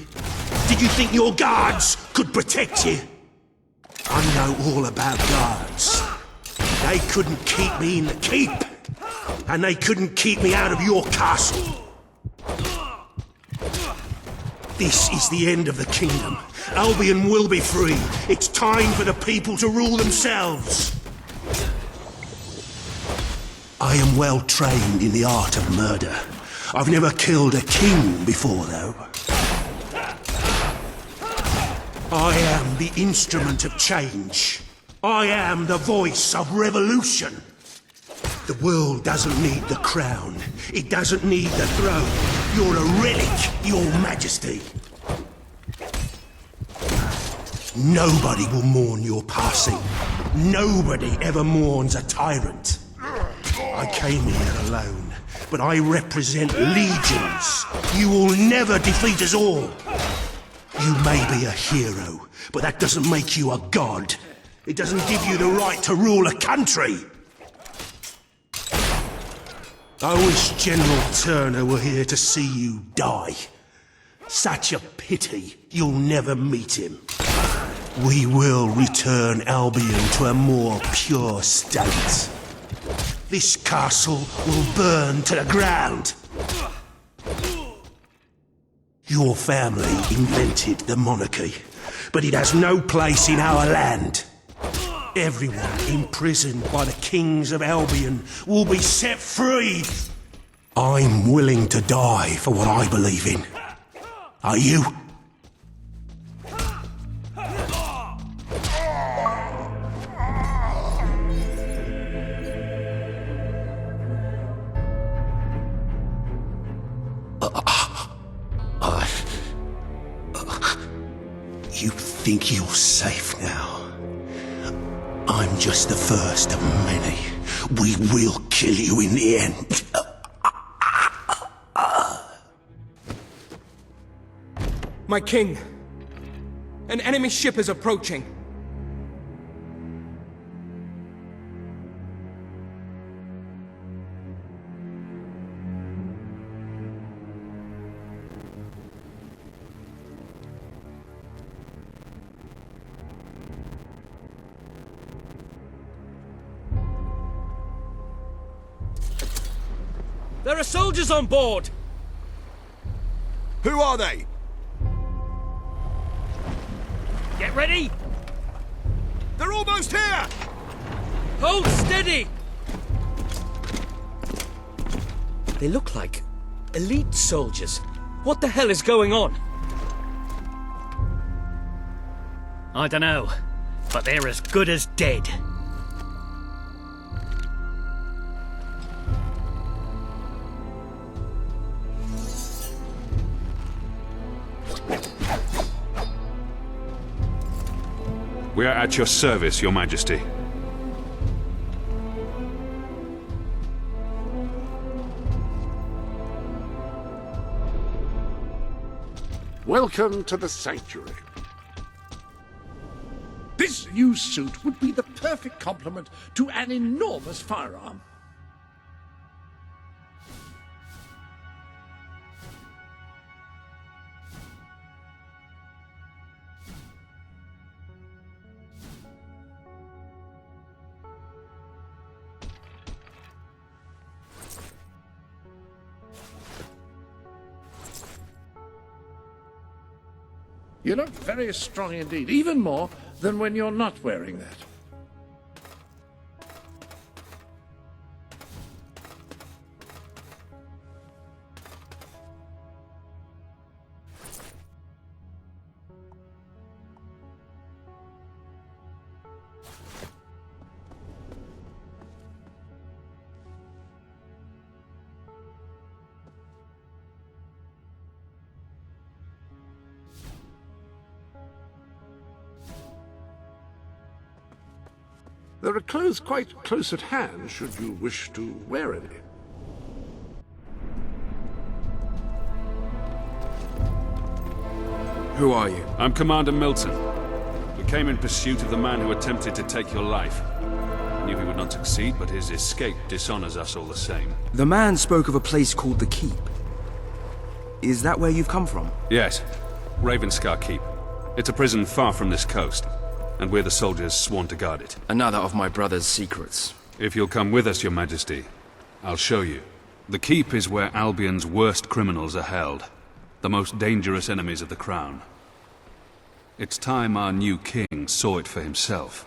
Did you think your guards could protect you? I know all about guards. They couldn't keep me in the keep, and they couldn't keep me out of your castle. This is the end of the kingdom. Albion will be free. It's time for the people to rule themselves. I am well trained in the art of murder. I've never killed a king before, though. I am the instrument of change. I am the voice of revolution. The world doesn't need the crown. It doesn't need the throne. You're a relic, Your Majesty. Nobody will mourn your passing. Nobody ever mourns a tyrant. I came here alone, but I represent legions. You will never defeat us all. You may be a hero, but that doesn't make you a god. It doesn't give you the right to rule a country. I wish General Turner were here to see you die. Such a pity you'll never meet him. We will return Albion to a more pure state. This castle will burn to the ground. Your family invented the monarchy, but it has no place in our land. Everyone imprisoned by the kings of Albion will be set free. I'm willing to die for what I believe in. Are you? You think you're safe now? I'm just the first of many. We will kill you in the end. My king! An enemy ship is approaching. There are soldiers on board! Who are they? Get ready! They're almost here! Hold steady! They look like elite soldiers. What the hell is going on? I don't know, but they're as good as dead. We are at your service, Your Majesty. Welcome to the sanctuary. This new suit would be the perfect complement to an enormous firearm. You look very strong indeed, even more than when you're not wearing that. There are clothes quite close at hand, should you wish to wear any. Who are you? I'm Commander Milton. We came in pursuit of the man who attempted to take your life. I knew he would not succeed, but his escape dishonors us all the same. The man spoke of a place called the Keep. Is that where you've come from? Yes. Ravenscar Keep. It's a prison far from this coast, and we're the soldiers sworn to guard it. Another of my brother's secrets. If you'll come with us, Your Majesty, I'll show you. The Keep is where Albion's worst criminals are held, the most dangerous enemies of the Crown. It's time our new king saw it for himself.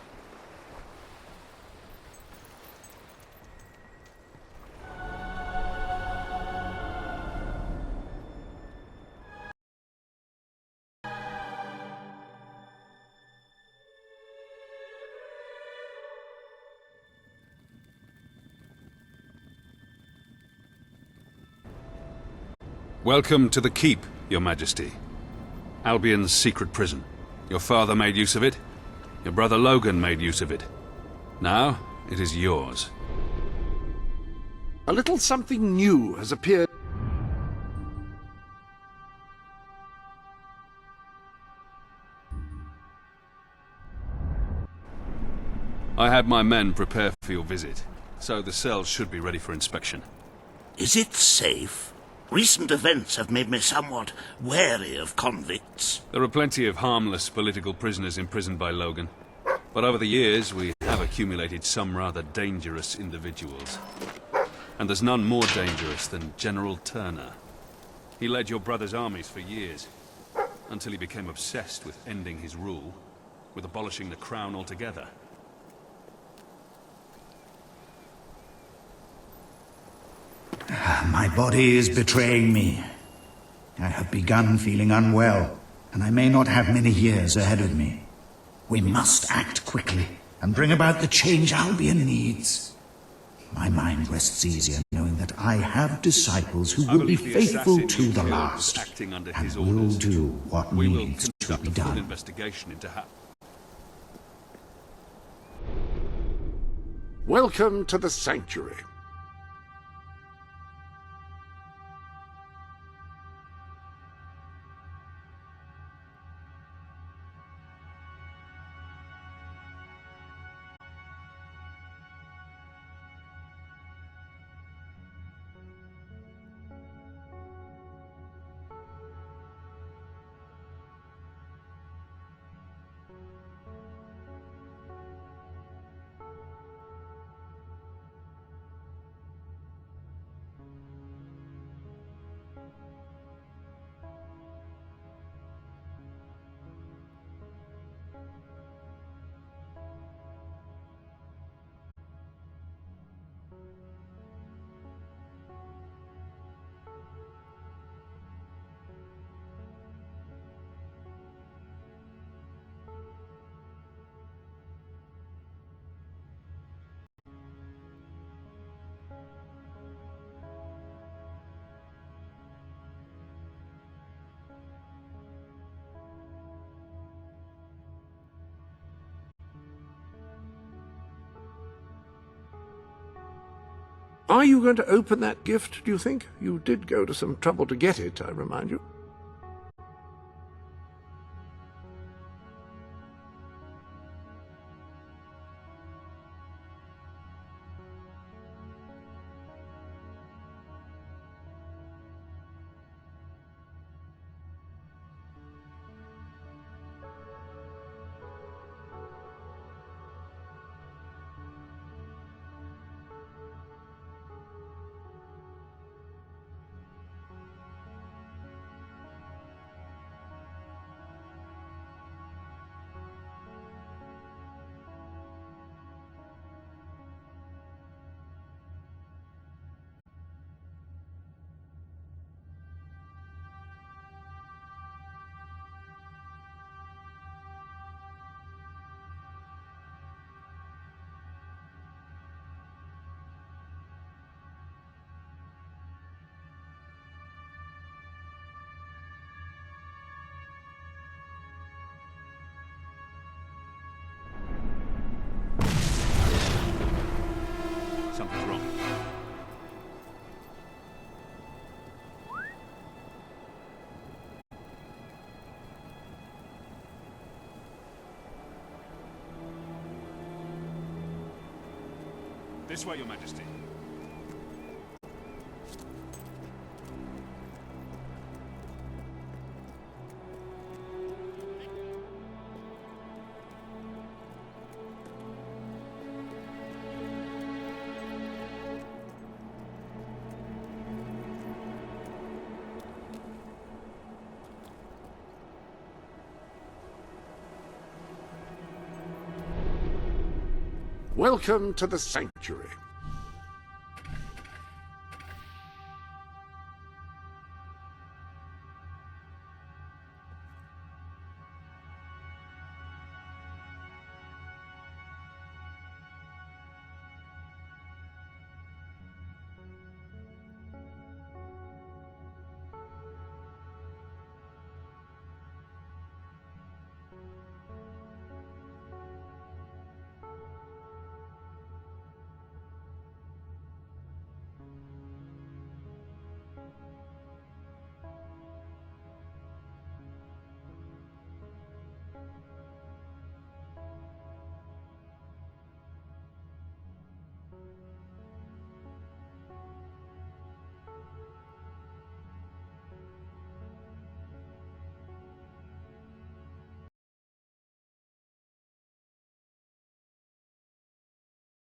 Welcome to the Keep, Your Majesty. Albion's secret prison. Your father made use of it. Your brother Logan made use of it. Now, it is yours. A little something new has appeared. I had my men prepare for your visit, so the cells should be ready for inspection. Is it safe? Recent events have made me somewhat wary of convicts. There are plenty of harmless political prisoners imprisoned by Logan. But over the years, we have accumulated some rather dangerous individuals. And there's none more dangerous than General Turner. He led your brother's armies for years, until he became obsessed with ending his rule, with abolishing the crown altogether. My body is betraying me. I have begun feeling unwell, and I may not have many years ahead of me. We must act quickly and bring about the change Albion needs. My mind rests easier knowing that I have disciples who will be faithful to the last, and will do what needs to be done. Investigation into how... Welcome to the Sanctuary. Are you going to open that gift, do you think? You did go to some trouble to get it, I remind you. Something's wrong. This way, Your Majesty. Welcome to the Sanctuary.